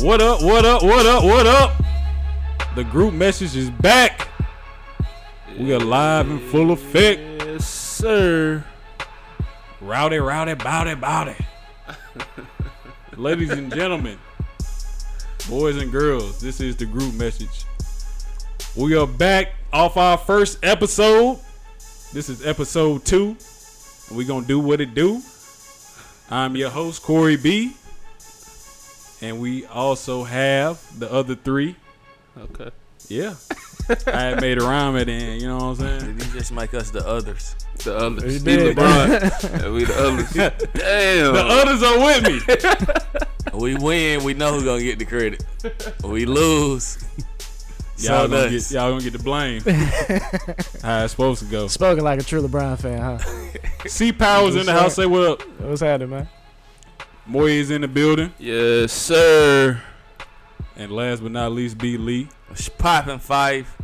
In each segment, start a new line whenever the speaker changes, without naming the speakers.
What up, what up, what up, what up? The group message is back. We are live in full effect.
Yes, sir.
Rowdy, bowdy. Ladies and gentlemen, boys and girls, this is the group message. We are back off our first episode. This is episode 2. And we're going to do what it do. I'm your host, Corey B. And we also have the other 3.
Okay.
Yeah. I had made a rhyme at the end, you know what I'm saying?
Did he just make us the others?
The others.
He
Steve
did,
LeBron. Yeah, we the others. Damn.
The others are with me.
We win, we know who's gonna get the credit. We lose.
Y'all gonna get the blame. How it's supposed to go.
Spoken like a true LeBron fan, huh?
C Powers in the house. Say what up.
What's happening, man?
Moy is in the building.
Yes, sir.
And last but not least, B Lee.
It's popping 5.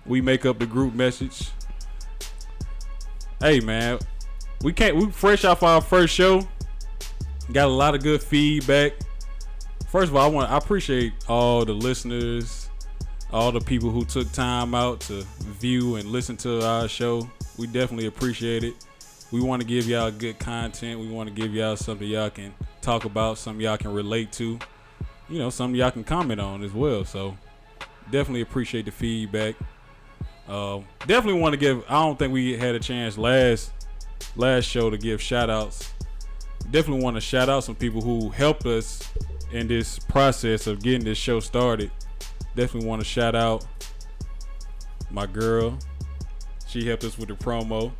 We make up the group message. Hey man, we fresh off our first show. Got a lot of good feedback. First of all, I appreciate all the listeners, all the people who took time out to view and listen to our show. We definitely appreciate it. We want to give y'all good content. We want to give y'all something y'all can talk about, something y'all can relate to. You know, something y'all can comment on as well. So definitely appreciate the feedback. Definitely want to give, I don't think we had a chance last show to give shout outs. Definitely want to shout out some people who helped us in this process of getting this show started. Definitely want to shout out my girl. She helped us with the promo.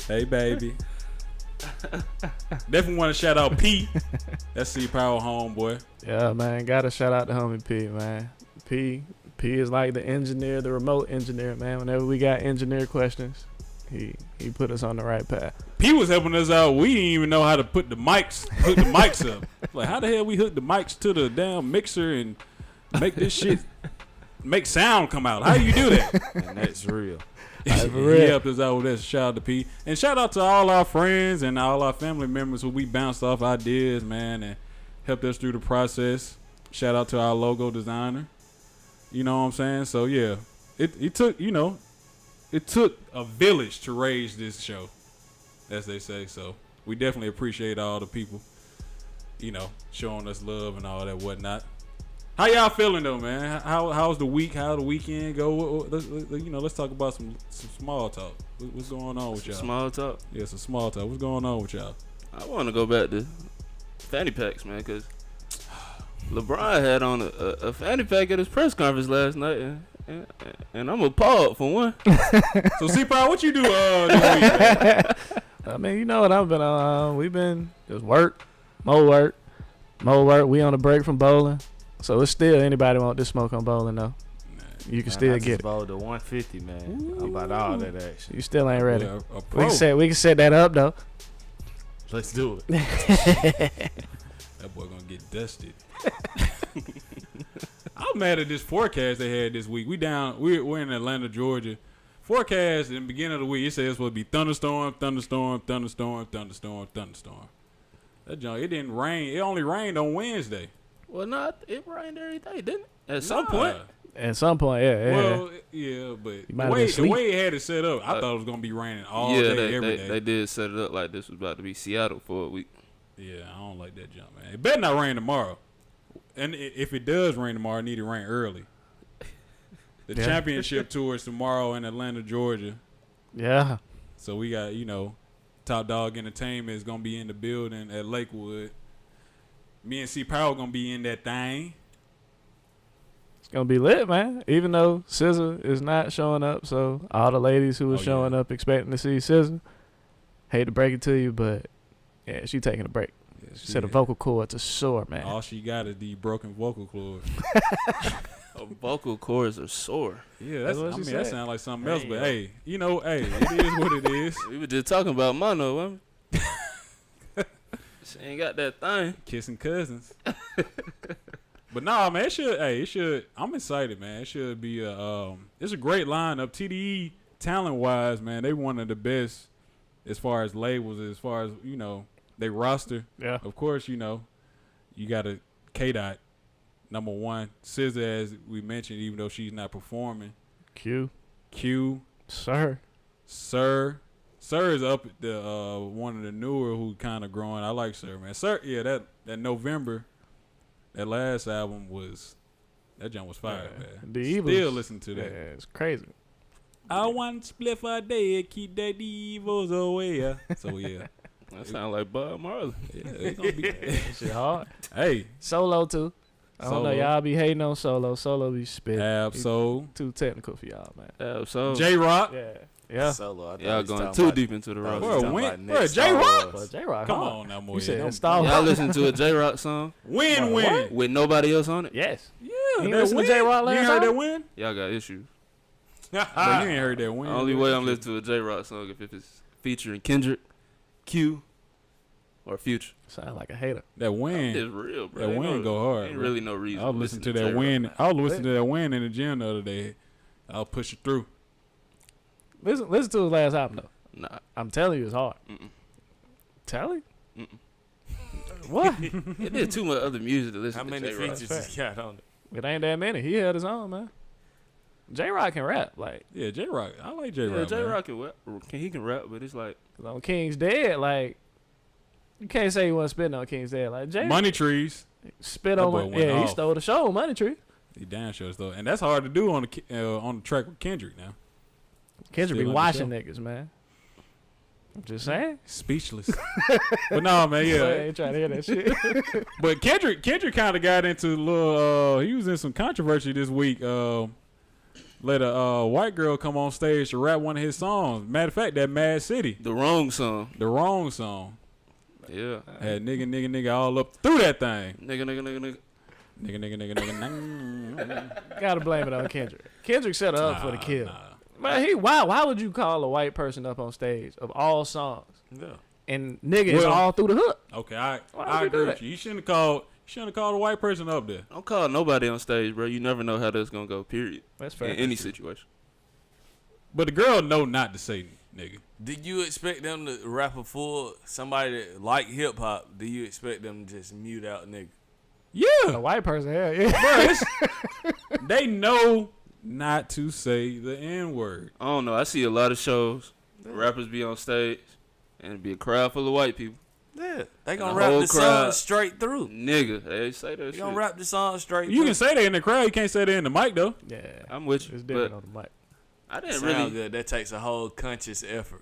Hey baby. Definitely want to shout out P. That's C Power homeboy.
Yeah, man. Gotta shout out to homie P, man. P is like the engineer, the remote engineer, man. Whenever we got engineer questions, he put us on the right path.
P was helping us out. We didn't even know how to hook the mics up. Like, how the hell we hook the mics to the damn mixer and make this shit make sound come out? How do you do that?
And that's real.
He helped us out with that. Shout out to P. And shout out to all our friends and all our family members who we bounced off ideas, man, and helped us through the process. Shout out to our logo designer. You know what I'm saying? So yeah, it took a village to raise this show, as they say. So we definitely appreciate all the people, showing us love and all that whatnot. How y'all feeling though, man? How's the week? How the weekend go? Let's talk about some small talk. What's going on with y'all?
Small talk?
Yeah, some small talk. What's going on with y'all?
I want to go back to fanny packs, man, because LeBron had on a fanny pack at his press conference last night, and I'm appalled for one.
So, C-Power, what you do this week, man?
I mean, you know what I've been on. We've been just more work. We on a break from bowling. So it's still anybody want this smoke on bowling though. You can still get it.
Bowled the 150, man. I'm about all that action.
You still ain't ready.
Yeah,
We can set that up though.
Let's do it.
That boy gonna get dusted. I'm mad at this forecast they had this week. We're in Atlanta, Georgia. Forecast in the beginning of the week, it said it's supposed to be thunderstorm. That junk, it didn't rain. It only rained on Wednesday.
Well, it rained every day, didn't it? At some point.
At some point, yeah.
Well, yeah, but the way it had it set up, I thought it was gonna be raining all day, every day.
They did set it up like this was about to be Seattle for a week.
Yeah, I don't like that jump, man. It better not rain tomorrow. And if it does rain tomorrow, it need to rain early. The championship tour is tomorrow in Atlanta, Georgia.
Yeah.
So we got, Top Dog Entertainment is going to be in the building at Lakewood. Me and C Power going to be in that thing.
It's going to be lit, man. Even though SZA is not showing up. So all the ladies who were showing up expecting to see SZA, hate to break it to you, but yeah, she taking a break. Yeah, she said the vocal cords are sore, man.
All she got is the broken vocal cords.
Vocal cords are sore.
Yeah, that sounds like something else. But hey, it is what it is.
We were just talking about mono, woman. She ain't got that thing.
Kissing cousins. But nah, man, it should. I'm excited, man. It should be it's a great lineup. TDE talent wise, man, they one of the best as far as labels, as far as they roster.
Yeah.
Of course, you got a K-Dot Number 1, SZA, as we mentioned, even though she's not performing.
Q.
Sir is up at the one of the newer who kind of growing. I like Sir, man. Sir, yeah, that November, that last album that jump was fire, man.
The Evils.
Still listen to that.
Yeah, it's crazy.
I want to split for a day, keep that evils away. Yeah. So yeah,
That sound like Bob Marley.
yeah, it's gonna be.
That shit hard.
Hey,
Solo too. I don't know.
Solo.
Y'all be hating on Solo. Solo be spit.
Absol,
Too technical for y'all, man.
So
J Rock.
Yeah.
Solo. I thought
y'all
he was
going
talking
too
about-
deep into the
I thought
rock.
he
Bro,
was talking
when-
about
bro,
next
J
Star
Rock?
Wars.
But J-Rock,
Come
hard.
on now, boy.
You said
Don't-
Star
Y'all
Wars.
listen to a J-Rock song
Win.
with nobody else on it?
Yes.
Yeah,
You
that
listen to
win.
J-Rock
You
last
ain't heard
time?
that win?
Y'all got issues.
Bro, you ain't heard that win.
The only way I'm listening to a J-Rock song if it's featuring Kendrick, Q, or Future.
Sound like a hater.
That win.
It's real, bro.
That
Ain't
win go hard,
Ain't
bro.
really no reason.
I was listening to that
J-Rock.
win. I was listening to that win in the gym the other day. I'll push it through.
Listen to his last album though.
Nah.
I'm telling you, it's hard.
Mm-mm.
Tell you?
Mm-mm.
What?
It did too much other music to listen
How
to
many
J-Rock.
features he got on it?
It ain't that many. He held his own, man. J-Rock can rap. Like,
Yeah, J Rock. I like J Rock.
Yeah, J-Rock he can rap, but it's like,
on King's Dead, like, you can't say he wasn't spitting on King's Dead. Like, J
Money Trees.
spit
That
on
boy
one.
went
Yeah, he
off.
stole the show, Money Tree.
He damn shows though, and that's hard to do on the track with Kendrick now.
Kendrick be
Still
watching
under
niggas, man. I'm just saying.
Speechless. But no, man,
I
yeah.
ain't trying to hear that shit.
But Kendrick kind of got into a little. He was in some controversy this week. Let a white girl come on stage to rap one of his songs. Matter of fact, that Mad City,
the wrong song.
the wrong song,
Yeah.
had nigga all up through that thing.
Nigga.
Nigga.
Gotta blame it on Kendrick. Kendrick set her up for the kill.
Nah.
Man, why would you call a white person up on stage of all songs
Yeah.
and nigga is
Well-
all through the hook?
Okay,
Why
I
would you
agree
do
with
that?
you. You shouldn't have called a white person up there.
Don't call nobody on stage, bro. You never know how that's gonna go. Period.
That's fair.
In any situation.
But the girl know not to say nigga.
Did you expect them to rap a full somebody that like hip hop? Do you expect them to just mute out nigga?
A
Yeah,
white person, hell yeah.
bro, they know not to say the N word.
I don't know. I see a lot of shows. Rappers be on stage and it be a crowd full of white people.
Yeah, they gonna
The
rap
whole
the song
crowd.
straight through.
Nigga, they say that
They
shit.
gonna rap the song straight
You
through.
can say that in the crowd. You can't say that in the mic though.
Yeah.
I'm with you.
It's different
But
on the mic.
I didn't
Sound
really.
good. That takes a whole conscious effort.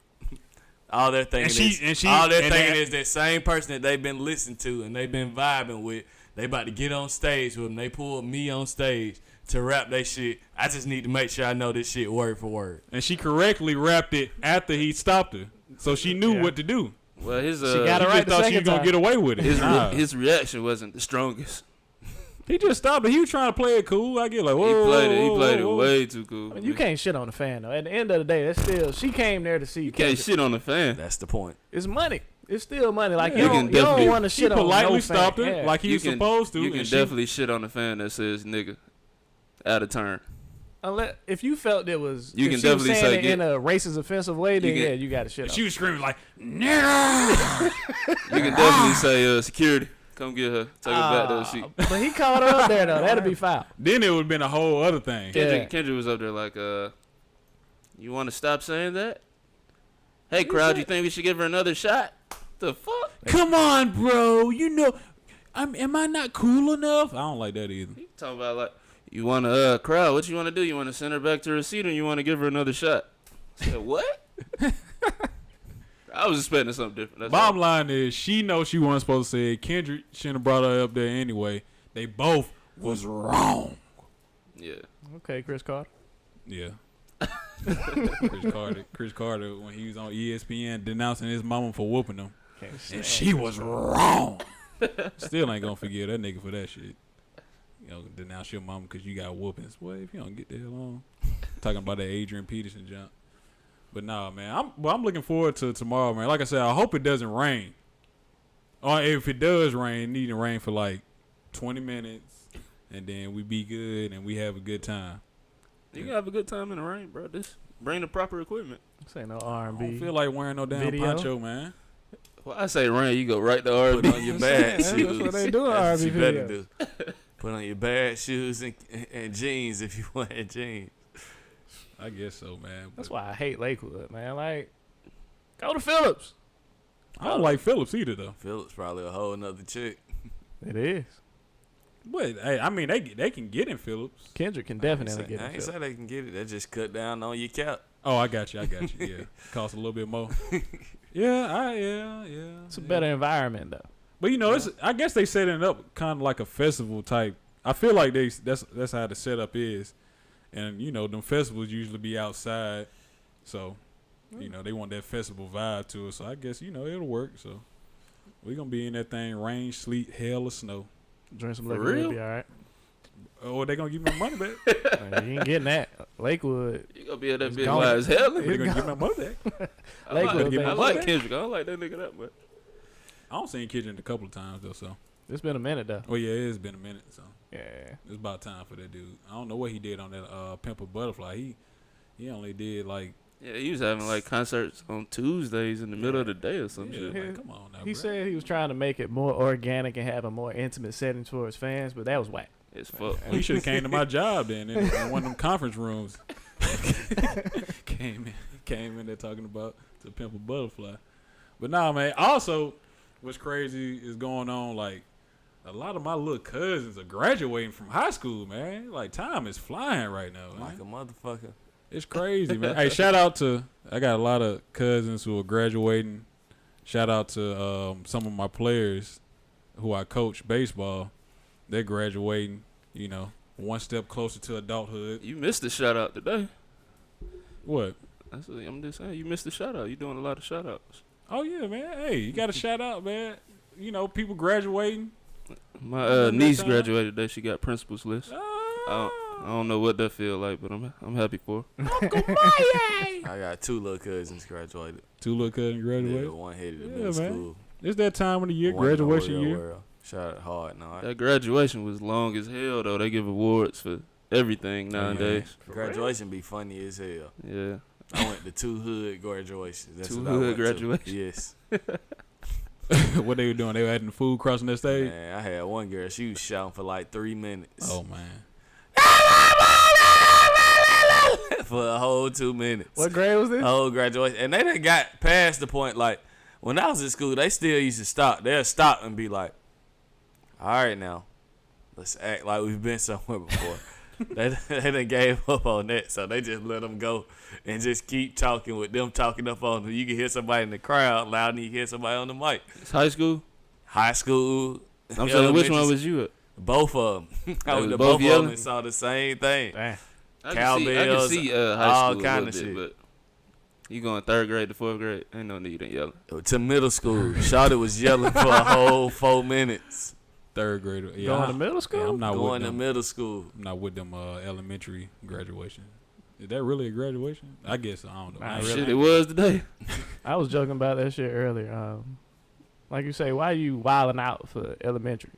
All they're thinking
And
is that same person that they've been listening to and they've been vibing with. They about to get on stage with them. They pulled me on stage to rap they shit. I just need to make sure I know this shit word for word.
And she correctly rapped it after he stopped her, so she knew
Yeah.
what to do.
Well, his
She
She
got it right
just
the
thought she was
second
gonna
time.
get away with it. Nah.
his reaction wasn't the strongest.
He just stopped it. He was trying to play it cool. I get like, whoa.
He played it
whoa.
way too cool.
I mean, you can't shit on the fan though. At the end of the day, that's still she came there to see.
You can't
Kendrick.
shit on the fan.
That's the point.
It's money. It's still money. Like
Yeah.
you
You can
don't
definitely-
want to
She
shit on
politely
no
stopped
fan.
her
Yeah.
like he was supposed to.
You can
and she-
definitely shit on the fan that says nigga out of turn.
Unless if you felt it was,
You
if
can
she was
definitely
saying
say
it in
get-
a racist, offensive way, then
can-
yeah, you got to shit on.
She was screaming like, nigga.
You can definitely say security. Come get her. Take her back to the seat.
But he caught her up there though. That'd be foul.
Then it would have been a whole other thing.
Yeah.
Kendrick was up there like, you want to stop saying that? Hey, crowd, you think we should give her another shot? The fuck?
Come on, bro. You know, am I not cool enough? I don't like that either.
He talking about like, you want to, crowd, what you want to do? You want to send her back to her seat or you want to give her another shot? I said, what? I was expecting something different. That's
Bottom
all.
line is, she knows she wasn't supposed to say it. Kendrick shouldn't have brought her up there anyway. They both was wrong.
Yeah.
Okay, Chris Carter.
Yeah. Chris Carter, when he was on ESPN denouncing his mama for whooping him.
Can't
And
stand
she was wrong. Still ain't gonna forgive that nigga for that shit. You know, denounce your mama because you got whoopings. Well, if you don't get the hell on. Talking about that Adrian Peterson jump. But nah, man. I'm looking forward to tomorrow, man. Like I said, I hope it doesn't rain. Or if it does rain, it need to rain for like 20 minutes, and then we be good and we have a good time.
You can have a good time in the rain, bro. Just bring the proper equipment.
This ain't no
I don't
R&B.
feel like wearing no damn
Video?
poncho, man.
Well, I say rain, you go right to
Put
R&B.
on your bad
That's
shoes.
what they do in
That's
R&B
what you better
videos.
do. Put on your bad shoes and jeans if you wear jeans.
I guess so, man.
That's why I hate Lakewood, man. Like, go to Phillips.
I don't like Phillips either, though.
Phillips probably a whole nother chick.
It is.
But hey, I mean, they can get in Phillips.
Kendrick can definitely get
I
in
ain't say
Phillips.
they can get it. They just cut down on your cap.
Oh, I got you. Yeah, cost a little bit more. Yeah.
It's a better environment, though.
But you know, I guess they setting it up kind of like a festival type. I feel like that's how the setup is, and you know, them festivals usually be outside, so you know they want that festival vibe to it. So I guess you know it'll work. So we gonna be in that thing, rain, sleet, hail, or snow.
Drink some
For
liquor,
real?
it'll be all right.
Oh, they gonna give me my money back?
You ain't getting that. Lakewood.
You gonna be at that
It's
big
gone.
wise hell.
They gonna give me my money back?
I
Lakewood,
like,
baby.
I like Kendrick. I don't like that nigga that much.
I don't seen Kitchen a couple of times though. So
It's been a minute, though.
well, yeah, it's been a minute. So
Yeah.
it's about time for that dude. I don't know what he did on that Pimp a Butterfly. He only did like
Yeah, he was having like concerts on Tuesdays in the middle of the day or some
yeah,
shit.
like, come on now.
He
bro.
said he was trying to make it more organic and have a more intimate setting for his fans, but that was whack.
It's fuck.
Well, he should have came to my job then in one of them conference rooms. came in there talking about the Pimp a Butterfly. But nah, man. Also, what's crazy is going on. Like a lot of my little cousins are graduating from high school, man. Like time is flying right now, man.
Like a motherfucker.
It's crazy, man. Hey, shout out to I got a lot of cousins who are graduating. Shout out to some of my players who I coach baseball. They're graduating, you know, one step closer to adulthood.
You missed the shout out today.
What?
I'm just saying, you missed the shout out. You doing a lot of shout outs.
Oh yeah, man. Hey, you got to shout out, man. You know, people graduating.
My niece
time?
graduated today. She got principal's list. I don't know what that feel like, but I'm happy for her.
I got two little cousins graduated.
Two little cousins graduated.
Yeah, one headed to
Yeah,
middle
man.
school.
It's that time of the year,
One in the
graduation
real
year.
world. Shout out hard, no.
That graduation was long as hell, though. They give awards for everything nowadays.
Graduation be funny as hell.
Yeah.
I went to two hood graduations. That's
Two
what I
hood
went to.
graduations?
Yes.
What they were doing? They were adding food crossing that stage.
Man, I had one girl. She was shouting for like 3 minutes.
Oh man.
For a whole 2 minutes.
What grade was this?
Whole graduation. And they done got past the point, like, when I was in school, they still used to stop. They'll stop and be like, all right now, let's act like we've been somewhere before. they done gave up on that, so they just let them go and just keep talking with them talking up on them. You can hear somebody in the crowd loud and you can hear somebody on the mic.
It's high school?
High school.
I'm saying, which one was you at?
Both of them. I
They
went
was
to
both
both of them
yelling?
and saw the same thing.
Damn.
I
Cowbells,
can see high
all
school
kind
a
of
little
shit.
bit, but you going 3rd grade to 4th grade, ain't no need in yelling.
To middle school. Shawty was yelling for a whole 4 minutes.
Third grader. Yeah,
Going to middle school?
Yeah, I'm not
Going
with
to
them.
middle school.
I'm not with them elementary graduation. Is that really a graduation? I guess I don't know.
Nah,
I ain't
really.
Shit, it was today.
I was joking about that shit earlier. Like you say, why you wilding out for elementary?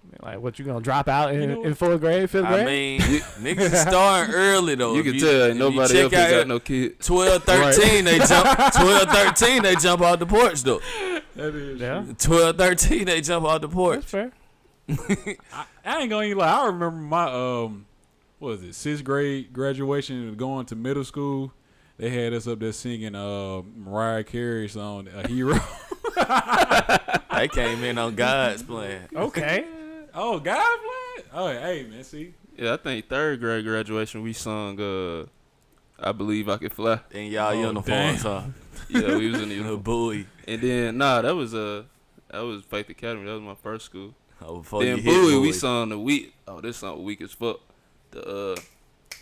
I mean, like, what, you gonna drop out in,
You know-
in 4th grade, 5th grade?
I mean, niggas is starting early though.
You
If
can tell
if
ain't nobody
check
else ain't
out
got no kids.
12, 13, they jump. 12, 13, they jump out the porch though.
That is
Yeah.
12, 13, they jump out the
That's
porch.
fair.
I ain't gonna even lie. I remember my what was it, 6th grade graduation and going to middle school. They had us up there singing Mariah Carey's song "A Hero."
They came in on God's plan.
Okay.
Oh, God playing? Oh, hey man, see.
Yeah, I think 3rd grade graduation we sung I Believe I Can Fly.
In y'all
Oh,
uniforms, huh?
Yeah, we was in the
The
uniform.
buoy.
And then that was Faith Academy. That was my first school.
Oh, before
Then
you hit
Bowie, we
buoy.
sung the week. Oh, this song weak as fuck. The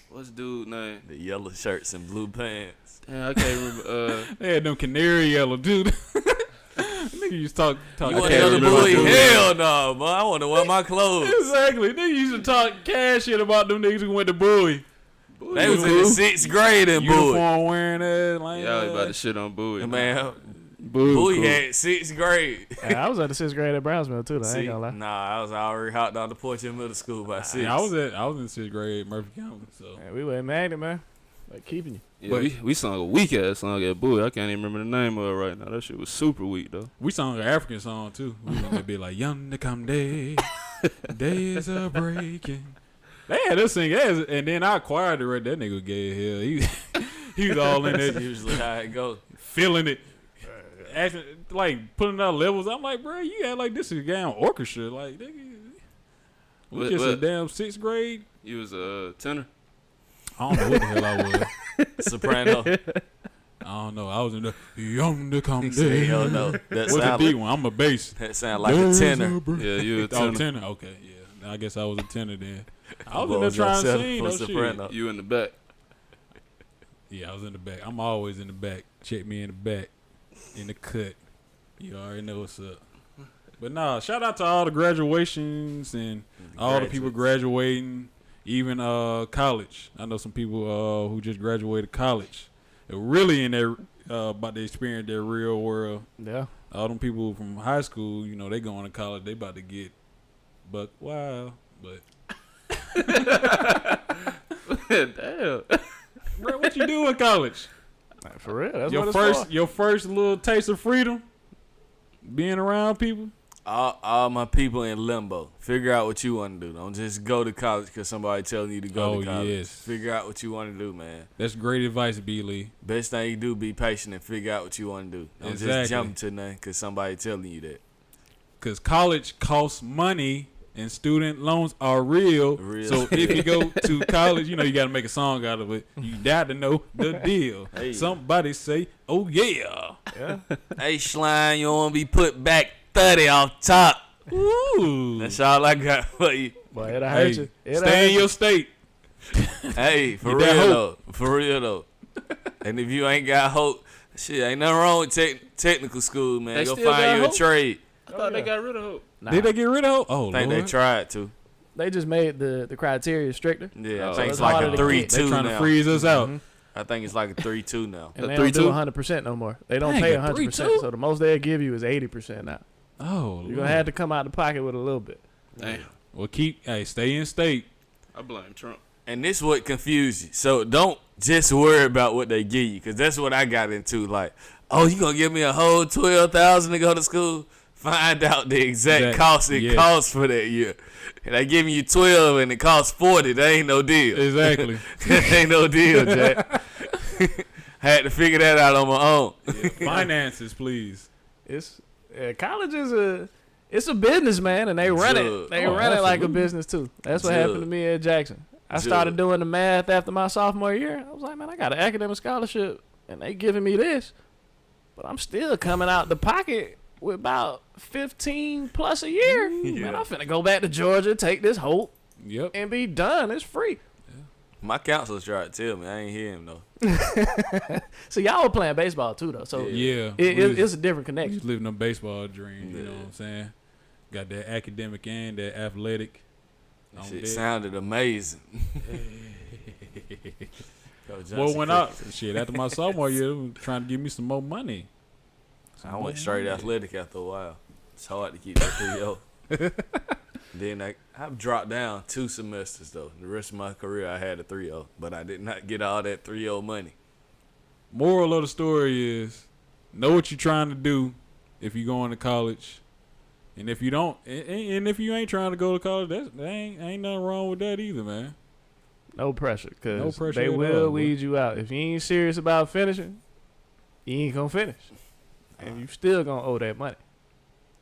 what's the dude name?
The yellow shirts and blue pants.
Damn, I can't remember.
They had them canary yellow, dude. Nigga used to talk.
You
I
want
can't
another
remember
buoy?
doing
Hell no, man. I want to wear my clothes.
Exactly. Nigga used to talk cash shit about them niggas who went to Bowie.
They was in the 6th grade in Bowie.
Uniform wearing that. Like,
Y'all about to shit on Bowie.
Man,
Bowie,
Bowie
cool.
had 6th grade.
Hey, I was at the 6th grade at Brownsville too, though. I
See,
ain't gonna lie.
nah, I was already hot down the porch in middle school by 6.
I was in 6th grade at Murphy County. So
Man, we were mad at man. Like keeping you.
Yeah, we sung a weak ass song at Bowie. I can't even remember the name of it right now. That shit was super weak though.
we sung an African song too. We would be like, "Young to come day, Days are breaking. They had us sing, and then I acquired it right. That nigga gay as hell. He was all in
That's
there,
usually how it goes.
feeling it, acting, like putting out levels. I'm like, bro, you act like this is a damn orchestra. Like, nigga, we
What-
just a
what?
damn 6th grade.
You was a tenor.
I don't know what the hell I was.
Soprano.
I don't know. I was in the young to come
He said,
down.
hell no. That
What's the
sound
D
like,
one? I'm a bass.
that sound like a tenor.
Yeah, you a
Oh,
tenor.
tenor. Okay, yeah. I guess I was a tenor then. I was
Boy
in there
was
trying to
upset
sing.
for
No shit.
soprano.
You in the back.
Yeah, I was in the back. I'm always in the back. Check me in the back, in the cut. You already know what's up. But nah, shout out to all the graduations and all the people graduating, even college. I know some people who just graduated college. They're really in there about to experience their real world.
Yeah.
All them people from high school, you know, they going to college. They about to get buck wild. But
Damn.
bro, what you do in college?
Like, for real. That's
Your
what it's
your first little taste of freedom, being around people.
All my people in limbo. Figure out what you want to do. Don't just go to college because somebody telling you to go
Oh,
to college.
yes.
Figure out what you want to do, man.
That's great advice, B. Lee.
Best thing you do, be patient and figure out what you want to do. Don't
Exactly.
just jump to nothing because somebody telling you that.
Because college costs money and student loans are real.
Real.
So if you go to college, you know, you got to make a song out of it. You got to know the deal.
Hey.
Somebody say, oh, yeah.
Yeah.
Hey, Schlein, you don't want to be put back 30 off top.
Ooh.
That's all I got for you.
Boy, it'll hurt
Hey,
you. It'll
stay
hurt
in
you.
your state.
Hey, for
Get that
real
hope.
though. For real though. And if you ain't got hope, shit, ain't nothing wrong with technical school, man.
They
Go
still
find
got
you a
hope?
trade.
I thought they got rid of hope.
Nah,
Did they get rid of? Oh,
I think
Lord.
they tried to.
they just made the criteria stricter.
Yeah, I
Oh,
think
so
it's
it's
like
harder
a
to get.
3-2
They trying
now.
to freeze us out.
Mhm.
I think it's like a 3-2 now.
And
A
they don't do
3-2?
100% no more. They don't
Dang,
pay
a
100%.
3-2?
So the most they'll give you is 80% now.
Oh,
You're going to have to come out the pocket with a little bit.
Damn.
Well, stay in state.
I blame Trump.
And this what confused you. So don't just worry about what they give you, because that's what I got into. Like, oh, you gonna give me a whole $12,000 to go to school? Find out the exact cost it costs for that year. And they giving you 12 and it costs 40. That ain't no deal.
Exactly.
That ain't no deal, Jack. Had to figure that out on my own.
Finances, please.
It's college is it's a business, man, and they run
Sure.
it. They
Oh,
run it like a
absolutely.
business too. That's what
Sure.
happened to me at Jackson. I
Sure.
started doing the math after my sophomore year. I was like, man, I got an academic scholarship, and they giving me this, but I'm still coming out the pocket with about 15 plus a year.
Yeah.
Man, I'm finna go back to Georgia, take this hope,
Yep.
and be done. It's free.
My counselor tried to tell me. I ain't hear him, though.
So y'all were playing baseball too, though. So
Yeah.
it's a different
We
connection.
just living a baseball dream, you know
Yeah.
what I'm saying? Got that academic and that athletic.
That
on
shit
deck.
sounded amazing. Coach
Well,
Johnson
when I
cooked.
shit after my sophomore year, they was trying to give me some more money.
I went straight athletic after a while. It's hard to keep that 3-0. Then I've dropped down 2 semesters, though. The rest of my career, I had a 3-0. But I did not get all that 3-0 money.
Moral of the story is, know what you're trying to do if you're going to college, and if you don't, and if you ain't trying to go to college, that ain't nothing wrong with that either, man.
No pressure,
No
because
pressure
they
at
will
all,
weed you out. If you ain't serious about finishing, you ain't gonna finish, and you still gonna owe that money.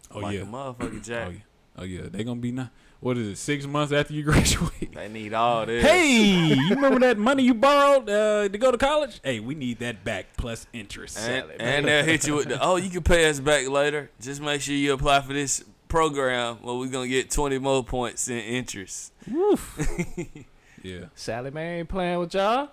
Oh
like
yeah,
a motherfucking Jack.
oh yeah, they gonna be not. What is it? 6 months after you graduate.
They need all this.
Hey, you remember that money you borrowed to go to college? Hey, we need that back plus interest.
And they'll hit you with the, oh, you can pay us back later. Just make sure you apply for this program where we're going to get 20 more points in interest.
Woof. Yeah.
Sally Mae ain't playing with y'all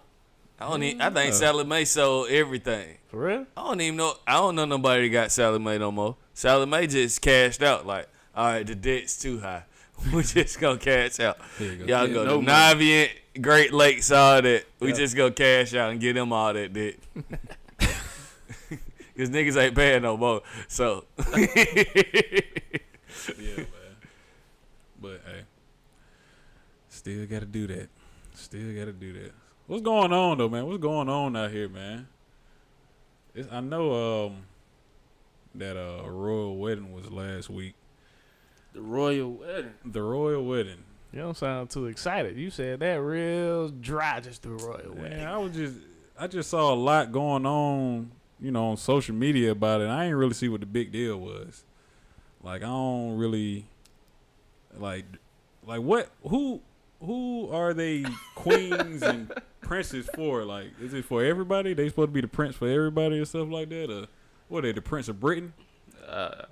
I think Sally Mae sold everything.
for real.
I don't know nobody that got Sally Mae no more. Sally Mae just cashed out like, all right, the debt's too high. We just gonna cash out.
There you go.
Y'all
Yeah,
go
no
to
money.
Navient, Great Lakes, all that. We
Yeah.
just go cash out and get them all that debt. Cause niggas ain't paying no more. So
Yeah, man. But hey, still gotta do that. Still gotta do that. What's going on though, man? What's going on out here, man? I know that royal wedding was last week.
The royal wedding.
The royal wedding.
You don't sound too excited. You said that real dry just the royal wedding.
Man, I just saw a lot going on, on social media about it. I ain't really see what the big deal was. Like, I don't really like what who are they queens and princes for? Like, is it for everybody? They supposed to be the prince for everybody or stuff like that? Or what are they, the Prince of Britain?
I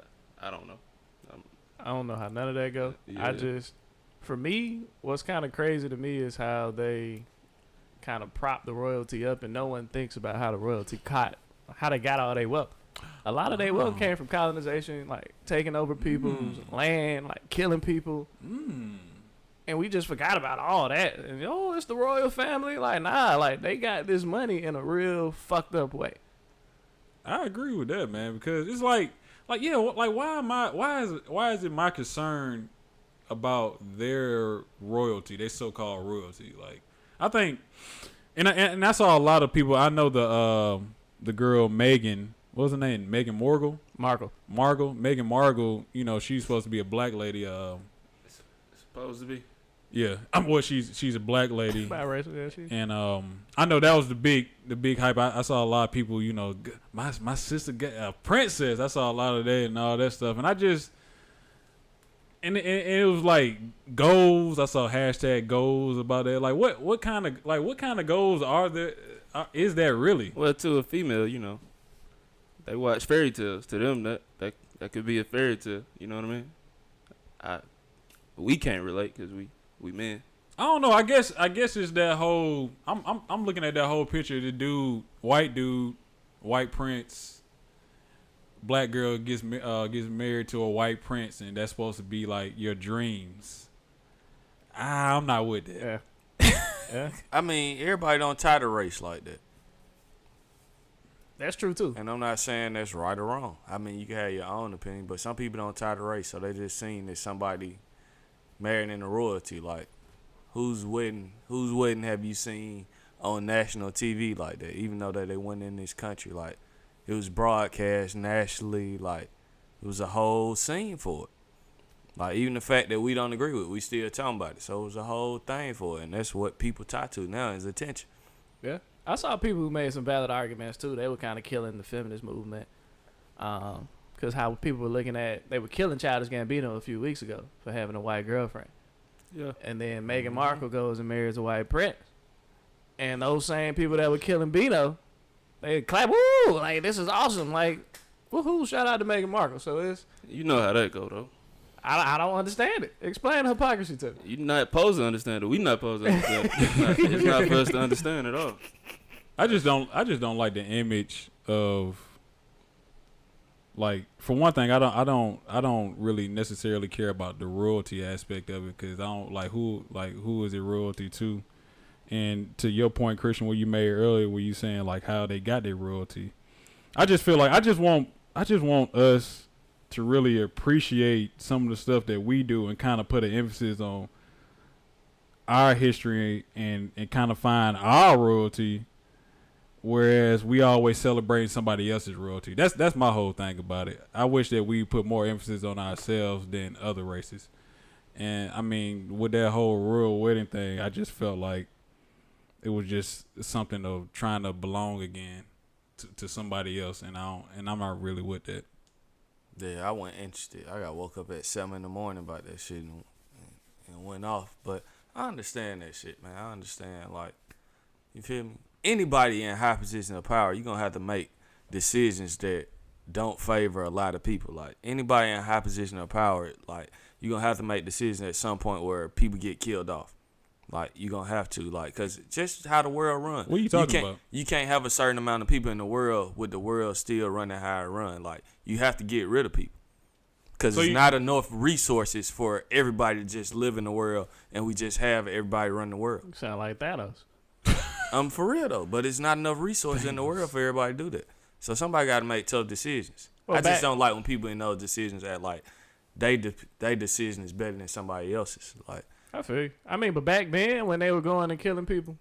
don't know.
I don't know how none of that go.
Yeah.
For me, what's kind of crazy to me is how they kind of prop the royalty up, and no one thinks about how the royalty how they got all their wealth. A lot of their wealth came from colonization, like taking over people's land, like killing people. And we just forgot about all that. And, it's the royal family. Like, nah, like they got this money in a real fucked up way.
I agree with that, man, because it's like yeah, like why is it my concern about their royalty, their so-called royalty? Like, I think, and I saw a lot of people. I know the girl Megan, what was her name? Meghan Markle. Meghan Markle. She's supposed to be a black lady.
Supposed to be.
Yeah, she's a black lady.
Biracial, yeah, she.
And I know that was the big hype. I saw a lot of people, my sister got a princess. I saw a lot of that and all that stuff. And I just, and it was like goals. I saw hashtag goals about that. Like what kind of goals are there? Is that really?
Well, to a female, they watch fairy tales. To them, that could be a fairy tale. You know what I mean? We can't relate because we men.
I don't know. I guess it's that whole. I'm looking at that whole picture. The white prince, black girl gets married to a white prince, and that's supposed to be like your dreams. I'm not with that.
Yeah.
I mean, everybody don't tie the race like that.
That's true too.
And I'm not saying that's right or wrong. I mean, you can have your own opinion, but some people don't tie the race, so they just seen that somebody marrying in the royalty. Like, whose wedding have you seen on national TV like that? Even though that they went in this country, like, it was broadcast nationally, like, it was a whole scene for it. Like, even the fact that we don't agree with it, we still talking about it. So it was a whole thing for it, and that's what people tie to now is attention.
Yeah. I saw people who made some valid arguments too. They were kind of killing the feminist movement. Because how people were looking at, they were killing Childish Gambino a few weeks ago for having a white girlfriend.
Yeah.
And then Meghan Markle goes and marries a white prince. And those same people that were killing Bino, they clap, woo, like, this is awesome. Like, woohoo, shout out to Meghan Markle. So it's,
You know how that go, though.
I don't understand it. Explain hypocrisy to me.
You're not supposed to understand it. We not supposed to understand it. It's not for us to understand at all.
I just don't like the image of, like, for one thing, I don't really necessarily care about the royalty aspect of it, because I don't who is it royalty to? And to your point, Christian, what you made earlier, where you saying like how they got their royalty, I just feel like I just want us to really appreciate some of the stuff that we do and kind of put an emphasis on our history and kind of find our royalty, whereas we always celebrate somebody else's royalty. That's my whole thing about it. I wish that we put more emphasis on ourselves than other races. And I mean, with that whole royal wedding thing, I just felt like it was just something of trying to belong again to somebody else, and I'm not really with that.
Yeah, I wasn't interested. I got woke up at 7 in the morning about that shit and went off. But I understand that shit, man. I understand, like, you feel me? Anybody in high position of power, you're going to have to make decisions that don't favor a lot of people. Like, anybody in high position of power, like, you're going to have to make decisions at some point where people get killed off. Like, you're going to have to, like, because just how the world runs.
What are you talking about?
You can't have a certain amount of people in the world with the world still running how it run. Like, you have to get rid of people. Because it's not enough resources for everybody to just live in the world, and we just have everybody run the world.
You sound like Thanos.
For real, though. But it's not enough resources in the world for everybody to do that. So somebody got to make tough decisions.
Well,
I just don't like when people in those decisions act like they decision is better than somebody else's. Like,
I feel you. I mean, but back then when they were going and killing people,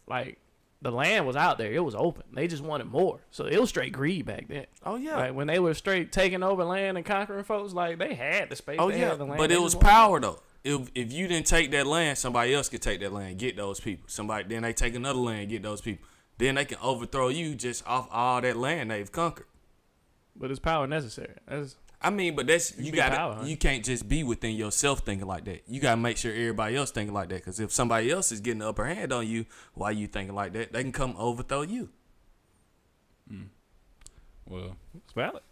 like, the land was out there. It was open. They just wanted more. So it was straight greed back then.
Oh yeah.
Like when they were straight taking over land and conquering folks, like they had the space.
Oh
they
yeah.
had the land.
But
They
it was
just wanted
power though. If you didn't take that land, somebody else could take that land, get those people. Then they take another land, get those people. Then they can overthrow you just off all that land they've conquered.
But it's power necessary.
I mean, but that's you
be
got
power, huh?
you can't just be within yourself thinking like that. You gotta make sure everybody else thinking like that. Because if somebody else is getting the upper hand on you while you thinking like that, they can come overthrow you.
Well,
It's valid.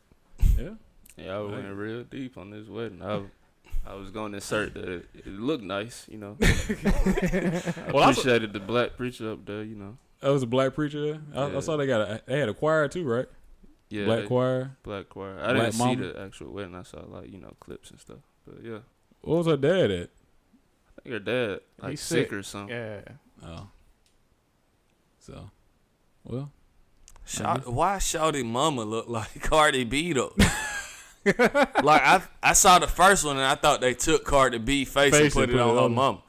yeah.
Yeah, I went real deep on this wedding. I was going to insert that it looked nice, you know.
Well,
I appreciated the black preacher up there, you know.
That was a black preacher there. I
Yeah.
saw they had a choir too, right?
Yeah,
Black choir.
Black choir. I
Black
didn't
mama.
see the actual wedding. I saw like, you know, clips and stuff. But yeah,
What was her dad at?
I think her dad like
He's
sick
sick.
or something.
Yeah.
Oh. So, well,
Why Shawty mama look like Cardi B though? Like I saw the first one and I thought they took Cardi B face and put it on her mama.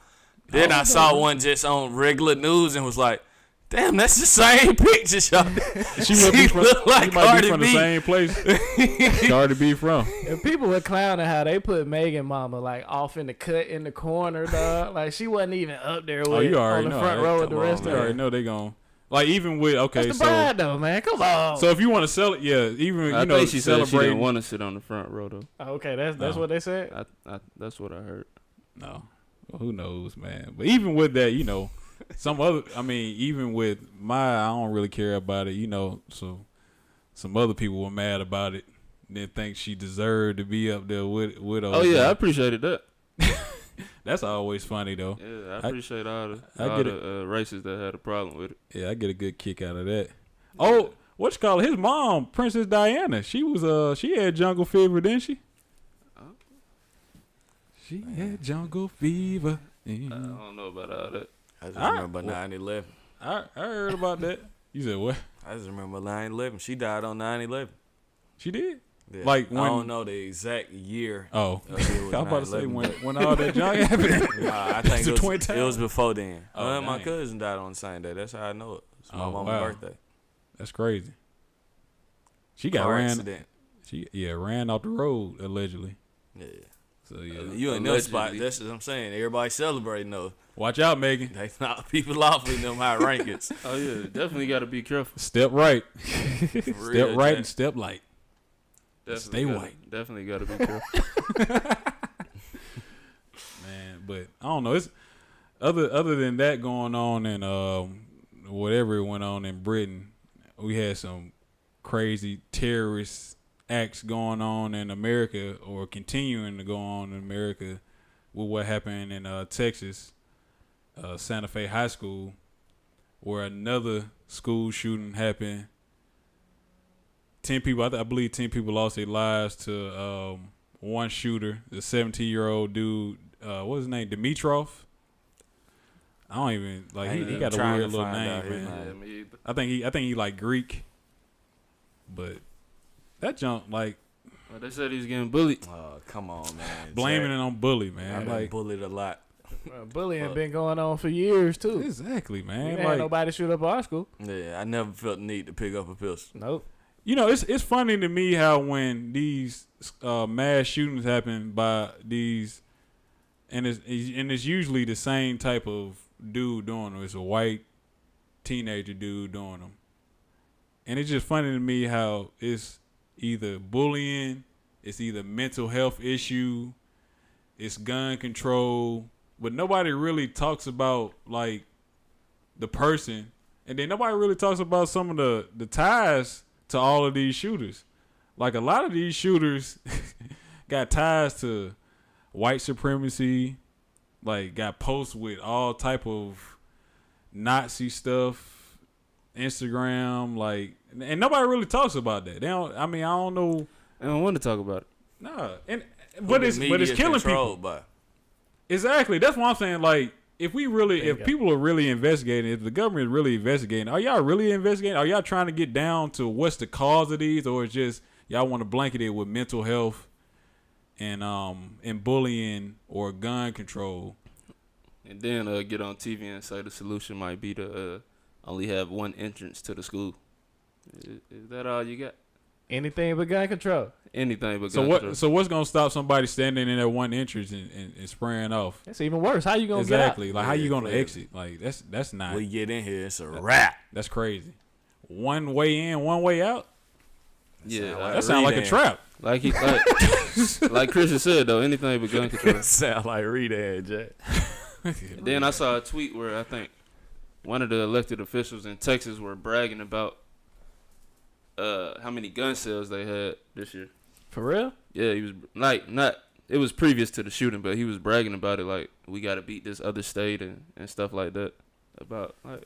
Then I saw one just on regular news and was like, damn, that's the same picture, Shawty.
she
look like
she might
Cardi
be from
B.
the same place. Cardi B from.
And people were clowning how they put Megan mama like off in the cut in the corner, dog. Like she wasn't even up there with
you already
on the
know
front
that.
row with the
Come on,
rest
You
of
already
them.
know they gon' like even with okay,
That's the
so
bride though, man. Come on.
if you want to sell it, yeah, even
I
you know
think she said she
celebrate.
didn't want to sit on the front row though.
Oh, okay, that's
No.
what they said.
That's what I heard.
No, well, who knows, man. But even with that, you know, some other. I mean, even with I don't really care about it. You know, so some other people were mad about it. Didn't think she deserved to be up there with.
Oh yeah, I appreciated that.
That's always funny though.
Yeah, I appreciate all
I
the
get it.
races that had a problem with it.
Yeah, I get a good kick out of that. Oh, what you call it? His mom, Princess Diana. She was she had jungle fever, didn't she? She had jungle fever.
I don't know about all that.
I just
All right.
remember 9/11.
I heard about that. You said what?
I just remember 9/11. She died on 9/11.
She did.
Yeah.
Like when?
I don't know the exact year.
Oh,
of it was
I was about to say
9/11,
when all that junk happened.
Nah, I think
It's a twin
it
tower?
was before then.
Oh,
My
dang.
cousin died on the same day. That's how I know it. It's my
Oh,
mama's
wow.
birthday.
That's crazy. She got
Car
ran.
accident.
She ran off the road allegedly.
Yeah.
So yeah,
You in them spot.
Allegedly.
That's what I'm saying. Everybody celebrating though.
watch out, Megan.
They knock people off in them high rankings.
Oh yeah, definitely got to be careful.
Step right,
For
step
real,
right,
Jack.
and step light. Stay white.
Definitely got to be careful.
Man, but I don't know. It's other than that going on and whatever went on in Britain, we had some crazy terrorist acts going on in America or continuing to go on in America with what happened in Texas, Sante Fe High School, where another school shooting happened. 10 people, I believe 10 people lost their lives to one shooter, the 17-year-old dude, what's his name, Dimitrov? I don't even, like, he got a
trying
weird
to
little
find out
name,
his
man.
Yeah, me either.
I think he like Greek, but that junk, like,
Well, they said he was getting bullied.
Oh, come on, man.
blaming
Jack,
it on bully,
I've
man.
been
Like,
bullied a lot.
Bullying been going on for years too.
exactly,
We
man.
ain't had
Like,
nobody shoot up our school.
Yeah, I never felt the need to pick up a pistol.
Nope.
you know, it's funny to me how when these mass shootings happen by these, and it's usually the same type of dude doing them. It's a white teenager dude doing them, and it's just funny to me how it's either bullying, it's either mental health issue, it's gun control, but nobody really talks about like the person, and then nobody really talks about some of the ties to all of these shooters. Like a lot of these shooters got ties to white supremacy, like got posts with all type of Nazi stuff, Instagram, like, and nobody really talks about that. They don't. I mean, I don't know.
I don't want to talk about it.
Nah, and but it's killing people.
By.
Exactly. That's what I'm saying. Like, if we really, if
Bingo.
people are really investigating, if the government is really investigating, are y'all really investigating? Are y'all trying to get down to what's the cause of these, or it's just y'all want to blanket it with mental health and bullying or gun control?
And then get on TV and say the solution might be to only have one entrance to the school. Is that all you got?
Anything but gun control.
Anything but
So
gun
what?
control.
So what's gonna stop somebody standing in that one entrance and spraying off?
That's even worse. How you gonna
Exactly.
get
Like how you gonna
clearly.
exit? Like that's not.
We get in here, it's a wrap.
That's crazy. One way in, one way out.
Yeah,
That sounds like a trap.
like like Christian said though, anything but gun control.
Sound like Rita Jack.
And then I saw a tweet where I think one of the elected officials in Texas were bragging about how many gun sales they had this year.
For real?
Yeah, he was like not. It was previous to the shooting, but he was bragging about it like we got to beat this other state and stuff like that. About like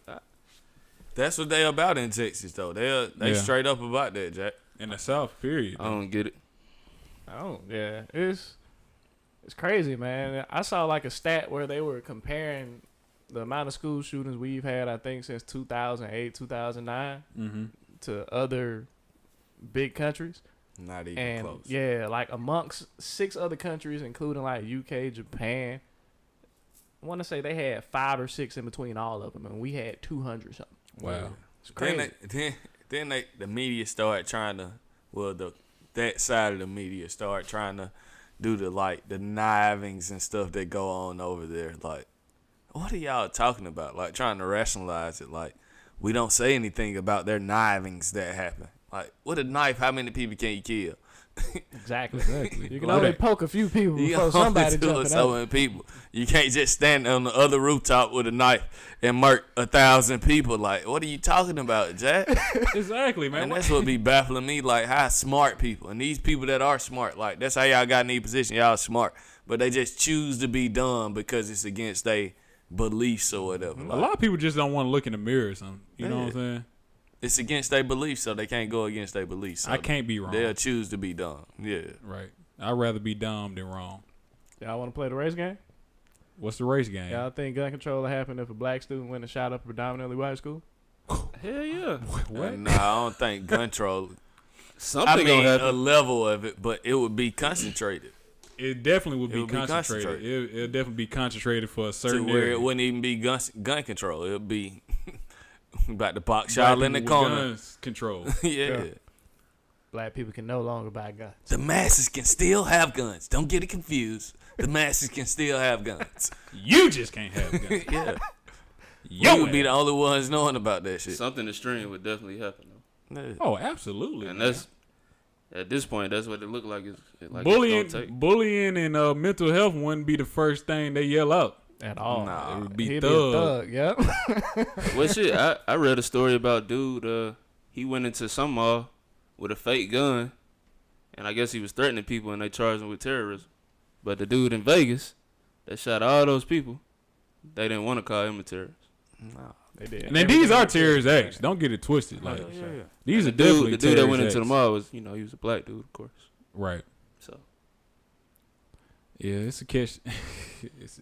That's what they about in Texas though. They
Yeah.
straight up about that, Jack.
In the South, period.
I don't get it.
Oh yeah, it's crazy, man. I saw like a stat where they were comparing the amount of school shootings we've had, I think, since 2008, 2009,
Mm-hmm.
to other big countries.
Not even
And
close.
yeah, like amongst 6 other countries, including like UK, Japan, I want to say they had 5 or 6 in between all of them, and we had 200 something.
Wow.
It's crazy.
Then the media start trying to, that side of the media start trying to do the knivings and stuff that go on over there. Like, what are y'all talking about? Like, trying to rationalize it. Like, we don't say anything about their knivings that happen. Like, with a knife, how many people can you kill?
Exactly. You can
Like
only
that.
poke a few people
You
before
only
somebody
do it
jumping
so
out.
many people. You can't just stand on the other rooftop with a knife and murk 1,000 people. Like, what are you talking about, Jack?
Exactly, man.
And that's what be baffling me, like how smart people and these people that are smart, like that's how y'all got in these positions. Y'all smart, but they just choose to be dumb because it's against their beliefs or whatever.
A
Like,
lot of people just don't want to look in the mirror or something. You know what I'm saying?
it's against their beliefs, so they can't go against their beliefs. So
I can't be wrong.
They'll choose to be dumb. Yeah.
Right. I'd rather be dumb than wrong.
Y'all want to play the race game?
What's the race game?
Y'all think gun control will happen if a black student went and shot up a predominantly white school?
Hell yeah.
What?
Nah, I don't think gun control.
Something
I mean,
gonna
a
happen.
level of it, but it would be concentrated
It definitely would
It
be
would be
concentrated.
concentrated.
It'll definitely be concentrated for a
to
certain
where
area.
it wouldn't even be gun control. It would be about to box
Black
y'all in the
people with
corner.
guns control.
Yeah.
Black people can no longer buy guns.
The masses can still have guns. Don't get it confused. The masses can still have guns.
You just can't have guns.
Yeah.
You
You would be the only ones knowing about that shit.
Something extreme would definitely happen though.
Yeah.
Oh, absolutely.
And
man.
that's at this point, that's what it looked like.
bullying.
It's gonna take.
Bullying and mental health wouldn't be the first thing they yell out.
At all.
Nah.
It would be
He'd
thug.
be a thug, yep.
Well, shit, I read a story about dude. He went into some mall with a fake gun, and I guess he was threatening people, and they charged him with terrorism. But the dude in Vegas that shot all those people, they didn't want to call him a terrorist.
Nah.
They did.
And then these are terrorist acts. Don't get it twisted. Like
Yeah.
these are
And
definitely
the dude that went
terrorist
into the
acts.
mall was, he was a black dude, of course.
Right.
So
Yeah, it's a catch. It's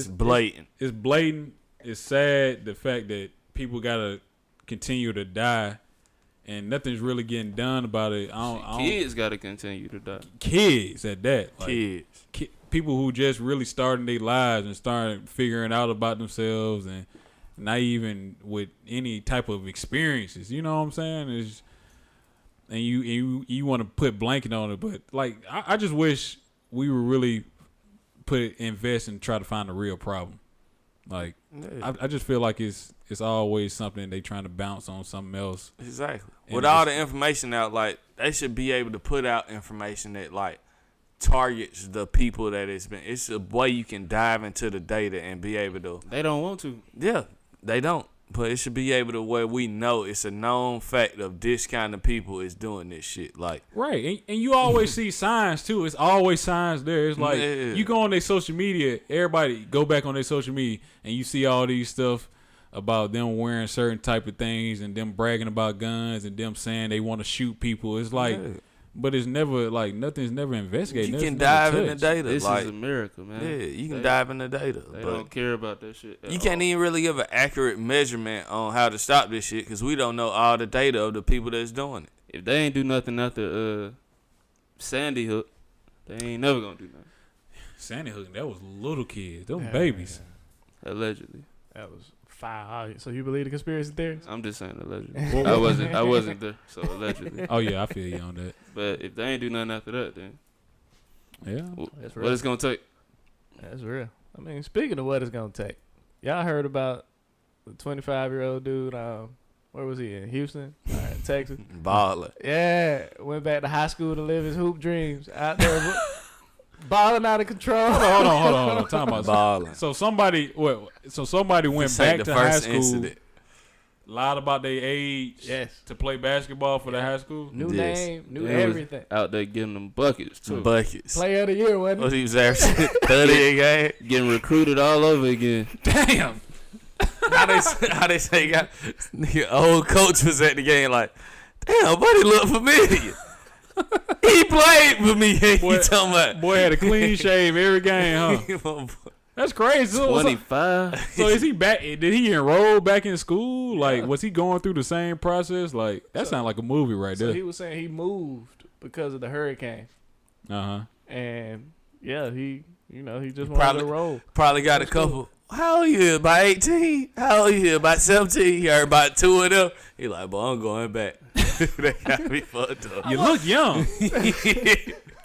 blatant.
It's blatant. It's sad the fact that people gotta continue to die, and nothing's really getting done about it. I don't
kids got to continue to die.
kids at that. Like,
Kids.
people who just really starting their lives and starting figuring out about themselves and not even with any type of experiences. You know what I'm saying? And you want to put blanket on it, but like I just wish we would really invest and try to find the real problem. Like I just feel like it's always something they trying to bounce on something else.
Exactly.
And
With all the information out, like they should be able to put out information that like targets the people that it's a way you can dive into the data and be able to.
They don't want to.
Yeah, they don't. But it should be able to where we know it's a known fact of this kind of people is doing this shit. Like
Right, and you always see signs too. It's always signs there. It's like
Yeah.
you go on their social media. Everybody go back on their social media, and you see all these stuff about them wearing certain type of things and them bragging about guns and them saying they want to shoot people. It's like,
Yeah.
but it's never like nothing's never investigated.
you
Nothing's
can
never
dive in the
touched.
data.
This
like
is America, man.
yeah, you can
They-
dive in the data.
They
But
don't care about that shit.
you can't even really give an accurate measurement on how to stop this shit because we don't know all the data of the people that's doing it.
If they ain't do nothing after Sandy Hook, they ain't never gonna do nothing.
Sandy Hook, that was little kids, those
Yeah.
babies.
Allegedly.
That was fire. So you believe the conspiracy theories?
I'm just saying allegedly. I wasn't there, so allegedly.
Oh yeah, I feel you on that.
But if they ain't do nothing after that, then
Yeah.
That's
what it's gonna take?
That's real. I mean, speaking of what it's gonna take, y'all heard about the 25-year-old dude? Where was he in Houston, Texas?
Baller.
Yeah, went back to high school to live his hoop dreams out there, balling out of control.
Hold on. Talking about
Balling.
So somebody went
This ain't
back
the
to high
first
school,
incident.
lied about their age,
Yes.
to play basketball for the high school.
New
Yes.
name, new
They was
everything.
out there getting them buckets too.
Buckets.
Player of the year, wasn't
What
he?
he was averaging 30 a game.
Getting recruited all over again.
Damn.
How they say got the old coach was at the game like, damn, buddy look familiar. He played for me. He talking about
Boy had a clean shave every game, huh? That's crazy. So
25.
So is he back? Did he enroll back in school? Like, was he going through the same process? Like, that sounds like a movie right
So
there.
he was saying he moved because of the hurricane, and yeah, he just wanted to roll.
Probably got a couple. How old you? About 18? How old you? About 17? He heard about 2 of them. He like, boy, I'm going back. They got me fucked up.
You look young.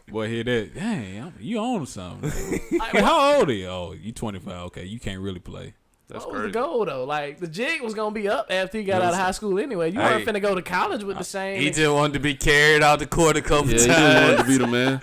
Boy, hear that? Dang, you own something. How old are you? Oh, you 25. Okay, you can't really play.
That's
What was
crazy.
the goal though? Like the jig was gonna be up after he got out of high school anyway. You weren't
Hey.
finna go to college with the same.
He just wanted to be carried out the court a couple
Yeah, he
times.
just wanted to be the man.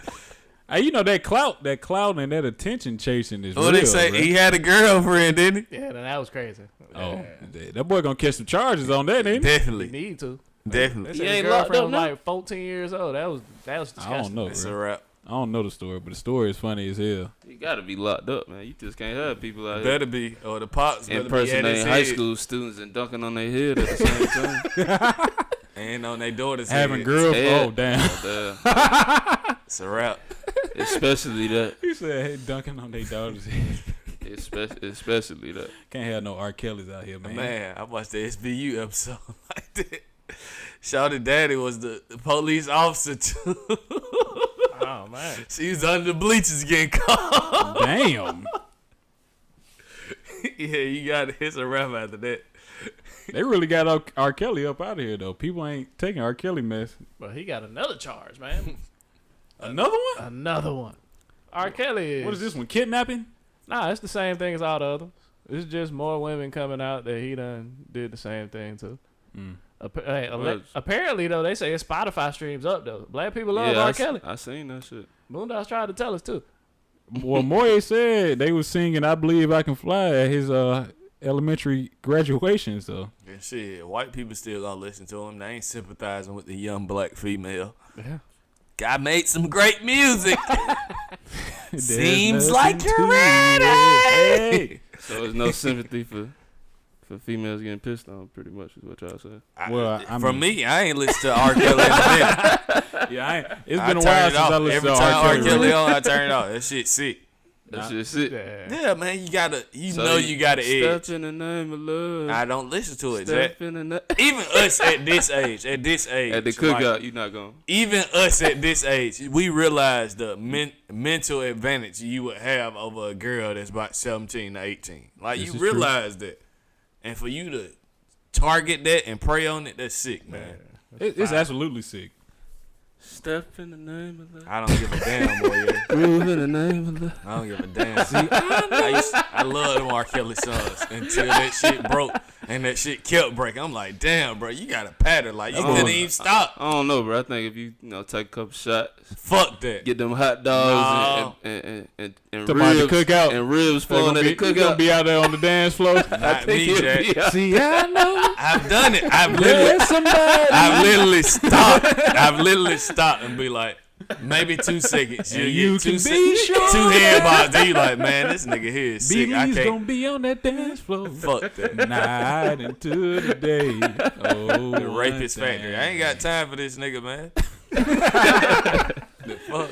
Hey, you know that clout and that attention chasing is
What
real.
they say?
Right?
He had a girlfriend, didn't
Yeah, that was crazy.
Oh, that boy gonna catch some charges on that,
he?
ain't he?
You
Definitely.
need to.
Definitely.
They
He
said his
ain't locked
girlfriend
up
was
now?
like 14 years old. That was disgusting.
I don't know,
That's a
bro.
wrap.
I don't know the story, but the story is funny as hell.
You gotta be locked up, man. You just can't have people out here
Better be. Or the pops better be at
impersonating
his
high
head.
school students and dunking on their head at the same time.
And on their daughter's
Having
head.
girls,
Yeah.
oh damn.
It's a wrap.
Especially that.
He said, "Hey, dunking on their daughters."
Especially that.
Can't have no R. Kelly's out here, man.
Man, I watched the SVU episode like that. Shawty daddy was the police officer too.
Oh man.
She was under the bleachers getting caught.
Damn.
Yeah, you got it. It's a wrap after that.
They really got R. Kelly up out of here though. People ain't taking R. Kelly mess.
But he got another charge, man.
Another one?
Another one. R. Kelly is.
What is this one? Kidnapping?
Nah, it's the same thing as all the others. It's just more women coming out that he done did the same thing to.
Mm.
Apparently, though, they say his Spotify streams up, though. Black people love R. Kelly.
I seen that shit.
Moondog's tried to tell us, too.
Well, Moye said they was singing "I Believe I Can Fly" at his elementary graduation. So
And shit, white people still gonna listen to him. They ain't sympathizing with the young black female.
Yeah.
Guy made some great music.
There's
Seems
nothing
like
to
you're
it.
ready.
Hey.
So there's no sympathy for females getting pissed on, pretty much is what y'all say.
Well, I
For
mean-
me, I ain't listened to R. Kelly in a minute.
Yeah, it's
I
been a
turn
while
it
since
off.
I listened
Every
to
time
R. Kelly.
Kelly on, I turn it off. That shit sick.
That shit's it.
Yeah.
Yeah, man, you gotta,
So
you gotta edge.
Step in the name of love.
I don't listen to it,
Step
Jack.
in the
Even us at this age,
at the
like,
cookout, you not going.
even us at this age, we realize the mental advantage you would have over a girl that's about 17 to 18. Like,
This
you
is true.
realize that. And for you to target that and prey on it, that's sick, man.
It's absolutely sick.
Step in the name of love.
I don't give a damn, boy. Yeah.
Groove in the name of love.
I don't give a damn. See, I love them R. Kelly songs until that shit broke and that shit kept breaking. I'm like, damn, bro, you got a pattern. Like, you couldn't even stop.
I don't know, bro. I think if you take a couple shots,
Fuck that.
get them hot dogs and
Talking about the
ribs
cookout.
and ribs
They're
falling
gonna,
at the
be, gonna
cookout.
be out there on the dance floor.
Not me,
It'll
Jack.
be out.
See, I know
I've done it. I've literally stopped and be like, maybe 2 seconds.
And
You
you
get two,
can be sure.
2 head bobs. Then you like, man, this nigga here is sick. I
Billy's
can't.
gonna be on that dance floor.
Fuck that.
Night into the day. Oh,
The rapist factory. I ain't got time for this nigga, man. The fuck.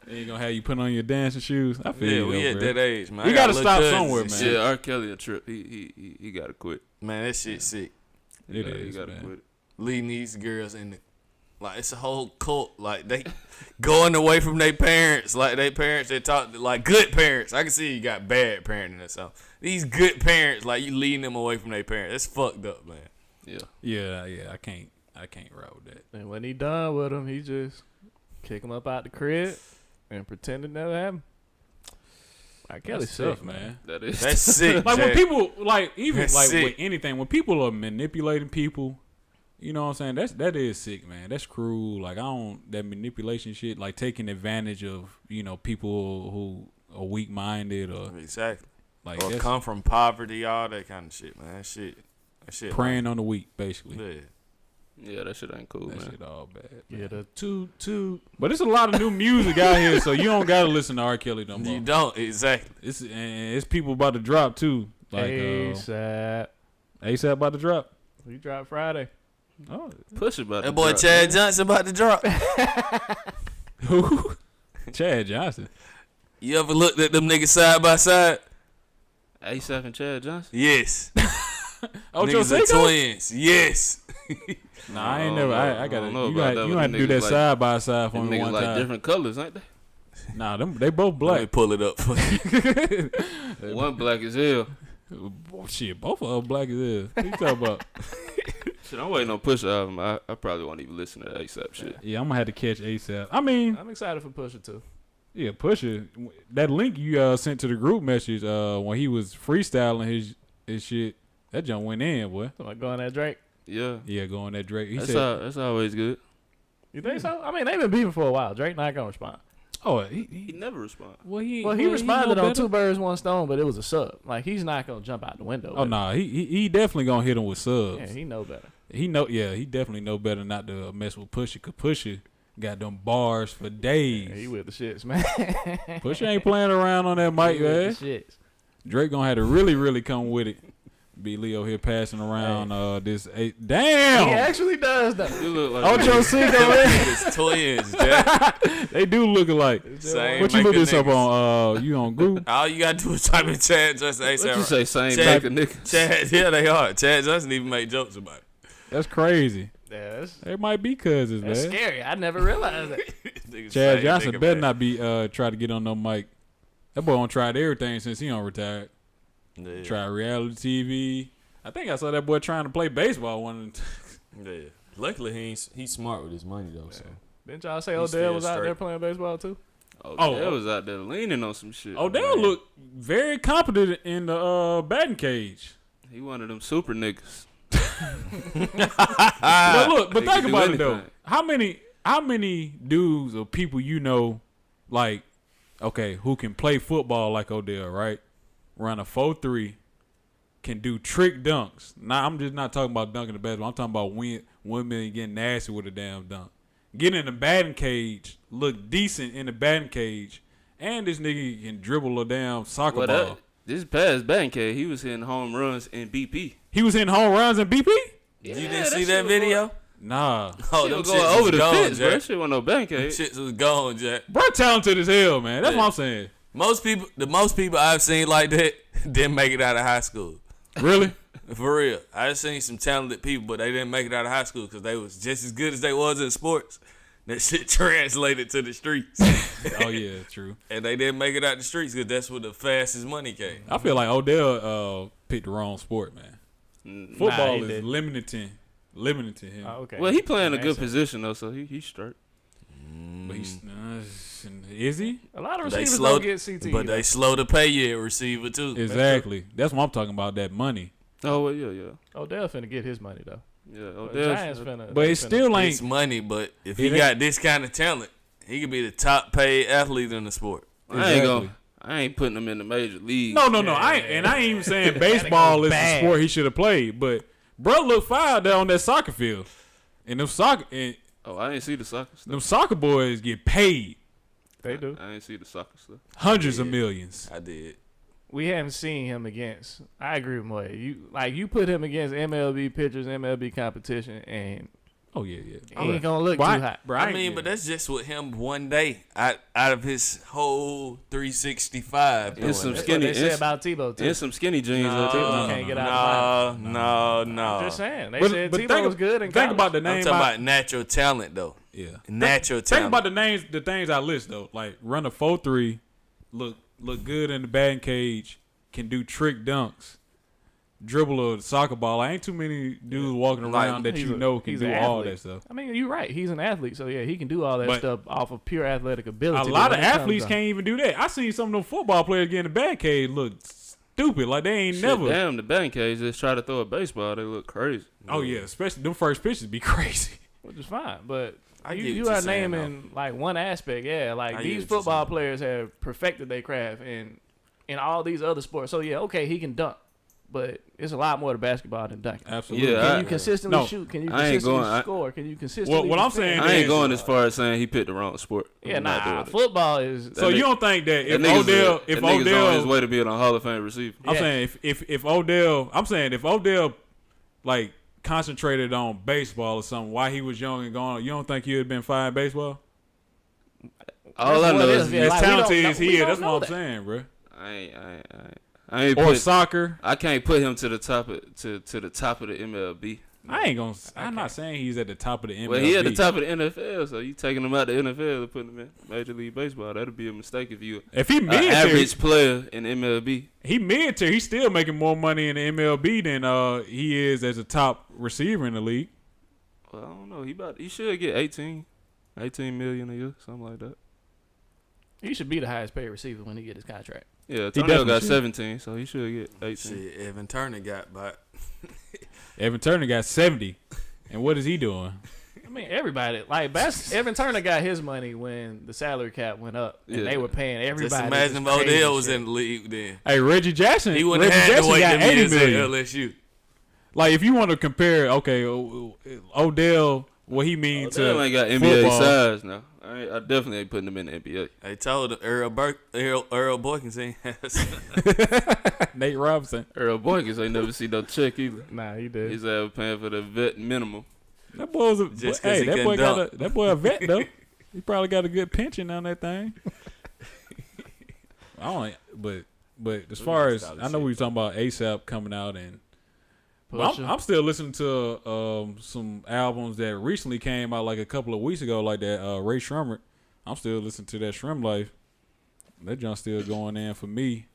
They ain't gonna have you put on your dancing shoes. I feel
Yeah,
you,
we
though,
at
bro.
that age, man.
We
I got
gotta
little
stop
cousins
somewhere,
and
man.
shit.
Yeah, R. Kelly a trip. He gotta quit.
Man, that shit sick.
It
He
is,
gotta
man.
quit.
Leading these girls in the Like it's a whole cult. Like they going away from their parents. Like they parents they talk like good parents. I can see you got bad parenting or something. These good parents, like you leading them away from their parents. It's fucked up, man.
Yeah. I can't ride with that.
And when he done with him, he just kick him up out the crib and pretend it never happened. Like Kelly's sick, man.
That's sick.
Like when people like even
That's
like
sick.
with anything, when people are manipulating people, you know what I'm saying? That is sick, man. That's cruel. Like I don't that manipulation shit, like taking advantage of, you know, people who are weak minded or
Exactly.
like
Or
that's
come from poverty, all that kind of shit, man. That shit.
preying on the weak, basically.
Yeah.
Yeah, that shit ain't cool,
That
man.
shit all bad.
Yeah, the toot.
But it's a lot of new music out here, so you don't gotta listen to R. Kelly no more.
You don't exactly.
It's people about to drop too. Like
ASAP.
ASAP about to drop.
We dropped Friday.
Oh,
Push it about
That boy Chad Johnson about to drop.
who? Chad Johnson.
You ever looked at them niggas side by side?
ASAP and Chad Johnson.
Yes.
Ocho
Niggas are
Cinco?
twins. Yes.
Nah, I ain't never. I gotta.
don't know
You
about
got
that,
you
but
have to do
them
that
niggas
side by side for
Them
me
niggas
one
like
time.
different colors, ain't they?
Nah, they both
Let me
black.
pull it up for you.
One black as hell.
Shit, both of them black as hell. What you talking about?
Shit, I'm waiting on Push album. I probably won't even listen to that ASAP shit.
Yeah, I'm gonna have to catch ASAP. I mean,
I'm excited for Pusha too.
yeah, Pusha. That link you sent to the group message when he was freestyling his shit, that junk went in, boy.
So like going at Drake.
Yeah,
Yeah, going that Drake. He
that's
said,
that's always good.
You think so? I mean, they've been beefing for a while. Drake not gonna respond.
"Oh,
He never respond.
well, he
responded
know
on
better.
2 birds, 1 stone, but it was a sub. Like he's not gonna jump out the window.
Oh
with it.
nah, he definitely gonna hit him with subs.
Yeah, he know better.
He definitely know better not to mess with Pusha, cause Pusha got them bars for days.
Yeah, he with the shits, man.
Pusha ain't playing around on that mic,
He with
man.
the shits.
Drake gonna have to really come with it. Be Leo here passing around this damn.
He actually does though.
You look like
Ocho Cinco,
It's twins, Jack.
they do look alike.
Same
What you look
making
this up
niggas.
on? You on Google?
All you gotta do is type in Chad Johnson ASAP.
What you say? Same
Chad-
type of nigga.
Chad, yeah, they are. Chad Johnson even make jokes about it.
That's crazy.
Yeah,
They might be cousins,
that's
man.
scary. I never realized that.
Niggas
Chad
same
Johnson
nigga,
better
man.
not be try to get on no mic. That boy on tried everything since he on retired.
Yeah.
Tried reality TV. I think I saw that boy trying to play baseball one.
Yeah. Luckily, he's smart with his money though. So
Didn't y'all say
He's
Odell
still
was out there
straight.
playing baseball too?
Oh, that was out there leaning on some shit.
Odell
man.
looked very competent in the batting cage.
He one of them super niggas.
But look, but
They
think
can do
about it though.
anything.
How many dudes or people you know, like, okay, who can play football like Odell, right? Run a 4.3, can do trick dunks. Now I'm just not talking about dunking the basketball. I'm talking about women getting nasty with a damn dunk. Get in the batting cage, look decent in the batting cage, and this nigga can dribble a damn soccer
Well,
ball.
this past Bankhead, he was hitting home runs in BP.
He was hitting home runs in BP?
you didn't see that video?
Nah.
Oh,
Shit
them
was
shits
going over
was
the
gone,
fence, bro. That
Jack.
shit wasn't no Bankhead.
Shits was gone, Jack.
Bro, talented as hell, man. That's
Yeah.
what I'm saying.
Most people I've seen like that didn't make it out of high school.
Really?
For real. I just seen some talented people, but they didn't make it out of high school because they was just as good as they was in sports. That shit translated to the streets.
Oh, yeah, true.
And they didn't make it out the streets because that's where the fastest money came.
I feel like Odell picked the wrong sport, man. Football
he
is
didn't.
limited to him.
Oh, okay.
Well, he playing a good
Makes sense.
position though, so he's straight.
But he's is he?
A lot of
They
receivers
slow,
don't get CTE.
but they slow to pay you at receiver too.
Exactly. That's what I'm talking about. That money.
Oh well, yeah.
Odell finna get his money though.
Yeah,
The
Odell.
Giants finna.
But
they
it
finna-
still
It's
ain't.
money, but if
It
he
ain't-
got this kind of talent, he could be the top paid athlete in the sport.
Exactly.
I ain't putting him in the major league.
No. I ain't even saying baseball is the
bad.
sport he should have played. But bro, look fire there on that soccer field, and
Oh, I ain't see the soccer stuff.
them soccer boys get paid
They do.
I ain't see the soccer stuff.
hundreds of millions.
I did.
We haven't seen him against. I agree with Moy. You put him against MLB pitchers, MLB competition, and
Oh yeah.
He ain't gonna look too hot.
Bro,
I mean, but that's just with him one day out of his whole 365.
And some
That's
skinny.
what they say
And,
about Tebow too.
and some skinny jeans.
No,
too.
Can't get out
no.
I'm just saying. They
But
said
think
Tebow was good in
Think
college.
about the
I'm
name.
talking about natural talent though.
Yeah.
Natural
Think
talent.
about the names, the things I list though. Like run a 4.3, look good in the batting cage, can do trick dunks, dribble a soccer ball. Ain't too many dudes walking around that
He's
you
a-
know can
he's
do
an
all
athlete.
that stuff.
I mean, you're right. He's an athlete, so yeah, he can do all that
But
stuff off of pure athletic ability.
A
but
lot of
when it comes
athletes
to-
can't even do that. I seen some of them football players get in the batting cage look stupid, like they ain't
Shit,
never.
Damn, the batting cage just try to throw a baseball. They look crazy.
Oh yeah, especially them first pitches be crazy.
which is fine. But
I get
you
what
are
you're saying,
naming like one aspect. Yeah, like
I get
these
what you're
football
saying.
players have perfected their craft in all these other sports. So yeah, okay, he can dunk, but it's a lot more to basketball than dunking.
Absolutely.
Yeah,
Can
I-
you consistently
No,
shoot? Can you
I ain't
consistently
going- I-
score? Can you consistently?
what I'm
defend?
saying
I ain't
is-
going as far as saying he picked the wrong sport.
Yeah,
I'm not doing
nah.
it.
Football is.
So you don't think that if
That nigga's
Odell,
that nigga's on his way to being a Hall of Fame receiver.
I'm
Yeah.
saying if Odell, I'm saying if Odell like concentrated on baseball or something while he was young and gone, you don't think he would have been fine in baseball?
All I
what
know
it
is
is, yeah,
As
like, we
talented
don't
as
know-
he
we
is,
don't
that's
know
what
that.
I'm saying, bro.
I ain't
Or
put,
soccer.
I can't put him to the top of to the top of the MLB.
I ain't gonna. I'm not saying he's at the top of the MLB.
Well, he at the top of the NFL, so you taking him out the NFL and putting him in Major League Baseball. That'd be a mistake if you
If he
an
mid tier,
average player in MLB.
he mid tier. He's still making more money in the MLB than he is as a top receiver in the league.
Well, I don't know. He should get 18 million a year, something like that.
He should be the highest paid receiver when he get his contract.
Yeah,
He
Tonyo
definitely
got
should.
17, so he should get 18.
Shit, Evan Turner got about.
Evan Turner got 70, and what is he doing?
I mean, everybody like Evan Turner got his money when the salary cap went up, and
Yeah.
they were paying everybody.
Just imagine if
this crazy
Odell was
shit.
in the league then.
Hey, Reggie Jackson.
He wouldn't
Reggie
have had to
Jackson
wait
got
them
80
years at
million.
LSU.
Like if you want to compare, okay, Odell, what he means to
Odell ain't got NBA
football.
size now. I definitely ain't putting him in the NBA.
They told him Earl Boykins ain't has.
Nate Robinson.
Earl Boykins ain't never seen no check either.
Nah, he did.
He's paying for the vet minimum.
That boy was a
Just 'cause
hey,
he
that boy
couldn't
got
dunk.
that boy a vet though. He probably got a good pension on that thing. I don't, but as far as I know, we were talking about ASAP coming out, and but
Pusha.
I'm still listening to some albums that recently came out like a couple of weeks ago, like that Ray Shrummer. I'm still listening to that Shrimp Life. That junk still going in for me.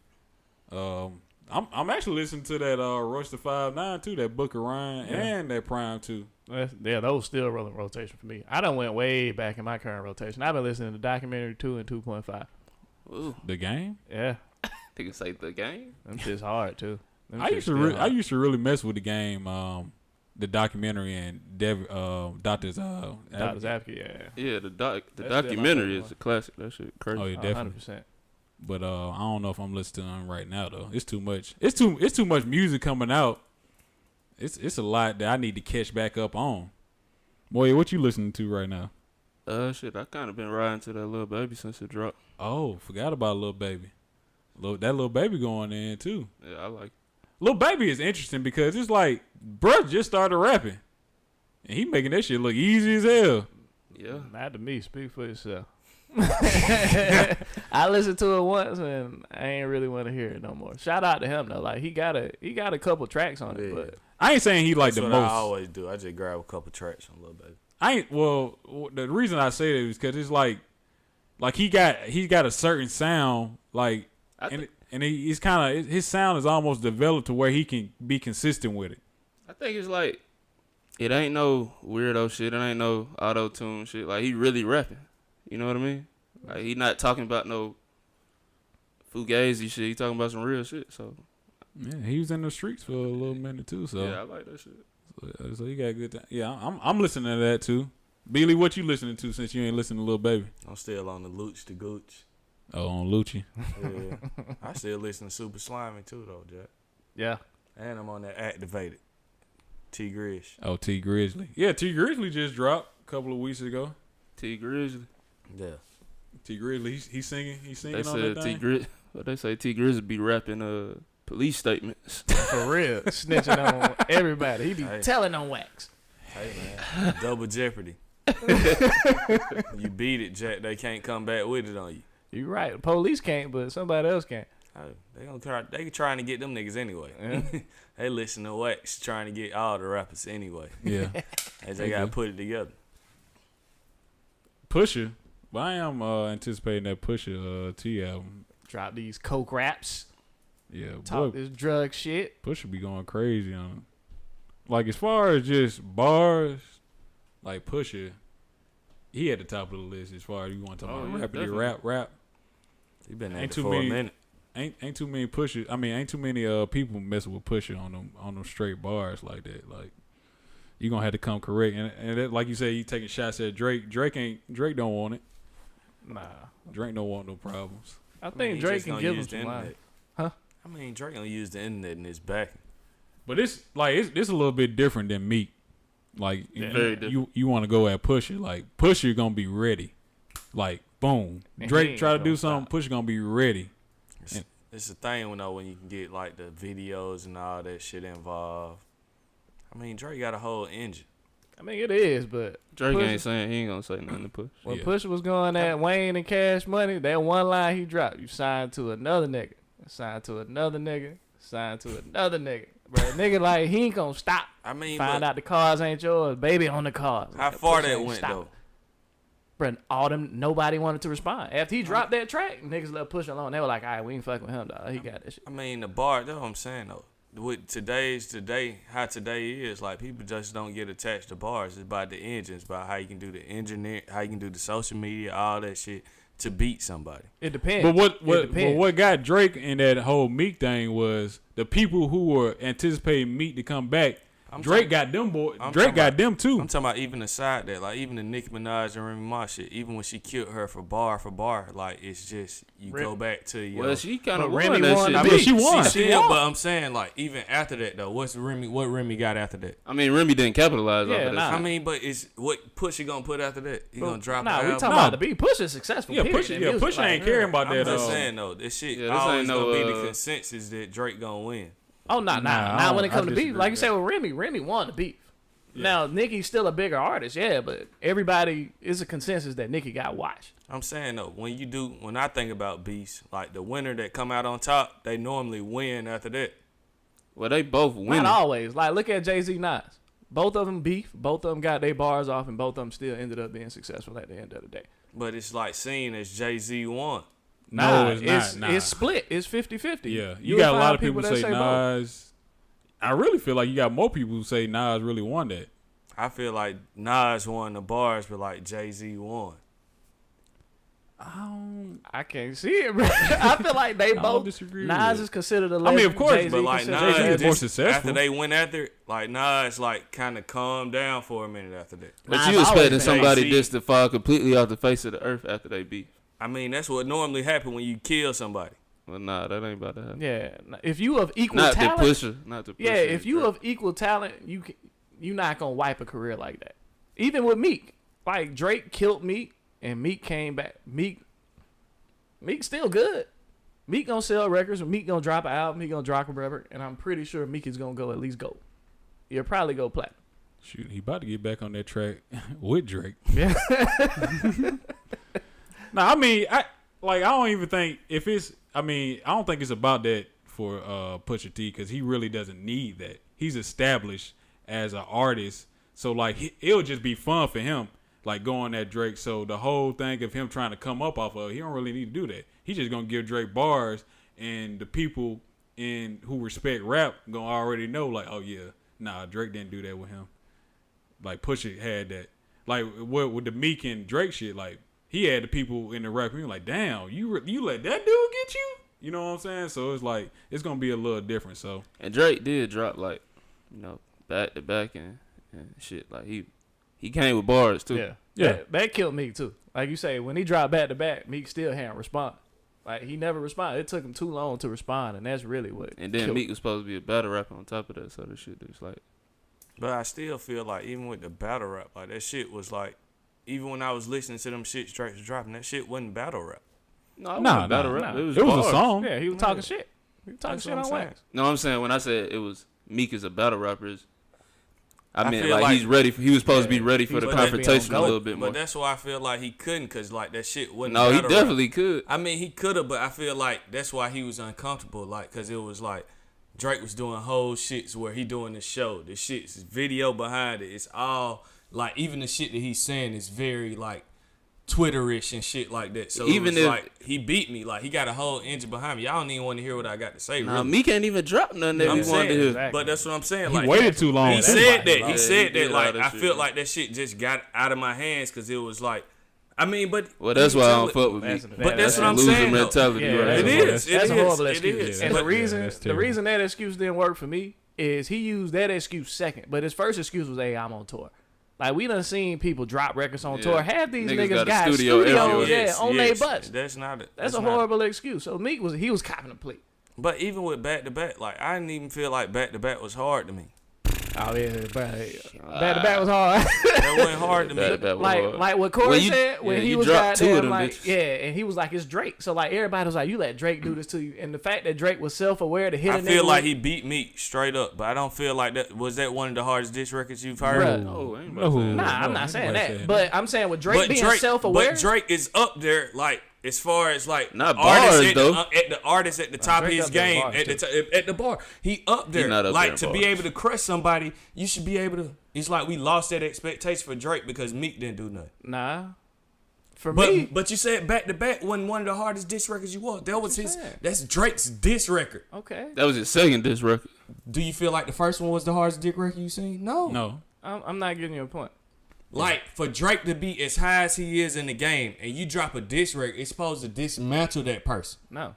I'm actually listening to that Rush the 5'9" too, that Booker Ryan and that Prime too.
Yeah, those still rolling rotation for me. I done went way back in my current rotation. I've been listening to documentary 2 and 2.5.
Ooh,
The Game.
Yeah,
nigga say the game.
them shit's hard too. Them
I
shit's
used to
still
I
hard.
used to really mess with The Game, the documentary and Doctors
Dr. Zapke, yeah.
Yeah, the
That's still
documentary
my
is a classic. That shit crazy.
Oh yeah, definitely.
100%.
But I don't know if I'm listening to them right now though. It's too much. It's too much music coming out. It's a lot that I need to catch back up on. Boy, what you listening to right now?
Shit, I kind of been riding to that little baby since it dropped.
Oh, forgot about Lil Baby. That Lil Baby going in too.
Yeah, I like.
Lil Baby is interesting because it's like, bruh just started rapping, and he making that shit look easy as hell.
Yeah,
Not to me. Speak for yourself. I listened to it once and I ain't really want to hear it no more. Shout out to him though. Like he got a couple tracks on it,
Yeah.
but
I ain't saying he like
That's
the
what
most.
I always do. I just grab a couple tracks on a little bit.
I ain't well. The reason I say that is because it's like he got a certain sound like, and he's kind of his sound is almost developed to where he can be consistent with it.
I think it's like it ain't no weirdo shit. It ain't no auto tune shit. Like he really rapping. You know what I mean? Like he not talking about no fugazi shit. He talking about some real shit. So
Yeah, he was in the streets for a little minute too. So
yeah, I like that shit.
so he got a good time. Yeah, I'm listening to that too. Billy, what you listening to since you ain't listening to Lil Baby?
I'm still on the Looch to Gooch.
Oh, on Lucci.
Yeah. I still listen to Super Slimy too though, Jack.
yeah.
And I'm on that Activated. T Grish.
Oh, T Grizzly. Yeah, T Grizzly just dropped a couple of weeks ago.
T Grizzly.
Yeah.
T Grizzly, he's singing. He's singing
They
on
said
that
T
thing.
Grizzly. What they say? T Grizzly be rapping police statements.
For real. Snitching on everybody. He be
Hey.
telling on wax.
Hey man, double jeopardy. You beat it, Jack. They can't come back with it on you.
You right. The police can't, but somebody else can.
They gonna try. They trying to get them niggas anyway.
Yeah.
They listen to Wax trying to get all the rappers anyway.
Yeah.
They gotta put it together.
Pusha. But I am anticipating that Pusha T album.
Drop these coke raps.
Yeah,
Talk
boy,
this drug shit.
Pusha be going crazy on it. Like, as far as just bars, like Pusha, he at the top of the list as far as you want to talk about rapping, rap.
He been there
Ain't too
for
many,
a minute.
Ain't too many Pusha. I mean, ain't too many people messing with Pusha on them straight bars like that. Like, you gonna have to come correct. And that, like you say, you taking shots at Drake. Drake don't want it.
Nah.
Drake don't want no problems.
I think Drake can give him some line. Huh?
I mean, Drake gonna use the internet in his back.
But it's a little bit different than Meek. Like,
Very different.
you want to go at Pusha. Like, Pusha gonna be ready. Like, boom.
And
Drake try to do
stop.
something, Pusha gonna be ready.
It's a thing when you can get like the videos and all that shit involved. I mean, Drake got a whole engine.
I mean, it is, but
Drake
Pusha-
ain't saying he ain't gonna say nothing to Push.
when
Yeah.
Pusha was going at Wayne and Cash Money, that one line he dropped, you signed to another nigga, signed to another nigga, signed to another nigga. Bro, nigga, like, he ain't gonna stop.
I mean,
Find out the cars ain't yours, baby on the cars.
how
Like,
far
Pusha
that
ain't
went
stop.
though?
Bro, all them, nobody wanted to respond. After he dropped that track, niggas let Pusha alone. They were like, all right, we ain't fucking with him, dog. He got that shit.
I mean, that's what I'm saying though. With how today is, like, people just don't get attached to bars. It's about the engines, about how you can do the engineer, how you can do the social media, all that shit to beat somebody.
It depends.
But
It depends.
what got Drake in that whole Meek thing was the people who were anticipating Meek to come back. Drake got them boy. Drake got them too.
I'm talking about even aside that, like even the Nicki Minaj and Remy Ma shit, even when she killed her for bar, like it's just you go back to your.
Well, she kind of
But
won
Remy
that
won
shit.
the
I mean, she won.
She
She
still,
won.
but I'm saying like even after that though, what Remy got after that?
I mean, Remy didn't capitalize off
Yeah,
of that.
nah.
shit.
I mean, but it's what Pusha gonna put after that? He gonna drop
Nah,
an
we
album?
talking about the beat. Push is successful.
Yeah,
period,
Pusha.
in
Yeah,
music.
Pusha
Like,
ain't caring about
I'm
that.
just saying though, this shit
Yeah, this
always
ain't
gonna
no,
be the consensus that Drake gonna win.
Oh,
Nah, I
not when it
don't-
comes
I
to beef.
disagree
Like you
with
said with Remy won the beef. Now, Nicki's still a bigger artist, yeah, but everybody is a consensus that Nicki got watched.
I'm saying though, when I think about beasts, like the winner that come out on top, they normally win after that.
Well, they both winning.
Not always. Like, look at Jay-Z Nas. Both of them beef. Both of them got their bars off, and both of them still ended up being successful at the end of the day.
But it's like seen as Jay-Z won.
No, it's not. Nah.
It's split. It's 50-50.
Yeah,
You'll
you got a
find
lot of people
that
say
both.
Nas. I really feel like you got more people who say Nas really won that.
I feel like Nas won the bars, but like Jay-Z won.
I can't see it, bro. I feel like they
don't
both.
disagree with
Nas
it.
is considered a
I mean,
legend.
of course,
Jay-Z
But like
considered
Nas,
Jay-Z is more
just
successful.
after they went after, like Nas, like kind of calmed down for a minute after that.
But
Nas
you
always
expecting
been
somebody
Jay-Z.
just to fall completely off the face of the earth after they beat?
I mean, that's what normally happens when you kill somebody.
Well, nah, that ain't about to happen.
Yeah, if you of equal
Not
talent,
the pusher. Not the pusher.
yeah, if you of equal talent, you not gonna wipe a career like that. Even with Meek, like Drake killed Meek, and Meek came back. Meek still good. Meek gonna sell records. Meek gonna drop an album. He gonna drop a record, and I'm pretty sure Meek is gonna go at least gold. He'll probably go platinum.
Shoot, he about to get back on that track with Drake.
Yeah.
No, I mean, I don't even think if it's. I mean, I don't think it's about that for Pusha T because he really doesn't need that. He's established as an artist, so like it'll just be fun for him, like going at Drake. So the whole thing of him trying to come up off of, he don't really need to do that. He's just gonna give Drake bars, and the people who respect rap gonna already know, like, oh yeah, nah, Drake didn't do that with him. Like Pusha had that, like what with the Meek and Drake shit, like. He had the people in the rap community like, damn, you let that dude get you? You know what I'm saying? So it's like, it's going to be a little different. So
And Drake did drop, like, back to back and shit. Like, he came with bars, too.
Yeah. That killed Meek, too. Like you say, when he dropped back to back, Meek still hadn't responded. Like, he never responded. It took him too long to respond, and that's really what
And then
killed
Meek was supposed to be a battle rapper on top of that, so that shit is like.
But I still feel like even with the battle rap, like that shit was like, even when I was listening to them shit Drake was dropping, that shit wasn't battle rap.
No,
Nah,
battle
nah,
rap.
nah.
It was,
it was
bars.
a song.
Yeah, he was talking shit. He was talking
That's
shit
what
on
I'm saying.
wax.
No, I'm saying when I said it was Meek is a battle rapper, I mean,
feel
like he's ready. He was supposed to be ready for
he's
the
supposed to be on
confrontation a
go.
little bit more.
But that's why I feel like he couldn't, cause like that shit wasn't.
No, he
battle
definitely
rap.
could.
I mean, he could have, but I feel like that's why he was uncomfortable, like, cause it was like Drake was doing whole shits where he doing the show. The shit's video behind it. It's all like, even the shit that he's saying is very like Twitterish and shit like that. So
Even
it was
if-
like he beat me, like he got a whole engine behind me. Y'all don't even want to hear what I got to say.
Nah,
really.
me can't even drop nothing that
I'm
we wanted to
saying,
hear.
Exactly.
but that's what I'm saying.
He
Like
waited too long.
He
That's
said
why.
that.
Yeah,
He
he
said
did
that.
all
Like
that
I
shit,
feel
man.
like that shit just got out of my hands because it was like, I mean, but
Well, that's why I don't fuck with me.
But that's what I'm
Loser
saying, though.
mentality.
Yeah,
right
It
there.
is.
That's a horrible
It
excuse.
is.
And
But-
that's
the
terrible.
reason that excuse didn't work for me is he used that excuse second, but his first excuse was, "Hey, I'm on tour." Like we done seen people drop records on
Yeah.
tour. Half these
Niggas
niggas
got a
got
studio everywhere.
studios, on their
yes.
butts.
That's not it.
That's a
not it.
horrible excuse. So Meek was copping a plea.
But even with back to back, like I didn't even feel like back to back was hard to me.
Oh yeah, back to back was hard.
That wasn't hard to me.
That was hard.
like what Corey
When you-
said when
yeah,
he
you
was
dropped two of
goddamn
them
like
bitches.
and he was like it's Drake. So like everybody was like you let Drake do this to you, and the fact that Drake was self aware to hit a
I
nigga
feel like
with-
he beat me straight up, but I don't feel like that. Was that one of the hardest diss records you've heard?
Bruh.
No, I ain't about to say
No.
that.
Nah, I'm
No,
not saying
nobody
that,
said
but I'm saying with Drake
But
being
Drake,
self aware.
but Drake is up there, like as far as like
Not
artists
bars,
at
though.
at the artist at the top of
Drake
his
up there
game
bars,
at the bar. He up there.
not up
like
there
to
in
be
bars.
able to crush somebody, you should be able to. It's like we lost that expectation for Drake because Meek didn't do nothing.
Nah, for me,
But you said back to back wasn't one of the hardest diss records you was. That was his.
saying?
That's Drake's diss record.
okay.
That was his second diss record.
Do you feel like the first one was the hardest diss record you seen? No.
No.
I'm not getting you a point.
Like for Drake to be as high as he is in the game, and you drop a diss record, it's supposed to dismantle that person.
No.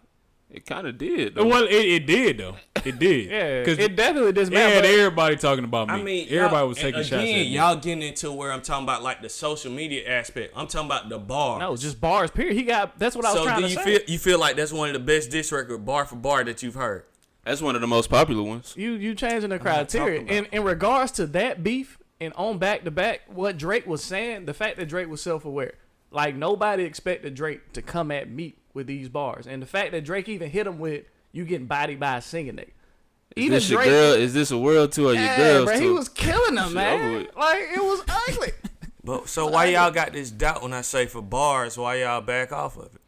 It kind of did. Though.
Well, it did though. It did.
Yeah,
because
it definitely
it
dismantled.
had everybody talking about me.
I mean,
everybody
y'all-
was taking
and
shots at
again,
me.
y'all getting into where I'm talking about like the social media aspect. I'm talking about the bar.
No, just bars. Period. He got. That's what I was
So
trying
do
to
you
say.
feel like that's one of the best diss record bar for bar that you've heard?
That's one of the most popular ones.
You changing the
not
criteria.
talking about
In regards to that beef and on back to back, what Drake was saying, the fact that Drake was self aware, like nobody expected Drake to come at Meek with these bars, and the fact that Drake even hit him with "you getting bodied by a singing nigga."
Is this your girl? Is this a world tour or your
yeah,
girls
bro,
tour?
he was killing them,
Shit over
man.
with.
Like it was ugly.
But so why y'all got this doubt when I say for bars? Why y'all back off of it?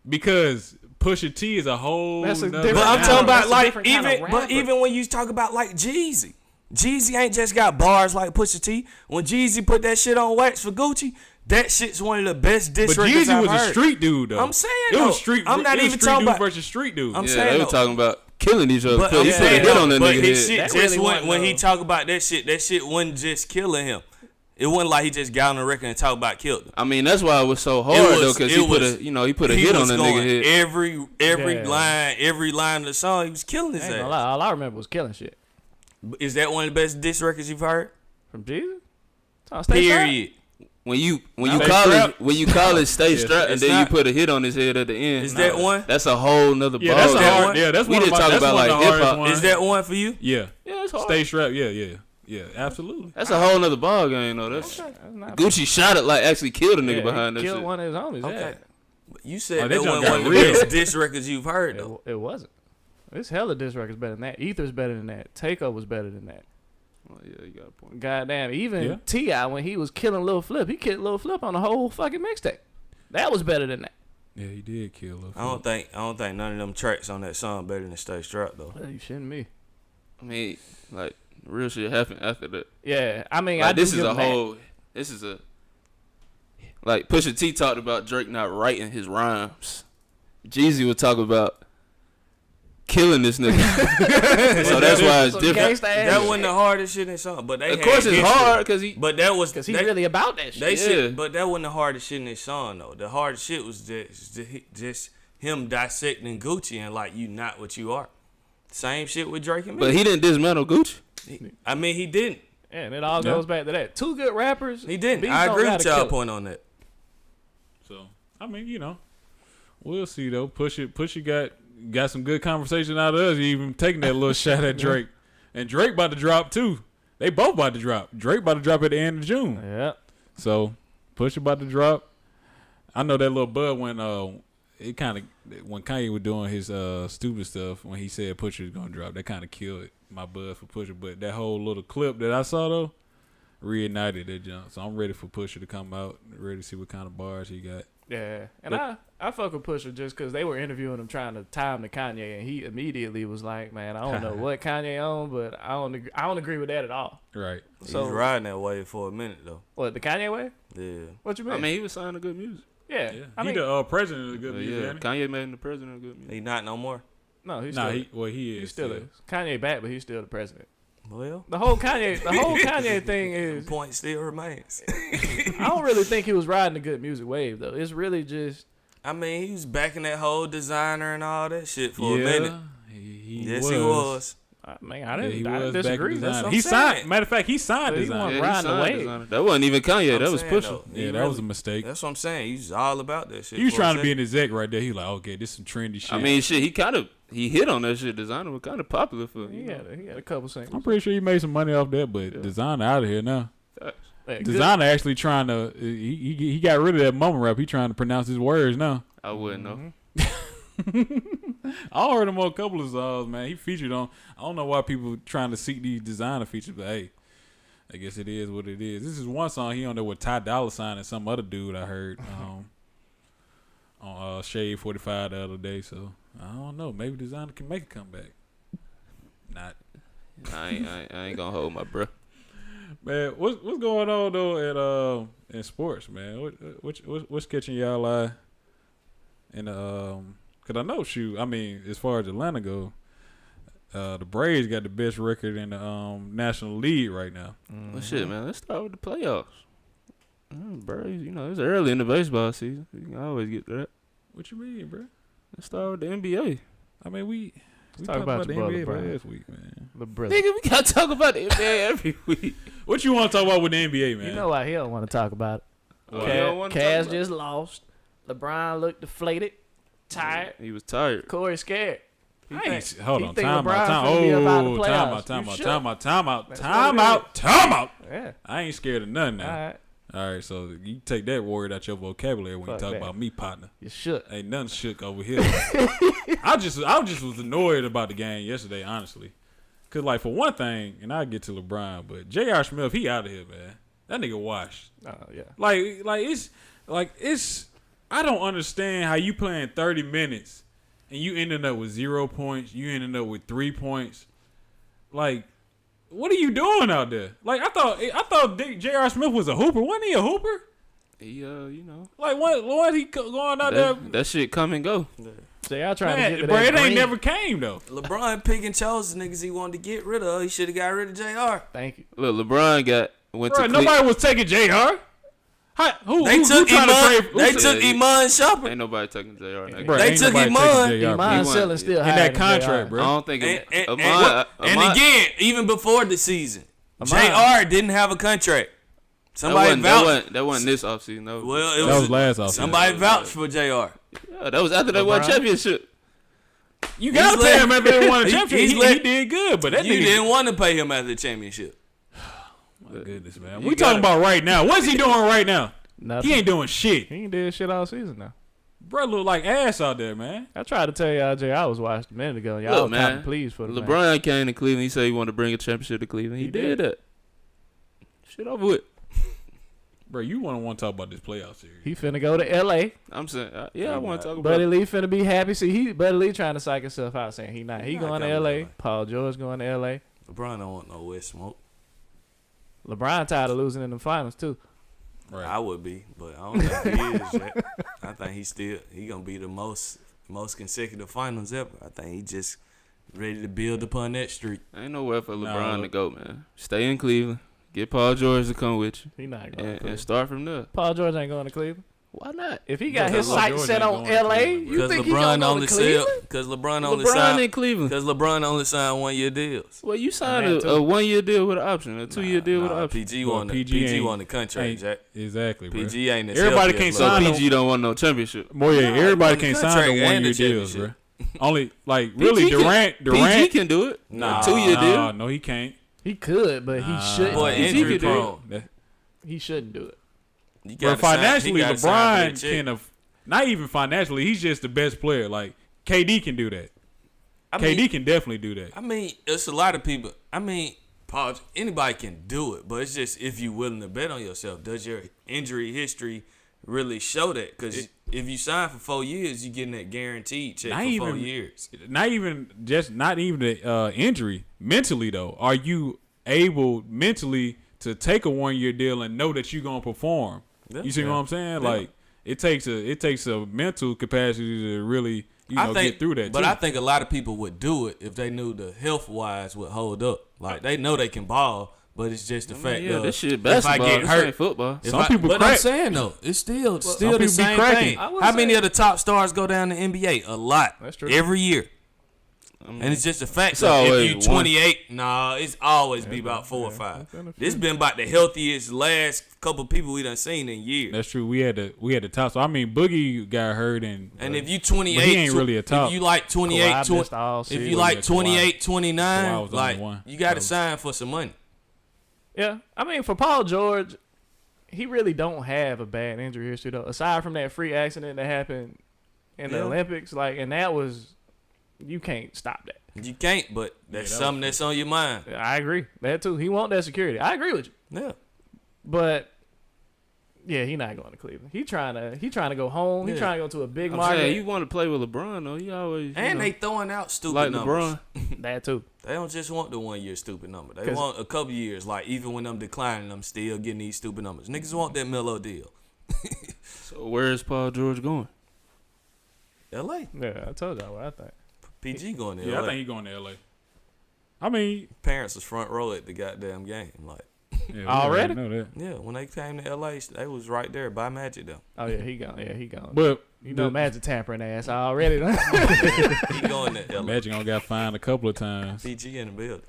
Because Pusha T is a whole.
That's a
nother
different
But I'm
Nah,
talking about
that's a
like
different kind of
even, but
rapper.
even when you talk about like Jeezy ain't just got bars like Pusha T. When Jeezy put that shit on wax for Gucci, that shit's one of the best diss
But
records
Jeezy
I've
was
heard.
a street dude though.
I'm saying,
it
though,
was street.
I'm not
it was
even
street
talking
dude
about-
versus street dude.
I'm
Yeah,
saying
they were
though.
talking about killing each other.
But
Put,
I'm
he put a
saying,
hit on that
but
nigga
his
head.
shit
That
just
really
went, when he
wasn't,
talk about that shit wasn't just killing him. It wasn't like he just got on the record and talk about killed him.
I mean, that's why it was so hard
was-
though, because
it
he put
was-
he put a hit on
was
that
going
nigga head.
every line of the song, he was killing his
I ain't gonna
ass.
lie, all I remember was killing shit
Is that one of the best diss records you've heard?
from Jesus. So stay strapped.
Period.
When you
Stay
call
strapped.
it stay strapped, and
it's
then
not-
you put a hit on his head at the end.
Is that one?
That's a whole nother
Yeah,
ball.
that's a
that
hard.
one?
Yeah, that's
We
one of
didn't
my.
talk
That's
about,
one of
like,
the hardest
hip-hop.
ones.
Is that one for you?
Yeah.
Yeah, it's hard.
Stay strapped. Yeah. Absolutely.
That's a whole nother ball game though. That's
That's not-
Gucci shot it like actually killed a nigga
Yeah,
behind
he
that
killed
shit.
one of his homies.
Okay.
Oh,
You said
that
that
junk
wasn't
got
one of the
real.
best diss records you've heard though.
It wasn't. It's hella diss records better than that. Ether's better than that. Takeover was better than that.
Oh, yeah, you got a point.
Goddamn. Even
Yeah.
T.I. when he was killing Lil Flip, he killed Lil Flip on the whole fucking mixtape. That was better than that.
Yeah, he did kill. Lil
I don't think none of them tracks on that song better than Stay Strapped though.
Well, you shitting me.
I mean, like real shit happened after that.
Yeah, I mean,
Like,
I do
this is
give
a
him that.
whole. This is a. Like Pusha T talked about Drake not writing his rhymes. Jeezy would talk about killing this nigga. So that's why it's
Some
different.
gangsta ass
That
shit.
wasn't the hardest shit in the song, but they
Of
had
course, it's
history.
hard because he.
But that was
Cause he's
they-
really about that shit.
They
Yeah.
shit, but that wasn't the hardest shit in this song though. The hardest shit was just him dissecting Gucci and like you not what you are. Same shit with Drake and me.
But he didn't dismantle Gucci.
I mean, he didn't.
Yeah, and it all goes back to that. Two good rappers.
He didn't.
beats
I
don't
agree with
gotta
y'all
kill it.
point on that.
So I mean, we'll see though. Pusha got some good conversation out of us. He even taking that little shot at Drake, and Drake about to drop too. They both about to drop. Drake about to drop at the end of June.
Yeah.
So Pusha about to drop. I know that little bud when it kind of when Kanye was doing his stupid stuff when he said Pusha was gonna drop, that kind of killed my buzz for Pusha. But that whole little clip that I saw though reignited that jump. So I'm ready for Pusha to come out, ready to see what kind of bars he got.
Yeah, and I fuck with Pusha just because they were interviewing him trying to tie him to Kanye, and he immediately was like, "Man, I don't know what Kanye on, but I don't agree with that at all."
Right.
So he's riding that wave for a minute though.
What, the Kanye way?
Yeah.
What you mean?
I mean, he was signing good music.
Yeah. I
he
mean,
the president of the good music.
Yeah,
ain't he?
Kanye made him the president of good music.
He not no more.
no, he's
Nah,
still,
he is.
he still is. Kanye back, but he's still the president.
Well,
The whole Kanye thing
the
is,
point still remains.
I don't really think he was riding the good music wave though. It's really just
I mean, he was backing that whole designer and all that shit for a minute.
He
Yes, he was.
I
Yeah,
didn't disagree.
That's
That's what
he
I'm
signed.
saying.
Matter of fact, he signed
But he
design.
wasn't
he
riding the
signed
wave.
designer. That wasn't even Kanye.
I'm
That was
saying,
Pusha.
though,
Yeah,
he
that was a
really-
mistake.
That's what I'm saying. He was all about that shit.
He was
for a
trying to be
second.
an exec right there. He like, okay, this some trendy shit.
I mean, shit. He hit on that shit. Designer was kind of popular for.
He had a couple singles.
I'm pretty sure he made some money off that, but
Yeah.
designer out of here now.
Facts.
Hey, good-
Designer actually trying to he got rid of that mumble rap. He trying to pronounce his words now.
I wouldn't know.
I heard him on a couple of songs, man. He featured on. I don't know why people trying to seek these designer features, but hey, I guess it is what it is. This is one song he on there with Ty Dolla $ign and some other dude I heard on Shade 45 the other day. So I don't know. Maybe designer can make a comeback. Not.
I ain't gonna hold my breath.
Man, what's going on though in sports, man? What's catching y'all eye? And cause I know, I mean, as far as Atlanta go, the Braves got the best record in the National League right now.
Well, shit, man. Let's start with the playoffs. Braves, it's early in the baseball season. You can always get to that.
What you mean, bro?
Let's start with the NBA.
I mean, we
talk
talked
about
about the
your
NBA
brother,
last week, man.
the brother.
Nigga, we gotta talk about the NBA every week.
What you want to talk about with the NBA, man?
You know why he don't want to talk about it?
Well, you don't wanna talk
Cavs
about
just lost. LeBron looked deflated, tired.
He was tired.
Corey scared.
I ain't, hold
he
on,
think
time
LeBron
out,
finna be up out of the
time
playoffs.
out, time
You
out,
should.
time out, time out,
That's
time
what it
out, time out.
Yeah.
I ain't scared of nothing
All
now.
right.
All right, so you take that word out your vocabulary when
Fuck
you talk
that.
about me, partner.
You should.
Ain't nothing shook over here. I just was annoyed about the game yesterday, honestly. Cause like for one thing, and I'll get to LeBron, but J.R. Smith, he out of here, man. That nigga washed.
Oh yeah.
It's I don't understand how you playing 30 minutes and you ending up with 0 points, you ending up with 3 points. Like, what are you doing out there? Like I thought J.R. Smith was a hooper. Wasn't he a hooper?
He,
Like what he going out there?
that shit come and go.
So y'all trying to get
Man,
to
bro,
that
it ain't
green.
never came though.
LeBron pick and chose the niggas he wanted to get rid of. He should have got rid of JR.
Thank you.
Look, LeBron went
Bro,
to
nobody was taking J.R. Who
They took
trying to
Iman.
trade?
They
who-
took Iman Shumpert.
Ain't nobody taking JR.
Bro,
They
ain't
took
nobody
Iman.
taking J.R.
Iman
He
selling
won-
still
in
higher
that
than
contract,
JR.
bro.
I don't think
And
Iman,
again, even before the season,
Iman-
JR didn't have a contract. Somebody vouched.
that wasn't this offseason.
Well, it
That was last offseason.
Somebody vouched for JR.
Yeah, that was after they won
LeBron?
championship.
You gotta
He's
pay
let-
him after they won a
He-
championship.
he's
He
let-
did good, but that
You
nigga.
didn't want to pay him after the championship.
My goodness, man.
You
We talking
gotta-
about right now. What's he doing right now?
Nothing.
He ain't doing shit.
He ain't did shit all season now.
Bro, look like ass out there, man.
I tried to tell y'all, JR was watched a minute ago. Y'all
Look,
was
man.
kind pleased for the man.
LeBron came to Cleveland. He said he wanted to bring a championship to Cleveland. He
He
did
did.
that. Shit over with.
Bro, you want to talk about this playoff series?
He finna go to L.A.
I'm saying, I want to talk about
Buddy Lee finna be happy. See, Buddy Lee trying to psych himself out, saying he not. He
He not
going to
coming to
L.A.
LA.
Paul George going to L.A.
LeBron don't want no West smoke.
LeBron tired of losing in the finals too.
Right.
I would be, but I don't think he is yet. I think he gonna be the most consecutive finals ever. I think he just ready to build upon that streak.
Ain't nowhere for
Nah,
LeBron
look.
to go, man. Stay in Cleveland. Get Paul George to come with you.
He not going to
And
Cleveland.
start from there.
Paul George ain't going to Cleveland.
Why not?
If he got
Because
his
Paul
sights
George
set
ain't
on
going to
L.A.,
Cleveland,
you
Because
think he gonna go to Cleveland?
Because LeBron only
LeBron
signed
in Cleveland.
because LeBron only signed 1 year deals.
Well, you signed
that too.
a 1 year deal with an option, a 2 year deal with an
Nah,
option.
PG
Well,
won the
PG
PG
ain't-
won the contract,
ain't-
Jack.
Exactly, bro.
PG ain't as
Everybody
healthy
can't
as
So
sign
LeBron.
PG don't want no championship.
Boy, yeah,
Nah,
everybody
he won
can't
the
sign
contract
the 1
and
year
the
deals, bro.
championship.
Only like really
PG
Durant.
PG can do it.
Nah.
2 year deal.
No, he can't.
He could, but he shouldn't.
Boy,
PG
injury
could do it.
prone.
That-
He shouldn't do it.
You
Bro,
gotta sign-
financially,
he gotta sign for
LeBron
that check.
can Not even financially. He's just the best player. Like, KD can do that. KD can definitely do that.
I mean, it's a lot of people. I mean, Paul, anybody can do it, but it's just if you're willing to bet on yourself. Does your injury history really show that? Because if you sign for 4 years, you're getting that guaranteed check for 4 years.
Not even the injury. Mentally, though, are you able mentally to take a 1 year deal and know that you're gonna perform? You see what I'm saying? Yeah. Like it takes a mental capacity to really get through that.
But
too.
I think a lot of people would do it if they knew the health wise would hold up. Like they know they can ball, but it's just the fact that
this shit basketball.
If I get hurt,
ain't football.
Some people
but
crack.
I'm saying though, it's still
people
the
be
same
cracking.
thing. How many of the top stars go down to NBA? A lot.
That's true.
Every year. And it's just a fact.
It's
That if
always
you 28, it's always be about 4 or 5. This been about the healthiest last couple people we done seen in years.
That's true. We had the top. So I mean, Boogie got hurt, and
if you 28,
he ain't really a top.
If you like 28, if you like 28, 29, like you got to sign for some money.
Yeah, I mean, for Paul George, he really don't have a bad injury history though. Aside from that freak accident that happened in the Olympics, and that was, you can't stop that.
You can't, but that's something that's on your mind.
I agree. That too. He want that security. I agree with you.
Yeah.
But yeah, he not going to Cleveland. He trying to go home. He trying to go to a big market.
Yeah, you want to play with LeBron though. He always
they throwing out stupid
like
numbers.
LeBron.
That too.
They don't just want the 1 year stupid number. They want a couple years. Like even when I'm declining, I'm still getting these stupid numbers. Niggas want that Melo deal.
So where is Paul George going?
L.A.
Yeah, I told y'all what I think.
PG going to
yeah,
L.A.
I think he going to LA. I mean,
Parents was front row at the goddamn game. Like,
yeah,
Already?
know that.
yeah, when they came to L.A., they was right there by Magic though.
Oh yeah, he gone. Yeah, he gone.
But
you know, Magic tampering ass already.
He going to L.A.
Magic only got fined a couple of times.
PG in the building.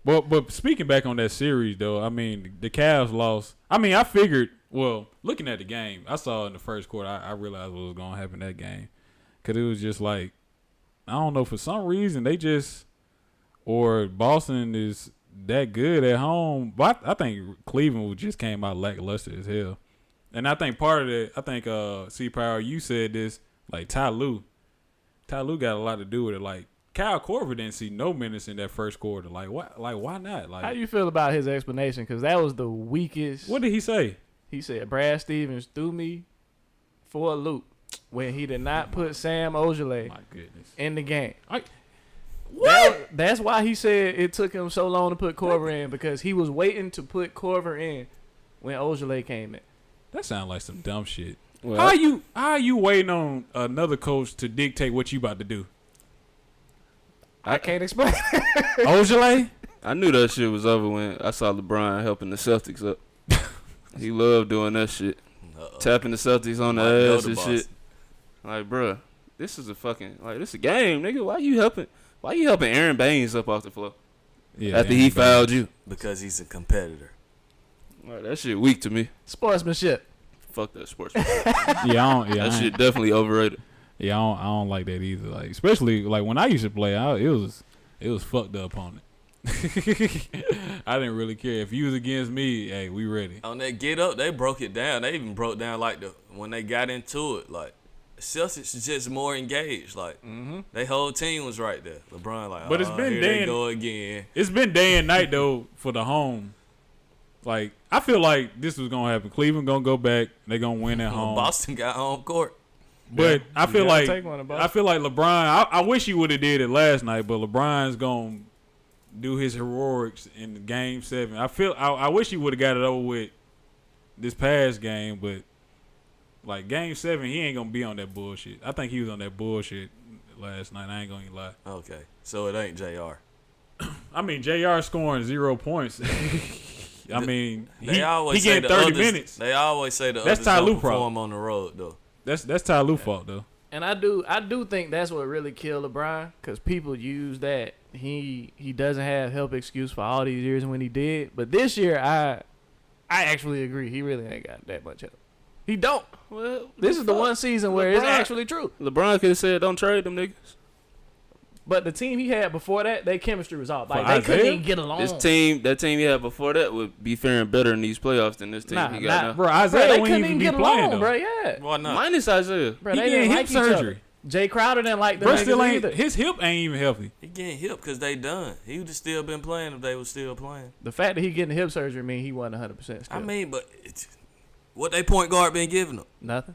But speaking back on that series though, I mean the Cavs lost. I mean I figured. Well, looking at the game, I saw in the first quarter, I realized what was going to happen that game, because it was just like, I don't know, for some reason they just, or Boston is that good at home. But I think Cleveland just came out lackluster as hell. And I think part of that, I think C Power, you said this, like Ty Lue got a lot to do with it. Like Kyle Korver didn't see no minutes in that first quarter. Like what? Like why not? Like
how you feel about his explanation? Because that was the weakest.
What did he say?
He said Brad Stevens threw me for a loop when he did not put Sam Ojeleye in the game. What? That's why he said it took him so long to put Korver in, because he was waiting to put Korver in when Ojeleye came in.
That sounds like some dumb shit.
Well,
How are you waiting on another coach to dictate what you about to do?
I can't explain.
Ojeleye?
I knew that shit was over when I saw LeBron helping the Celtics up. He loved doing that shit. Tapping the Celtics on the ass and shit. Like, bruh, this is a fucking, like, this is a game, nigga. Why you helping Aaron Baines up off the floor?
Yeah,
after he fouled you.
Because he's a competitor.
Like, that shit weak to me.
Sportsmanship.
Fuck that sports.
That
shit definitely overrated.
Yeah, I don't like that either. Like, especially like when I used to play, it was fucked up on it. I didn't really care if you was against me. Hey, we ready.
On that get up, they broke it down. They even broke down like when they got into it. Like Celtics is just more engaged. Like their whole team was right there. LeBron like,
but it's been
here they go again.
It's been day and night though for the home. Like I feel like this was gonna happen. Cleveland gonna go back. They gonna win at home.
Boston got home court.
But
Yeah,
I feel like
Boston.
LeBron. I wish he would have did it last night, but LeBron's gonna do his heroics in the game 7. I wish he would have got it over with this past game, but like game 7, he ain't gonna be on that bullshit. I think he was on that bullshit last night. I ain't gonna lie.
Okay, so it ain't JR.
I mean, JR scoring 0 points. I mean,
They
he
always say
getting
the
30
others,
minutes.
They always say the
That's
others
Ty
don't
Lue
perform
problem.
on the road though.
That's Ty Lue fault though.
And I do think that's what really killed LeBron, because people use that he doesn't have help excuse for all these years when he did. But this year, I actually agree. He really ain't got that much help. He don't.
Well,
This is the one season where it's actually true.
LeBron could have said, "Don't trade them niggas."
But the team he had before that, their chemistry was off. Like
For
they couldn't
Isaiah?
even get along.
that team he had before that would be faring better in these playoffs than this team
Nah,
he got now.
Bro,
Bro,
Isaiah
they
wouldn't
couldn't
even
even
be
get
playing
along,
though.
bro. Yeah.
Why not?
Minus Isaiah.
Bro,
He
they
getting
didn't
hip
like each other.
surgery.
Jay Crowder didn't like them
Bro,
niggas
still
either.
ain't his hip ain't even healthy.
He getting hip because they done. He would have still been playing if they was still playing.
The fact that he getting hip surgery mean he wasn't 100% still.
I mean, but what they point guard been giving them?
Nothing.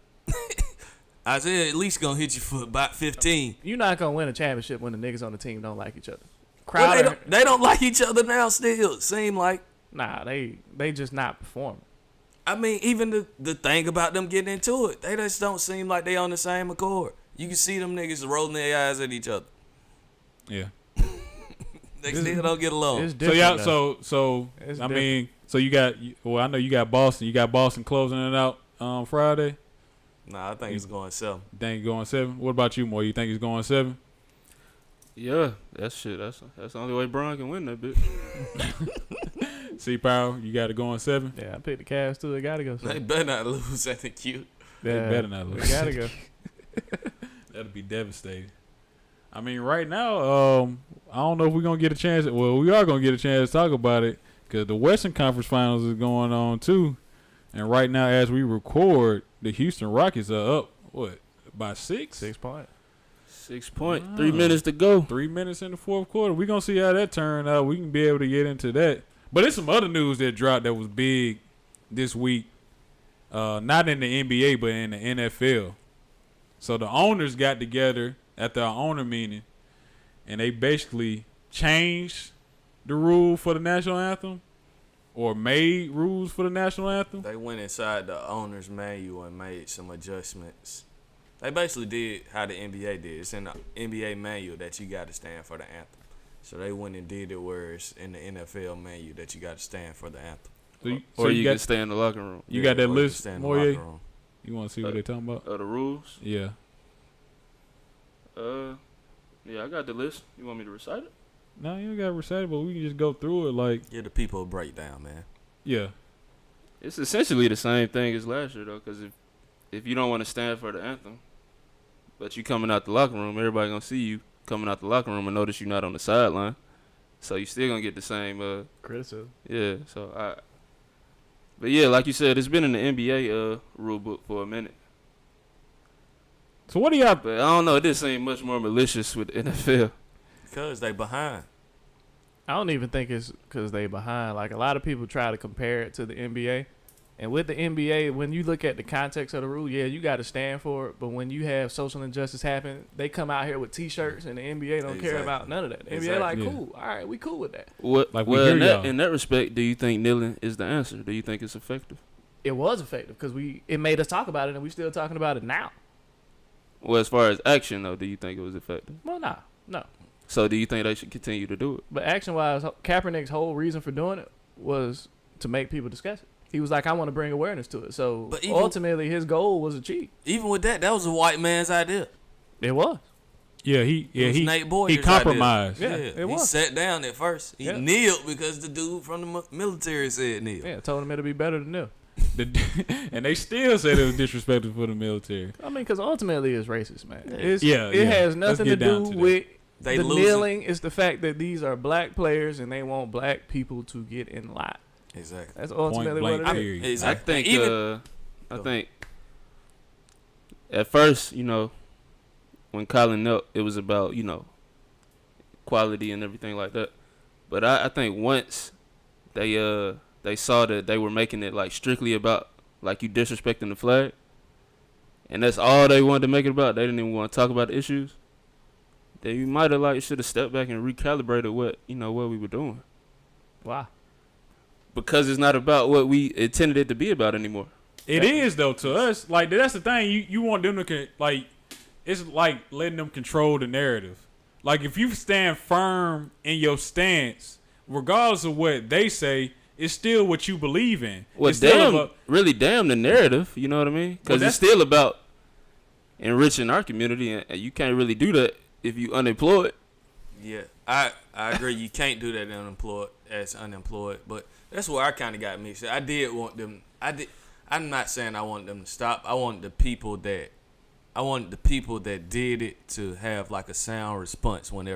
Isaiah at least gonna hit you for about 15.
You're not gonna win a championship when the niggas on the team don't like each other.
Well,
Crowder,
they don't like each other now. Still, seem like.
nah, they just not performing.
I mean, even the thing about them getting into it, they just don't seem like they on the same accord. You can see them niggas rolling their eyes at each other.
Yeah.
They still don't get along.
It's
So
different.
y'all,
though.
so
It's
I mean, so you got. Well, I know you got Boston. You got Boston closing it out Friday.
Nah, I think it's going 7.
You think it's going 7? What about you, Moy? You think it's going 7?
Yeah, that's shit. That's the only way Brian can win that bitch.
C Power, you got it going 7.
Yeah, I picked the Cavs too. They gotta go.
They better not lose at the Q.
They better not
They
lose.
gotta go.
That'd be devastating. I mean, right now, I don't know if we're gonna get a chance. Well, we are gonna get a chance to talk about it because the Western Conference Finals is going on too. And right now, as we record, the Houston Rockets are up by 6?
6 points.
6 point, 3 minutes to go.
3 minutes in the fourth quarter. We're going to see how that turned out. We can be able to get into that. But there's some other news that dropped that was big this week. Not in the NBA, but in the NFL. So the owners got together at their owner meeting, and they basically changed the rule for the national anthem or made rules for the national anthem.
They went inside the owner's manual and made some adjustments. They basically did how the NBA did. It's in the NBA manual that you got to stand for the anthem. So they went and did it where it's in the NFL manual that you got to stand for the anthem.
So
You
got,
can stay in the locker room.
you got that
or you
list,
stand in the
Moye?
locker room.
You want to see what they're talking about?
The rules?
Yeah.
Yeah, I got the list. You want me to recite it?
No, you don't got to recite it, but we can just go through it like,
Give the people a breakdown, man.
yeah.
It's essentially the same thing as last year, though, because if you don't want to stand for the anthem, but you coming out the locker room, everybody going to see you coming out the locker room and notice you're not on the sideline. So you still going to get the same
Criticism.
yeah, so but yeah, like you said, it's been in the NBA rule book for a minute.
So what do y'all?
But I don't know, it did seem much more malicious with the NFL.
Because they behind.
I don't even think it's because they behind. Like a lot of people try to compare it to the NBA, and with the NBA, when you look at the context of the rule, yeah, you got to stand for it. But when you have social injustice happen, they come out here with T-shirts, and the NBA don't care
Exactly.
about none of that. The NBA
Exactly.
like,
Yeah.
cool, all right, we cool with that.
What,
Like, we
well,
hear
in
y'all.
that respect, do you think kneeling is the answer? Do you think it's effective?
It was effective because it made us talk about it, and we still talking about it now.
Well, as far as action, though, do you think it was effective?
Well, no.
So do you think they should continue to do it?
But action-wise, Kaepernick's whole reason for doing it was to make people discuss it. He was like, I want to bring awareness to it. So
But even-
ultimately, his goal was achieved.
Even with that was a white man's idea.
It was.
Yeah,
It was Nate Boyer's
he compromised.
Yeah,
idea.
it
He
was.
sat down at first. He
Yeah.
kneeled because the dude from the military said kneel.
Yeah, told him it'll be better than them.
And they still said it was disrespectful for the military.
I mean, because ultimately it's racist, man.
Yeah,
It
yeah.
has
Let's
nothing to
get down
do
to that.
with
They
the
losing.
kneeling. It's the fact that these are black players and they want black people to get in line.
Exactly.
That's ultimately
blank
what it is.
period.
Exactly.
I think
Even-
I think at first, when Colin knelt, it was about, quality and everything like that. But I think once they saw that they were making it like strictly about like you disrespecting the flag, and that's all they wanted to make it about. They didn't even want to talk about the issues. Then you might have should have stepped back and recalibrated what we were doing,
Why?
because it's not about what we intended it to be about anymore.
It is though to us. Like that's the thing. You want them to it's like letting them control the narrative. Like if you stand firm in your stance, regardless of what they say, it's still what you believe in.
Well,
It's still
damn,
about-
really damn the narrative. You know what I mean? Because
Well,
it's still about enriching our community, and you can't really do that if you unemployed.
Yeah, I agree. You can't do that as unemployed, but that's where I kind of got mixed. I did want them. I'm not saying I want them to stop. I want the people that I wanted the people that did it to have like a sound response when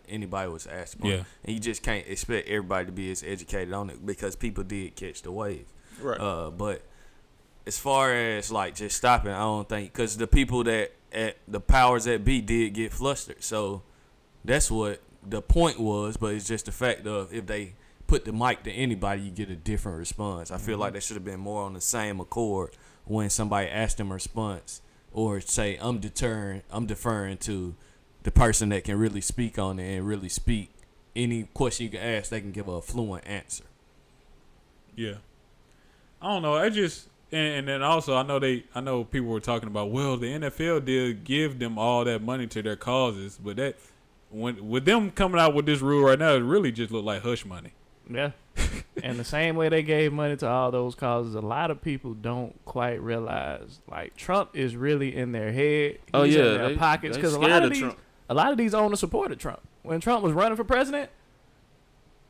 anybody was asking.
Yeah.
And you just can't expect everybody to be as educated on it because people did catch the wave.
Right.
But as far as like just stopping, I don't think, because the people that at the powers that be did get flustered. So that's what the point was. But it's just the fact of if they put the mic to anybody, you get a different response. I feel like they should have been more on the same accord when somebody asked them a response, or say I'm deferring to the person that can really speak on it and really speak. Any question you can ask, they can give a fluent answer.
Yeah. I don't know. I just and then also I know people were talking about, well, the NFL did give them all that money to their causes, but that with them coming out with this rule right now, it really just looked like hush money.
Yeah. And the same way they gave money to all those causes, a lot of people don't quite realize, like, Trump is really in their head. He's in their pockets, because a lot of these owners supported Trump. When Trump was running for president,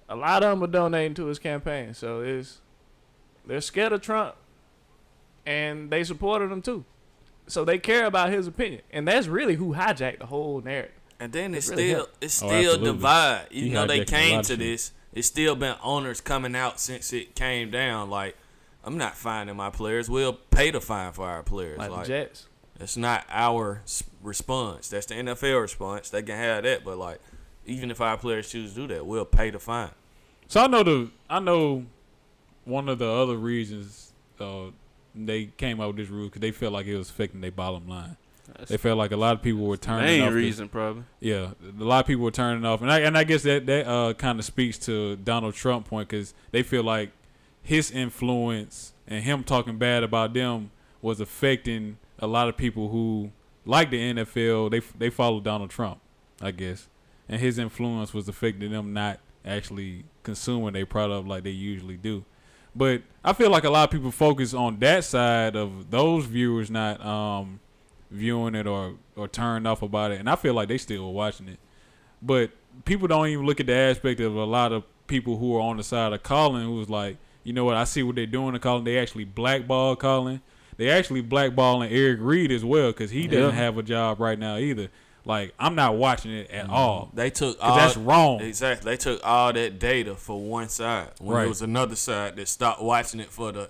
a lot of them were donating to his campaign. So they're scared of Trump, and they supported him too. So they care about his opinion, and that's really who hijacked the whole narrative.
And then it's
really
still divide. Even though they
hijacked a
came
lot of
to
shit.
this, it's still been owners coming out since it came down. Like, I'm not fining my players. We'll pay to fine for our players.
Like the Jets.
That's not our response. That's the NFL response. They can have that, but like, even if our players choose to do that, we'll pay to fine.
So I know one of the other reasons they came out with this rule because they felt like it was affecting their bottom line. They felt like a lot of people were turning off.
Main reason, probably.
Yeah, a lot of people were turning off, and I guess that kind of speaks to Donald Trump point, because they feel like his influence and him talking bad about them was affecting a lot of people who like the NFL. They follow Donald Trump, I guess, and his influence was affecting them not actually consuming their product like they usually do. But I feel like a lot of people focus on that side of those viewers not viewing it or turned off about it, and I feel like they still were watching it. But people don't even look at the aspect of a lot of people who are on the side of Colin, who was like, you know what, I see what they're doing to Colin. They actually blackball Colin. They actually blackballing Eric Reed as well, because he doesn't have a job right now either. Like, I'm not watching it at all.
They took
all, that's wrong.
Exactly. They took all that data for one side when there was another side that stopped watching it for the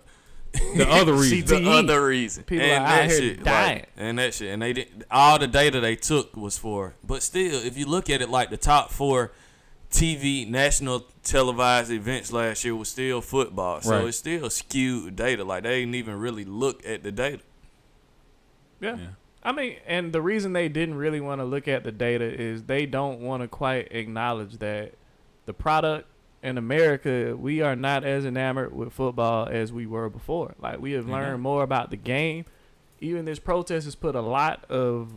other reason.
The other reason.
People
and
are out here dying.
And that shit. And they did all the data they took was for. But still, if you look at it, like the top 4 TV national televised events last year was still football. So it's still skewed data. Like, they didn't even really look at the data.
Yeah. I mean, and the reason they didn't really want to look at the data is they don't want to quite acknowledge that the product in America, we are not as enamored with football as we were before. Like, we have learned more about the game. Even this protest has put a lot of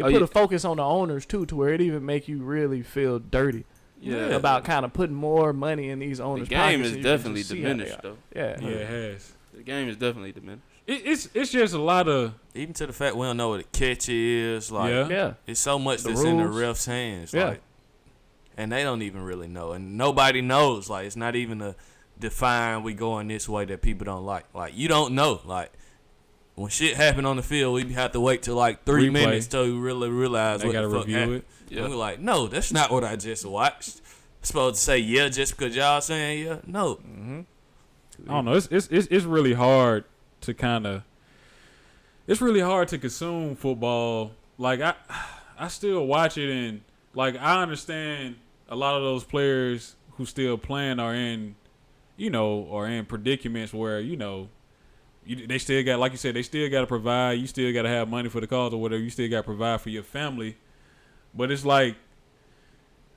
a focus on the owners too, to where it even make you really feel dirty. About kind of putting more money in these owners' pockets.
The game is definitely diminished, though.
Yeah, it has.
The game is definitely diminished.
It's just a lot of,
even to the fact we don't know what a catch is. Like, it's so much that's
rules.
in the refs' hands.
Yeah.
Like, and they don't even really know, and nobody knows. Like, it's not even a define we going this way that people don't like. Like, you don't know. Like, when shit happen on the field, we have to wait till like 3 minutes till we really realize what the fuck happened. Yeah. And we're like, no, that's not what I just watched. I'm supposed to say yeah just because y'all saying yeah? No.
Mm-hmm.
I don't know. It's really hard to it's really hard to consume football. Like, I still watch it, and like, I understand a lot of those players who still playing are in predicaments where, they still got, like you said, they still got to provide. You still got to have money for the cause or whatever. You still got to provide for your family. But it's like,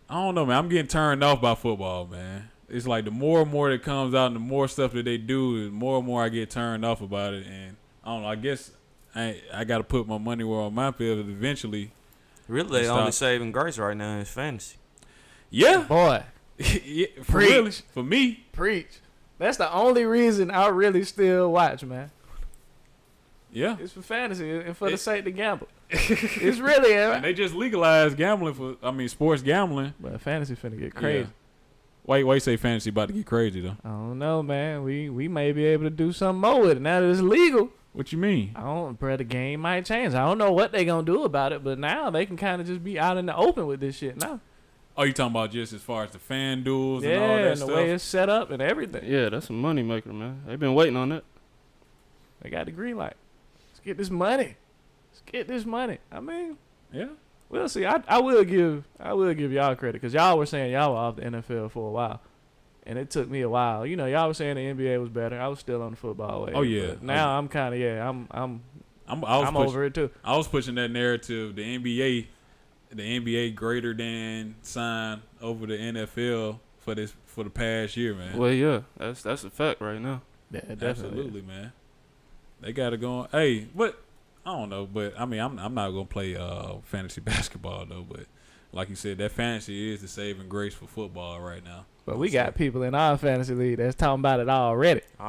I don't know, man. I'm getting turned off by football, man. It's like the more and more that comes out and the more stuff that they do, the more and more I get turned off about it. And I don't know. I guess I got to put my money where my mouth is eventually.
Really, the only saving grace right now is fantasy.
Yeah.
Boy.
For me.
Preach. That's the only reason I really still watch, man.
Yeah.
It's for fantasy and for the sake to gamble. It's really.
And they just legalized gambling sports gambling.
But fantasy finna get crazy.
Yeah. Why you say fantasy about to get crazy, though?
I don't know, man. We may be able to do something more with it now that it's legal.
What you mean?
Bro, the game might change. I don't know what they gonna do about it, but now they can kind of just be out in the open with this shit now.
Oh, you talking about just as far as the fan duels
Yeah,
and all that
and the
stuff?
way it's set up and everything.
Yeah, that's a money maker, man. They've been waiting on that.
They got the green light. Let's get this money. I mean,
Yeah.
we'll see. I will give y'all credit because y'all were saying y'all were off the NFL for a while, and it took me a while. You know, y'all were saying the NBA was better. I was still on the football wave.
Oh, yeah.
But now I'm kind of I'm over it too.
I was pushing that narrative. The NBA greater than sign over the NFL for the past year, man.
Well, yeah, that's a fact right now.
Yeah, definitely.
Absolutely, man. They got to go on. Hey, what? I don't know, but I mean, I'm not gonna play fantasy basketball though. But like you said, that fantasy is the saving grace for football right now.
But we got people in our fantasy league that's talking about it already.
You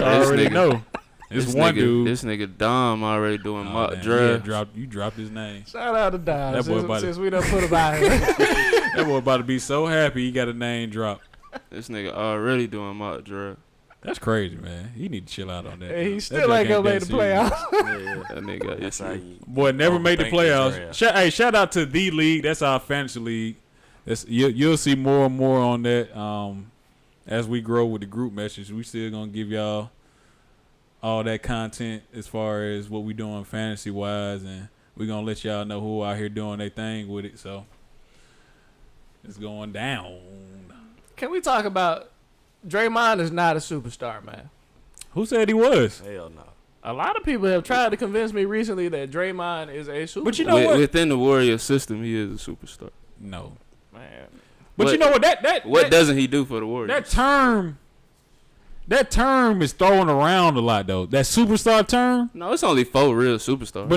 already know. It's one dude.
This nigga Dom already doing mock
damn,
draft.
You dropped his name.
Shout out to Don.
That boy about
Since we done put him out here.
That boy about to be so happy he got a name drop.
This nigga already doing mock draft.
That's crazy, man. He need to chill out on that.
And he
That
still
joke
ain't gonna make
that
the
serious.
playoffs.
That nigga,
That's how you.
Boy, never made the
Thank you,
playoffs.
Dre.
Shout out to the league. That's our fantasy league. You'll see more and more on that as we grow with the group message. We still gonna give y'all all that content as far as what we doing fantasy wise, and we gonna let y'all know who out here doing their thing with it. So it's going down.
Can we talk about Draymond is not a superstar, man?
Who said he was?
Hell no.
A lot of people have tried to convince me recently that Draymond is a superstar.
But you know what?
Within the Warriors system, he is a superstar.
No.
Man.
But you know what? That
doesn't he do for the Warriors?
That term is thrown around a lot though. That superstar term.
No, it's only 4 real superstars.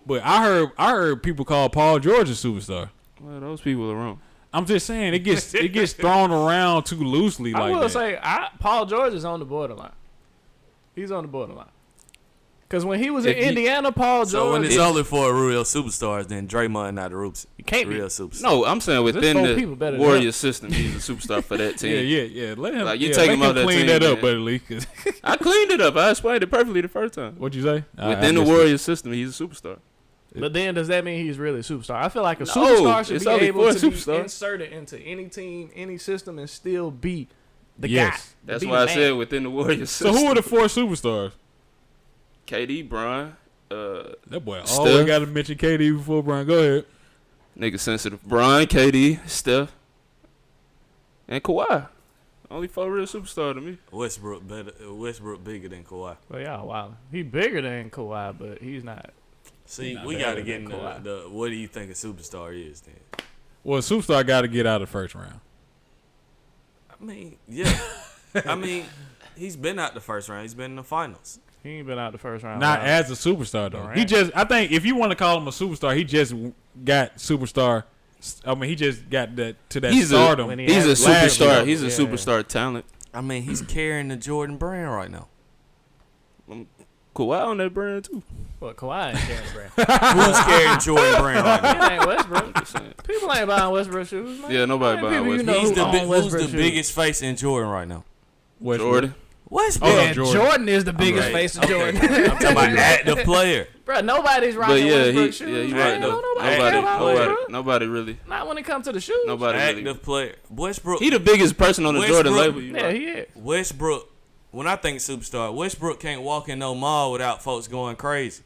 But I heard people call Paul George a superstar.
Well, those people are wrong.
I'm just saying it gets thrown around too loosely.
I
like
will
that.
say, Paul George is on the borderline. He's on the borderline. Because when he was in Indiana, Paul George.
So when it's only for real superstars, then Draymond not a real superstar.
No, I'm saying within
people better
the
than
Warriors system, he's a superstar for that team.
Yeah. Let him.
Like, you
yeah,
take
let
him out that
clean
team,
that up,
man.
Buddy Lee. 'Cause
I cleaned it up. I explained it perfectly the first time.
What'd you say?
Within the Warriors system, he's a superstar.
But then does that mean he's really a superstar? I feel like a
No,
superstar should
it's
be
only
able
for
to
a
be
superstar.
inserted into any team, any system, and still be the
Yes.
guy.
That's
be
why I
the man.
said within the Warriors
So
system.
who are the 4 superstars?
KD, Bron,
That boy
Steph.
always got to mention KD before Brian. Go ahead.
nigga sensitive. Bron, KD, Steph, and Kawhi. Only 4 real superstars to me.
Westbrook bigger than Kawhi.
Well, yeah, wow. He bigger than Kawhi, but he's not.
See,
Not
we
better
got to get
than
into
Kawhi.
the what do you think a superstar is then?
Well, a superstar got to get out of the first round.
I mean, yeah. I mean, he's been out the first round. He's been in the finals.
He ain't been out the first round.
Not
round.
as a superstar though.
Right.
He just, I think, if you want to call him a superstar, he just got superstar. I mean, he just got that to that
He's
stardom.
when he
He's a
has
last
superstar.
year.
He's a
Yeah.
superstar talent.
I mean, he's carrying the Jordan brand right now.
Kawhi on that brand too.
Well, Kawhi ain't carrying the brand.
Who's carrying Jordan brand right now?
It ain't Westbrook. People ain't buying Westbrook shoes, man.
Yeah, nobody
How many
buying
people you
Westbrook.
know
Who's
who
the
own
who's the
Westbrook shoes?
biggest face in Jordan right now?
Westbrook.
Jordan.
Westbrook.
Oh,
Yeah,
Jordan.
Jordan is the biggest
Okay,
face of
okay.
Jordan.
I'm talking about active player.
Bro, nobody's rocking
But yeah,
Westbrook shoes.
you're
man.
right though.
Nobody care about Westbrook.
Nobody really.
Not when it comes to the shoes.
Nobody really.
Active player. Westbrook.
He the biggest person on the Jordan
Westbrook-
label. You
Yeah,
right.
he is.
Westbrook. When I think superstar, Westbrook can't walk in no mall without folks going crazy.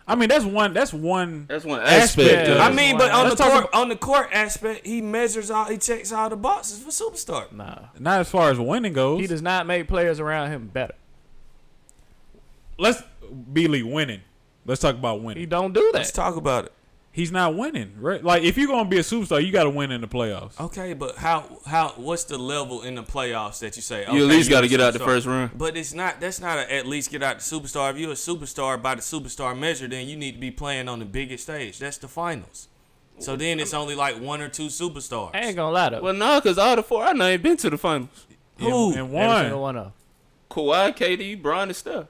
I mean, that's one.
That's one
Aspect
aspect.
of
of
it.
I mean, but on
Let's
the
talk
court, on the court aspect, he measures all, he checks all the boxes for superstar.
Nah.
Not as far as winning goes.
He does not make players around him better.
Let's Beasley winning. Let's talk about
He
winning.
don't do
Let's
that.
talk about it.
He's not winning, right? Like if you're gonna be a superstar, you got to win in the playoffs.
Okay, but what's the level in the playoffs that you say?
You at
okay,
least
you're
got to
a
get out the
superstar?
first round.
But it's not. That's not a at least get out the superstar. If you're a superstar by the superstar measure, then you need to be playing on the biggest stage. That's the finals. So then it's only like 1 or 2 superstars.
I ain't gonna lie though.
Well, no, because all the 4 I know ain't been to the finals.
Who?
And
Every single
one.
one of them.
Kawhi, KD, Bron, and Steph.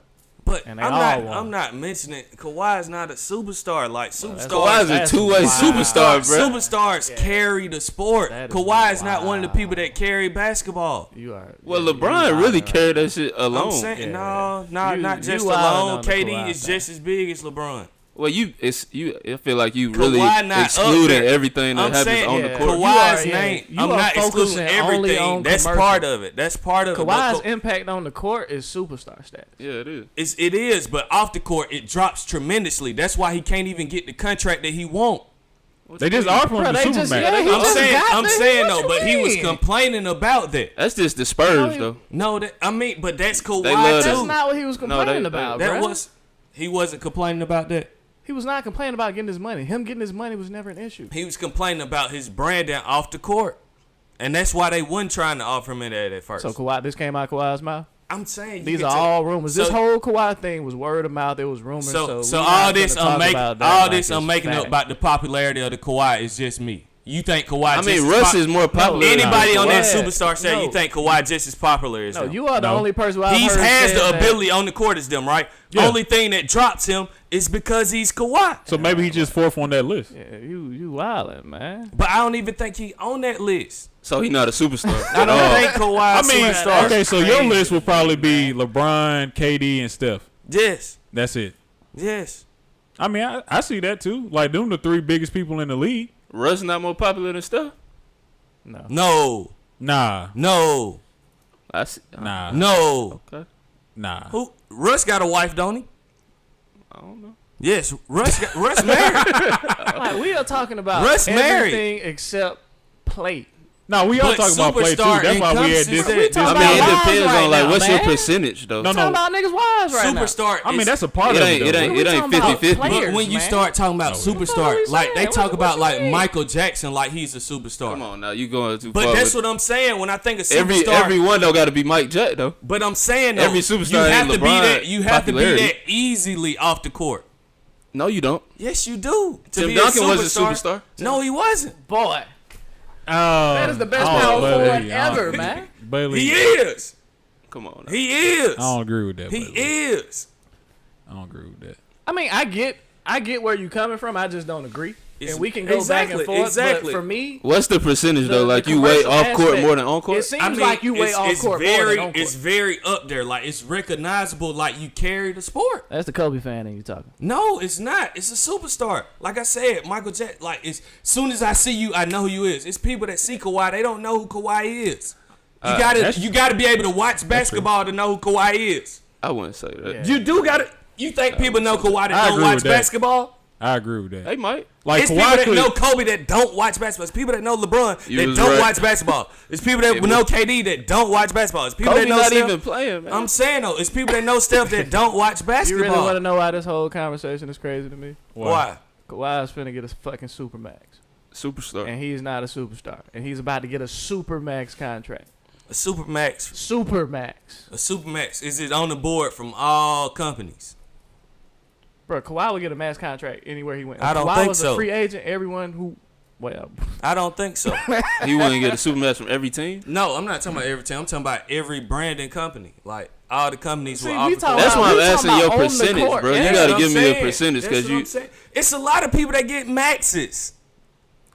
But
And they all won.
I'm not mentioning Kawhi is not a superstar. Like superstars,
Kawhi's a
That's
two-way
wild.
superstar, bro.
Superstars carry the sport.
That is
Kawhi is not one of the
wild.
people that carry basketball.
You are.
Well,
yeah,
LeBron
you
really
wildin'
carried that shit alone.
I'm saying
Yeah.
no,
You-
not
you
just
wildin'
alone.
on the
KD
Kawhi
is
thing.
just as big as LeBron.
Well, I feel like you really
Kawhi not up
excluding
there.
everything that
I'm
happens
saying,
on
yeah.
the court.
Kawhi's
You are-
name.
you
I'm
are
not excluding
focusing only
everything.
on
That's
commercial.
part of it. That's part of it.
Kawhi's
But
impact on the court is superstar status.
Yeah, it is.
it is, but off the court it drops tremendously. That's why he can't even get the contract that he want.
They just offered him
Bro,
the
they
Supermax.
just- yeah, he
I'm
just
saying,
got
I'm
there.
saying
What
though,
you
but he was
mean?
complaining about that.
That's just the Spurs, though.
No, but that's Kawhi
love
too.
That's not what he was complaining
they-
about,
That
bro.
he wasn't complaining about that.
He was not complaining about getting his money. Him getting his money was never an issue.
He was complaining about his branding off the court, and that's why they wasn't trying to offer him that at first.
So Kawhi, this came out Kawhi's mouth.
I'm saying you
These
can
are
tell-
all rumors. This
So-
whole Kawhi thing was word of mouth. It was rumors.
So
we
all
not
this
gonna
I'm
talk
making,
about that
all
like
this I'm
it's
making up
fact.
about the popularity of the Kawhi is just me. You think Kawhi?
I
just
mean,
as
Russ is more popular. than
Anybody on that
Kawhi.
superstar set,
No.
you think Kawhi just as popular as
No,
him?
you are the
No.
only person who I've
He
heard
has
say
the
that.
ability on the court as them, right?
Yeah.
Only thing that drops him is because he's Kawhi.
So maybe he just fourth on that list.
Yeah, you wildin', man.
But I don't even think he on that list.
So he not a superstar.
I don't think Kawhi.
I mean,
superstar.
okay, so your
crazy,
list would probably be LeBron, KD, and Steph.
Yes,
That's it.
yes.
I mean, I see that too. Like, them the three biggest people in the league.
Russ not more popular than Steph.
No.
Nah,
No,
I see.
nah,
no.
Okay.
nah.
Who? Russ got a wife, don't he?
I don't know.
Yes, Russ married.
Like, we are talking about
Russ married.
everything except play.
No, we all
But
talking about play too.
superstar
That's why we had
encompasses
this.
that.
We
I
talking
mean, it
about wives
depends
right
on like
now,
what's your
man.
percentage though.
No, no.
Talking about niggas' wives right now.
Superstar.
I mean,
is-
that's a part
It
of it.
ain't. It
though.
ain't.
We
It ain't
talking about
50-50.
players.
But when you
man.
start talking about
No.
superstar,
What
like
you
they
saying?
talk
What
about
you
like
mean?
Michael Jackson, like he's a superstar.
Come on now, you going too
But
far.
that's
with
what I'm saying. When I think of
every
superstar,
everyone don't got to be Mike Jack though.
but I'm saying though,
every superstar
you have
ain't
to be
LeBron
that. You have to be
popularity.
that easily off the court.
No, you don't.
Yes, you do. To
Tim
be
Duncan
a
was a superstar.
No, he wasn't.
Boy, that is the best
I don't
power
know,
forward
Bailey. I don't-
ever, man.
Bailey,
He is.
Come on. Now.
He is.
I don't agree with that.
He
Bailey.
is.
I don't agree with that.
I mean, I get where you coming from. I just don't agree.
It's-
And we can go back and
exactly,
forth.
exactly.
But for me,
What's the percentage though?
the
Like you weigh
commercial
off court
aspect,
more than on court?
it seems like you weigh off court more
very,
than on court.
It's very up there. Like it's recognizable. Like you carry the sport.
That's the Kobe fan in you talking.
No, it's not. It's a superstar. Like I said, Michael Jackson. Like as soon as I see you, I know who you is. It's people that see Kawhi. They don't know who Kawhi is.
that's-
You gotta be able to watch basketball to know who Kawhi is.
I wouldn't say that.
Yeah.
You do gotta. You think people know Kawhi that
I
don't
agree
watch
with that.
basketball?
I agree with that.
They might.
Like
It's people
Kawhi
that
could.
know Kobe that don't watch basketball. It's people that know LeBron
You
that
was
don't
right.
watch basketball. It's people that
It
know
was-
KD that don't watch basketball. It's people
Kobe
that know
not
Steph.
even playing, man.
I'm saying though, it's people that know Steph that don't watch
You
basketball.
really want to know why this whole conversation is crazy to me?
Why?
Kawhi's finna get a fucking supermax,
Superstar.
and he's not a superstar, and he's about to get a supermax contract.
A supermax.
Supermax,
A supermax. Is it on the board from all companies?
bro. Kawhi would get a max contract anywhere he went. If
I don't
Kawhi
think
was
so.
a free agent. Everyone who, well,
I don't think so.
He wouldn't get a supermatch from every team.
No, I'm not talking about every team. I'm talking about every branding company. Like all the companies
See,
will
we
offer.
talking
That's
about-
why I'm
we talking
asking your
about on the
percentage,
court.
bro.
Yeah,
You
That's
got to
what
give
I'm
me a
saying.
percentage
That's
because
what
you
I'm saying. It's a lot of people that get maxes.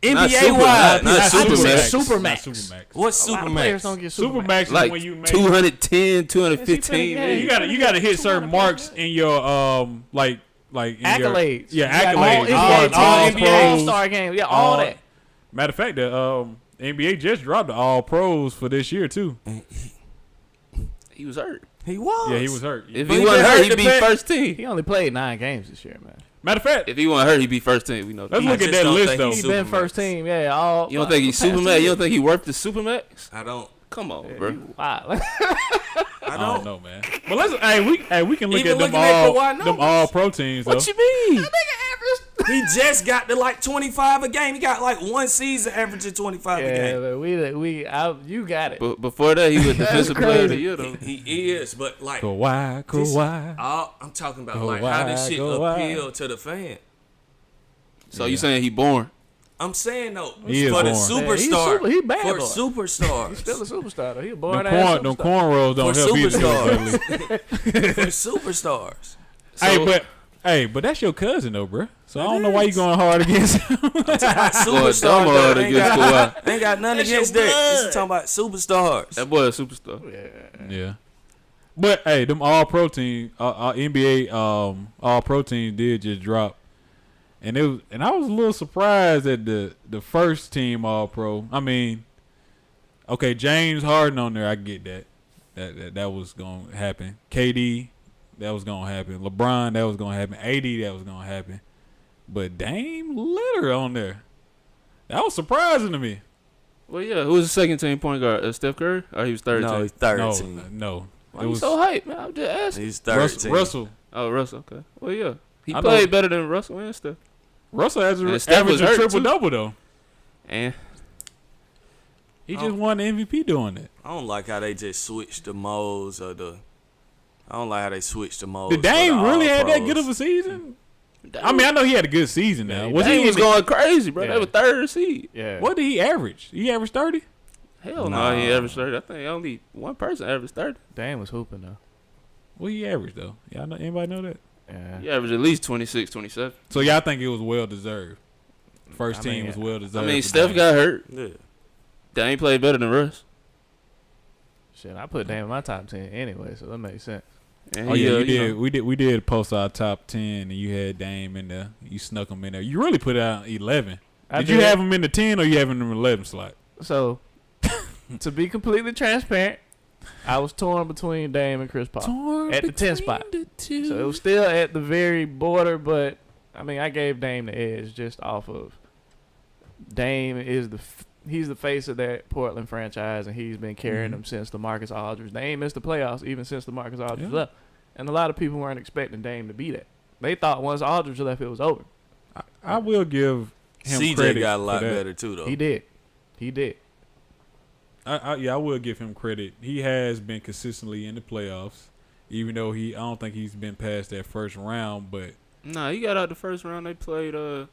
Not
NBA
super-
wise.
not
I
super
just said
max.
supermax.
Not supermax.
What's
A lot of players
supermax?
don't get supermax.
Supermax is
like
when you make
210, 215.
Yeah,
man.
you gotta hit certain marks in your like in
Accolades.
Your, yeah,
You got
accolades.
All NBA,
all
NBA
pros.
All-Star games. Yeah, all that.
Matter of fact, the NBA just dropped the All Pros for this year too.
He was hurt.
He was.
Yeah, he was hurt.
If
But
he
he
wasn't
been
hurt,
hurt
he'd
to
be
play-
first team.
He only played 9 games this year, man.
Matter of fact,
If he wasn't hurt, he'd be first team. We know
let's
that.
look
I
at
just
that
don't
list
think
though.
he's
He been
Supermax.
first team. Yeah, all.
You don't think he's
past
Supermax?
years.
You don't think he worth the Supermax?
I don't.
Come on,
Yeah,
bro.
you wild.
I
I
don't.
don't know, man. But let's we can look
Even
at them
looking at
all
Kawhi
them
numbers.
all pro teams though.
What you mean?
He just got to like 25 a game. He got like one season averaging 25 a
Yeah,
game.
but you got it.
But before that, he was defensive player of the year, though.
He is, but like
Kawhi.
I'm talking about
Go
like how this
wide,
shit
go wide.
appeal to the fan.
So you saying he born?
I'm saying though,
He is
for the
born.
superstar,
he bad
for
boy.
superstars,
He's still a superstar though. He a
Them,
born ass
them
superstar.
cornrows don't
for
help either.
superstars, for superstars.
But that's your cousin though, bro. So I don't know why you going hard against him.
Superstars
dumb
though,
hard
ain't
against
got, ain't got nothing against
your
that.
blood.
This is talking about superstars.
That boy a superstar.
Yeah. But hey, them all protein NBA all protein did just drop. And I was a little surprised at the first team all pro. I mean, okay, James Harden on there, I get that. That was gonna happen. KD, that was gonna happen. LeBron, that was gonna happen. AD, that was gonna happen. But Dame Lillard on there. That was surprising to me.
Well, yeah. Who was the second team point guard? Steph Curry? Or he was third
No,
team?
he's third team.
No.
Why you so hyped, man? I'm just asking.
He's third team.
Russell.
Oh, Russell. Okay. Well, yeah. He
I
played
know.
better than Russell and Steph.
Russell has
And Steph was
averaged a
hurt,
triple
too.
double though.
And
He just won the MVP doing that.
I don't like how they just switched the modes of the. I don't like how they switched the modes.
Did Dame
for the
really have that
All-Pros.
good of a season? I mean, I know he had a good season now. Was
he
he
was
in
going crazy, bro.
Yeah.
They were third seed.
Yeah.
what did he average? He averaged 30?
Hell
Nah.
no, he averaged 30. I think only one person averaged 30.
Dame was hooping though.
What he averaged though? Y'all know, anybody know that?
Yeah.
He averaged at least 26, 27.
So y'all think it was well deserved. First
I
team
mean,
was well
I
deserved.
mean,
for
Steph
Dame.
got hurt.
Yeah.
Dame played better than Russ.
Shit, I put Dame in my top 10 anyway, so that makes sense.
And
Oh
he,
yeah, you
you
did.
know,
We did post our top 10, and you had Dame in there. You snuck him in there. You really put out 11.
I
Did you have him in the 10 or you have him in the 11 slot?
So, to be completely transparent, I was torn between Dame and Chris Paul at the 10 spot. So it was still at the very border, but I mean, I gave Dame the edge just off of Dame is he's the face of that Portland franchise, and he's been carrying them since LaMarcus Aldridge. They ain't missed the playoffs even since LaMarcus Aldridge left, and a lot of people weren't expecting Dame to be that. They thought once Aldridge left, it was over.
I will give him
CJ
credit
got a lot
for that.
better too, though.
He did.
I will give him credit. He has been consistently in the playoffs, even though I don't think he's been past that first round. But
nah, he got out the first round. They played
who?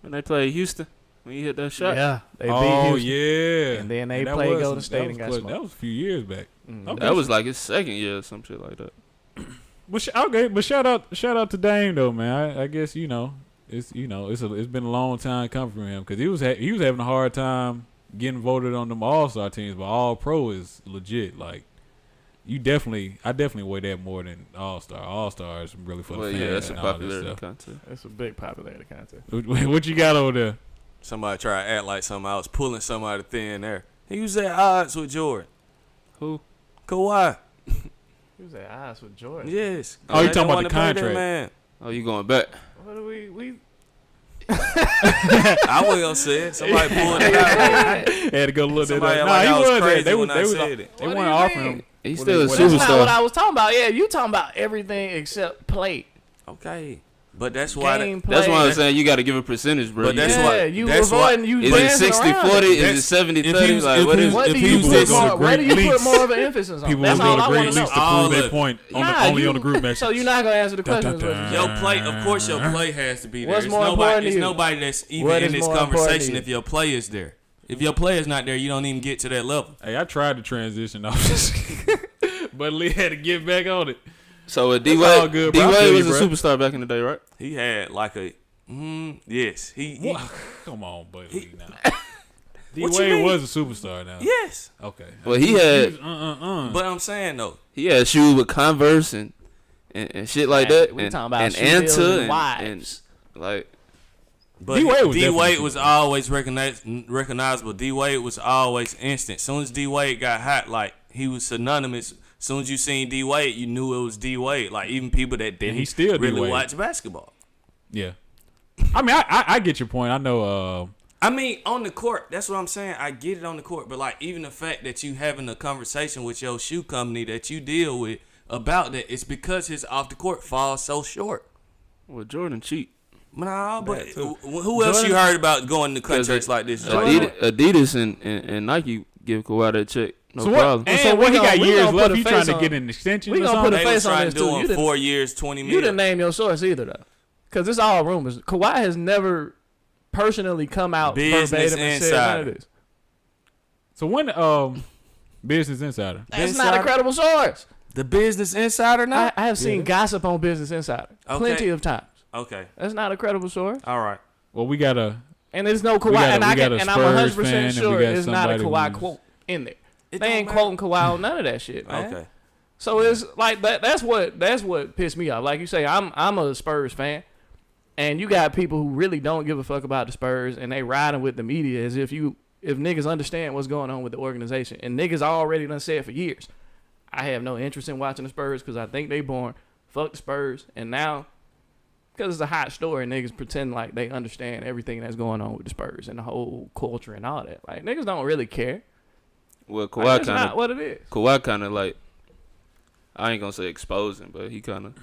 when they played Houston when he hit that shot.
Yeah, they beat
Oh
Houston.
yeah,
And then they
that
played
was
Golden
some-
State
that
and
was
got
clutch.
smoked.
That was a few years back.
Mhm.
That was like his second year or some shit like that.
But shout out to Dame though, man. I guess it's been a long time coming from him because he was having a hard time getting voted on them All-Star teams, but All Pro is legit. Like I definitely weigh that more than All-Star. All-Star is really for the
Well,
fans.
yeah, that's a
and all that
popularity
stuff.
contest.
It's a big popularity contest.
What you got over there?
Somebody try to act like something. I was pulling somebody thin there. He was at odds with Jordan.
Who?
Kawhi.
He was at odds with Jordan.
Yes.
Oh, you
They
talking about
wanna
the
play that
contract?
Man.
Oh, you going back?
What do we?
I wasn't gonna say it. Somebody pulled it out.
Had to go look at
Somebody
that.
act like I was
there.
crazy
They
when I
was
said it.
They
What do
weren't
you
offering
mean?
him.
He's still a
Well,
That's not what
superstar.
I was talking about. Yeah, you talking about everything except play.
Okay. But that's why.
Game
That's
play.
why I'm saying you got to give a percentage, bro.
But that's
yeah,
why-
you
that's why-
avoiding you
Is it
dancing
60
around
40?
it.
Is it
That's-
70
if he
30?
was-
Like,
if
what
he
is
was-
What
if
do
he
you
was
put
just
more?
gonna
Where do you
great
put
leaks.
more of an emphasis on?
People
That's
gonna
all
go
I
to
want
great
to know.
leagues to
All
prove their
of-
point
Nah,
only on the group message.
So you're not gonna answer the question. is what you
Your
said.
play, of course, your play has to be there.
What's
It's
more important
nobody,
to
it's
you?
nobody that's even
What
in
is
this
more important to
conversation
you?
if your play is there. If your play is not there, you don't even get to that level.
Hey, I tried to transition off this, but Lee had to get back on it.
So
all
D-Wade
good, bro. I feel
was
you,
a
bro.
superstar back in the day, right?
He had like a, yes. He
What? Come on, buddy. Now. D
What you
Wade
mean?
was a superstar now.
yes.
Okay.
Well, he had
But I'm saying though,
he had shoes with Converse and shit like that.
We
and,
talking about
and
shoe deals
Anta
and
and
wives.
like
but
D-Wade was
D-Wade
definitely
was
superstar.
always recognizable. D-Wade was always instant. Soon as D-Wade got hot, like he was synonymous. Soon as you seen D-Wade, you knew it was D-Wade. Like even people that didn't
he still
really
D-Wade.
watch basketball.
Yeah. I mean, I get your point. I know.
I mean, on the court, that's what I'm saying. I get it on the court, but like even the fact that you having a conversation with your shoe company that you deal with about that, it's because his off the court falls so short.
well, Jordan cheat.
Nah, but
That too.
who else
Jordan-
you heard about going to contracts like this?
Adidas and Nike give Kawhi that check. No
So
problem.
what?
So
And
we
what he
gonna-
got
we
years
gonna put
left?
a
He trying
face
to
on-
get an extension
we
or
gonna put
something?
a
They was
face on
trying
this
to
too.
do
You
him
didn't-
4 years, $20
You
million.
didn't name your source either though, because it's all rumors. Kawhi has never personally come out
Business
verbatim and said none of
Insider.
this.
So when Business Insider.
That's not a credible source.
The Business Insider now?
I have seen gossip on Business Insider plenty of times.
Okay.
That's not a credible source.
All right.
Well, we gotta.
And there's no Kawhi.
got a
I'm
Spurs
100%
fan, and
sure
we got
there's not a
somebody
Kawhi
who's-
quote in there.
It
They
don't
ain't
matter.
quoting Kawhi on none of that shit, man.
Okay.
So it's like that's what pissed me off. Like you say, I'm a Spurs fan, and you got people who really don't give a fuck about the Spurs, and they riding with the media as if niggas understand what's going on with the organization. And niggas already done said for years, I have no interest in watching the Spurs because I think they born. Fuck the Spurs. And now, because it's a hot story, niggas pretend like they understand everything that's going on with the Spurs and the whole culture and all that. Like, niggas don't really care.
Well,
Like,
Kawhi
that's
kind
not
of
what it is.
Kawhi kind of like, I ain't gonna say exposing, but he kind of,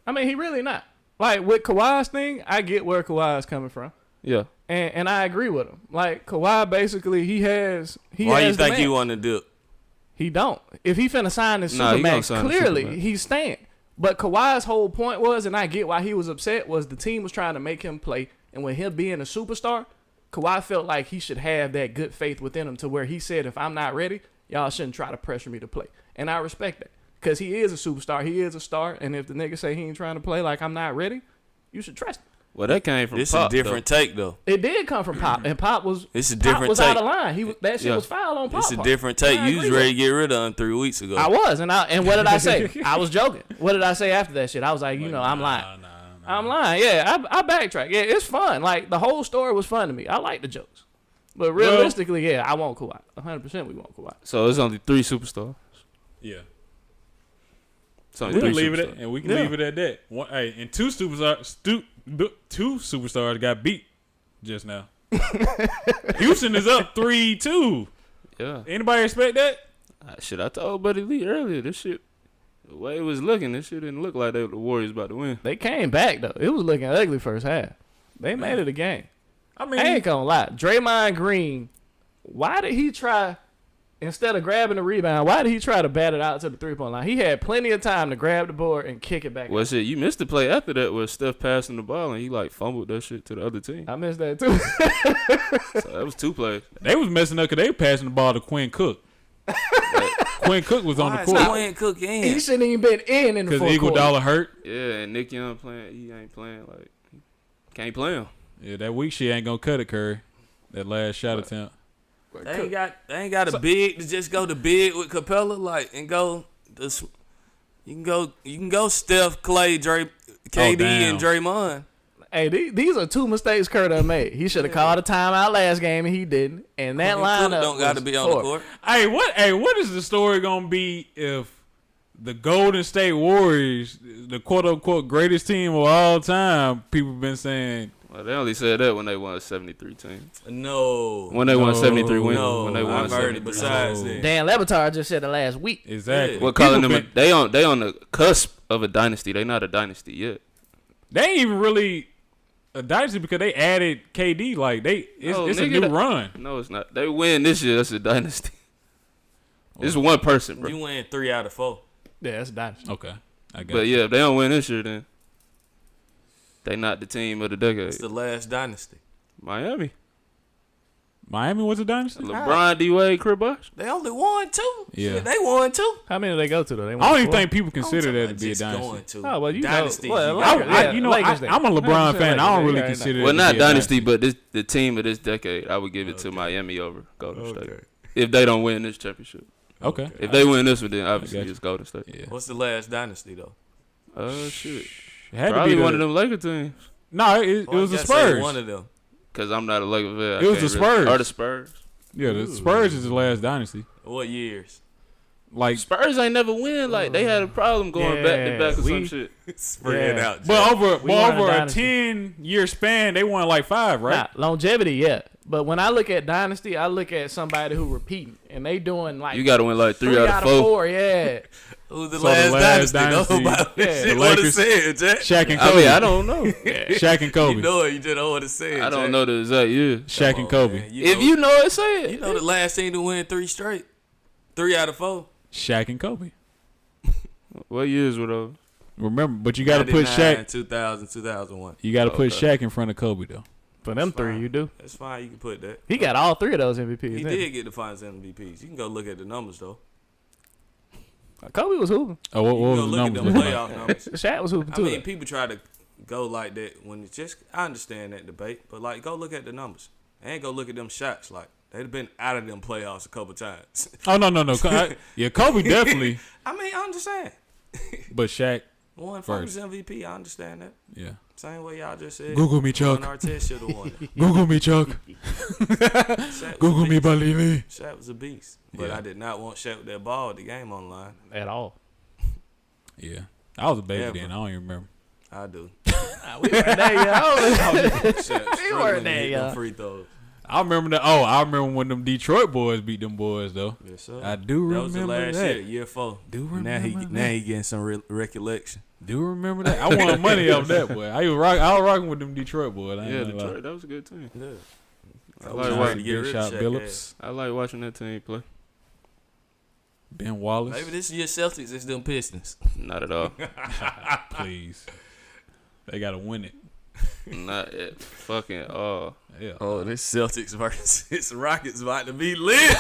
I mean, he really not. Like, with Kawhi's thing, I get where Kawhi's coming from.
yeah.
And I agree with him. Like, Kawhi basically, he has
Why you
the
think
man.
you want to do?
He don't. If he finna sign this
Nah, he gonna
Supermax,
sign the
clearly
Supermax.
he's staying. But Kawhi's whole point was, and I get why he was upset, was the team was trying to make him play. And with him being a superstar, Kawhi felt like he should have that good faith within him to where he said, if I'm not ready, y'all shouldn't try to pressure me to play. And I respect that. Because he is a superstar. He is a star. And if the nigga say he ain't trying to play like I'm not ready, you should trust him.
Well, that came from
This
Pop,
a different take though.
It did come from Pop. And Pop was,
It's a
Pop
different
was
take.
out of line. That shit
Yeah.
was foul on Pop.
It's a
part.
different take.
I
You was
agree
ready
with
to get rid of him 3 weeks ago.
I was, and what did I say? I was joking. What did I say after that shit? I was like, I'm lying. I'm lying. Yeah, I backtrack. Yeah, it's fun. Like, the whole story was fun to me. I like the jokes. But realistically, yeah, I want Kawhi. 100% we want Kawhi.
So it's only 3 superstars.
Yeah.
It's only
We
3
can leave it
superstars.
at, and we can leave it at that. One, hey, and two superstars got beat just now. Houston is up 3-2.
Yeah.
Anybody expect that?
Shit, I told Buddy Lee earlier. This shit, the way it was looking, this shit didn't look like the Warriors about to win.
They came back, though. It was looking ugly first half. They made it a game.
I mean,
I ain't gonna lie. Draymond Green, why did he try, instead of grabbing the rebound, why did he try to bat it out to the three-point line? He had plenty of time to grab the board and kick it back.
Well, shit, you missed the play after that where Steph passed him the ball and he like fumbled that shit to the other team.
I missed that, too.
So that was 2 plays.
they was messing up because they were passing the ball to Quinn Cook. Quinn Cook was on the court
Quinn Cook
He
in?
shouldn't even been in the
because
fourth
Eagle
quarter.
Dollar hurt.
Yeah, and Nick Young playing, he ain't playing like, can't play him.
Yeah, that weak shit ain't gonna cut it, Curry. That last shot attempt.
They ain't got a big to just go to big with Capella like and go. You can go Steph, Clay, KD, and Draymond.
Hey, these are 2 mistakes Curry done made. He should have called a timeout last game, and he didn't. And that lineup
don't got to be on the court.
Hey, what is the story gonna be if the Golden State Warriors, the quote unquote greatest team of all time, people been saying?
Well, they only said that when they won 73 teams.
No.
When they won 73 wins.
No,
When they won
I've heard it
73.
besides
No.
that.
Dan Lebatard just said it last week.
Exactly.
We're calling them.
People
They on the cusp of a dynasty. They not a dynasty yet.
they ain't even really a dynasty because they added KD. Like it's a
nigga,
new
that-
run.
No, it's not. They win this year. That's a dynasty. It's one person, bro.
You win 3 out of 4.
Yeah, that's a dynasty.
Okay, I got.
But yeah, if they don't win this year, then they not the team of the decade.
It's the last dynasty.
Miami.
Miami was a dynasty.
LeBron, D-Wade, Chris Bosh.
They only won 2.
Yeah.
Shit, they won 2.
How many did they go to, though? They
I
won
don't even
4?
think people consider that to be a
Just
dynasty.
going to.
Oh, well, you know-
Dynasty.
well,
you
Lakers,
got-
yeah. Lakers then.
I'm a LeBron
100%
fan. I don't
Lakers,
really
yeah,
consider.
Well,
it to
not
be a
dynasty, but the team of this decade, I would give it to Miami over Golden State. If they don't win this championship.
Okay.
If they win this one, then obviously
got you.
it's Golden State.
Yeah.
What's the last dynasty, though?
Shit.
It had
Probably
to be
one of them Laker teams.
No, it
Well,
was
I
the
guess say
Spurs.
One of them.
Because I'm not a Laker fan.
It was the Spurs.
Or the Spurs.
Yeah, the Spurs is the last dynasty.
What years?
Like,
Spurs ain't never win. Like, they had a problem going back to back or some shit.
Spread
Yeah.
out.
but over
We won a
a
dynasty.
10-year span, they won like 5, right?
Nah, longevity, yeah. But when I look at dynasty, I look at somebody who repeating, and they doing like
You got to win like 3 out of 4.
Yeah.
Who's the
So the
last
last
dynasty?
dynasty,
Nobody
yeah,
shit
the
what it
Lakers-
said, Jack.
Shaq and
I
Kobe.
mean, I don't know.
Shaq and Kobe.
You know it. You just know what it said.
I don't
Jack.
know the exact year.
Shaq
Come
and
on,
Kobe.
man.
If you know it, say it.
You know the last team to win 3 straight. 3 out of 4.
Shaq and Kobe.
What years were those?
Remember, but you got to put
99,
Shaq.
2000, 2001.
You got to put
Okay.
Shaq in front of Kobe though.
For them
That's
three,
fine.
you do.
That's fine. You can put that.
He got all 3 of those MVPs.
He
didn't
did get the Finals MVPs. You can go look at the numbers though.
Kobe was hooping.
Oh, what
You
was
can go
the
look at
numbers?
them
looking like?
playoff numbers.
Shaq was hooping
I
too.
mean, people try to go like that when it's just. I understand that debate, but like, go look at the numbers and go look at them shots. Like they've been out of them playoffs a couple times.
Oh no. Yeah, Kobe definitely,
I mean, I understand.
but Shaq.
Won
First.
Finals MVP. I understand that.
Yeah.
Same way y'all just said.
Google me, Chuck.
Ron Artest should have won it.
Google me, Chuck.
Shaq was
Google
a
me,
beast.
Balili.
Shaq was a beast, but
Yeah.
I did not want Shaq with that ball at the game on the line.
At all.
Yeah, I was a baby
Ever.
then. I don't even remember.
I do.
We weren't there, yo.
Shaq
We
struggling
weren't
to
there,
hit
y'all.
them free throws.
I remember that. Oh, I remember when them Detroit boys beat them boys though.
Yes, sir.
I do
That
remember
was the last
that.
year 4.
Do
Now
remember
he
that.
getting some recollection.
Do remember that? I won money off that boy. I was rocking with them Detroit boys. I ain't
Yeah,
gonna lie.
Detroit. That was a good team.
Yeah.
I
I
like
was
watching
ready to get
Big
rid
Shot
of Shaq.
Billups,
I like watching that team play.
Ben Wallace.
Maybe this year Celtics is them Pistons.
Not at all.
Please, they gotta win it.
Not at fucking all.
Yeah.
Oh, this Celtics versus Rockets about to be lit.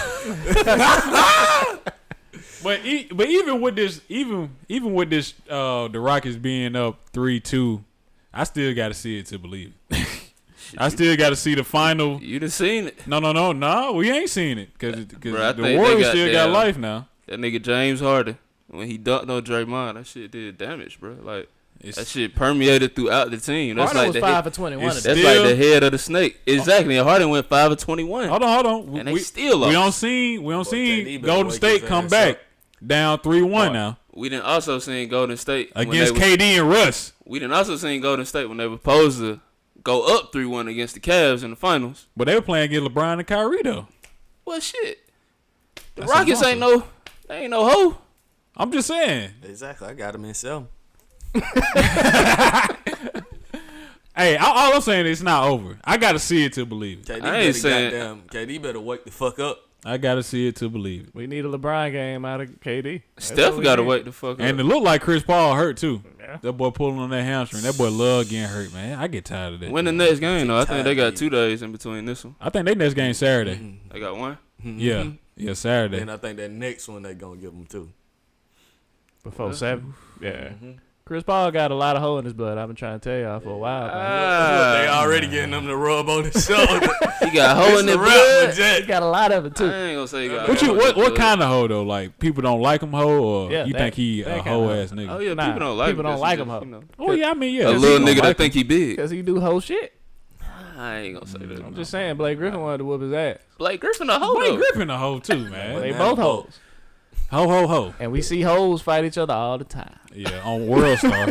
But even with this, the Rockets being up 3-2, I still got to see it to believe it. I still got to see the final.
You done seen it.
No, we ain't seen it because
Bro, I
the
think
Warriors
they got
still got
down.
life now.
That nigga James Harden, when he dunked on Draymond, that shit did damage, bro. Like,
It's,
that shit permeated throughout the team. That's
Harden
like
was
the
5
head,
for 21
it's
today.
that's
still-
like the head of the snake. Exactly. And Harden went 5 of 21.
hold on.
And they still lost.
We don't see
KD better
Golden
wake
State
his
come
ass
back
up.
down 3-1 now
We didn't also seen Golden State when
against
they was-
KD and Russ.
We didn't also seen Golden State when they were supposed to go up 3-1 against the Cavs in the finals.
But they were playing against LeBron and Kyrie though.
Well, shit. The
That's
Rockets
impossible.
ain't no hoe.
I'm just saying.
Exactly. I got him in 7.
Hey, all I'm saying is it's not over. I got to see it to believe it.
KD
I ain't
better
saying-
KD better wake the fuck up.
I got to see it to believe it.
We need a LeBron game out of KD. That's
Steph
what we
got to
need.
wake the fuck
And it
up.
looked like Chris Paul hurt too.
Yeah.
That boy pulling on that hamstring. That boy love getting hurt, man. I get tired of that.
When the next game, though, I think they got 2 days in between this one.
I think they next game Saturday.
They got one.
Yeah, Saturday.
And I think that next one they gonna give him 2.
Before 7. Yeah. Chris Paul got a lot of hole in his blood. I've been trying to tell y'all for a while. man.
They already getting him to rub on his shoulder.
He got a hole in
It's
the
a wrap
blood.
for Jet.
He got a lot of it
I
too.
ain't gonna say he got.
What
a
you
hole in
what
the
what
blood.
kind of hoe though? Like people don't like him hoe, or
Yeah,
you
that-
think he
that
a
kinda
hoe
hoe.
ass nigga?
Oh yeah,
Nah,
people don't like.
people don't
because
like
he
him,
just,
hoe.
you know,
Oh yeah, I mean yeah.
a
if
little
he
nigga
don't
that
like
think he big.
Because he do whole shit.
I ain't gonna say that.
I'm just saying, Blake Griffin wanted to whoop his ass.
Blake Griffin a
him.
hoe
Blake
though.
Griffin a hoe too, man.
They
now
both
both.
hoes.
Ho.
And we see hoes fight each other all the time.
Yeah, on World Star.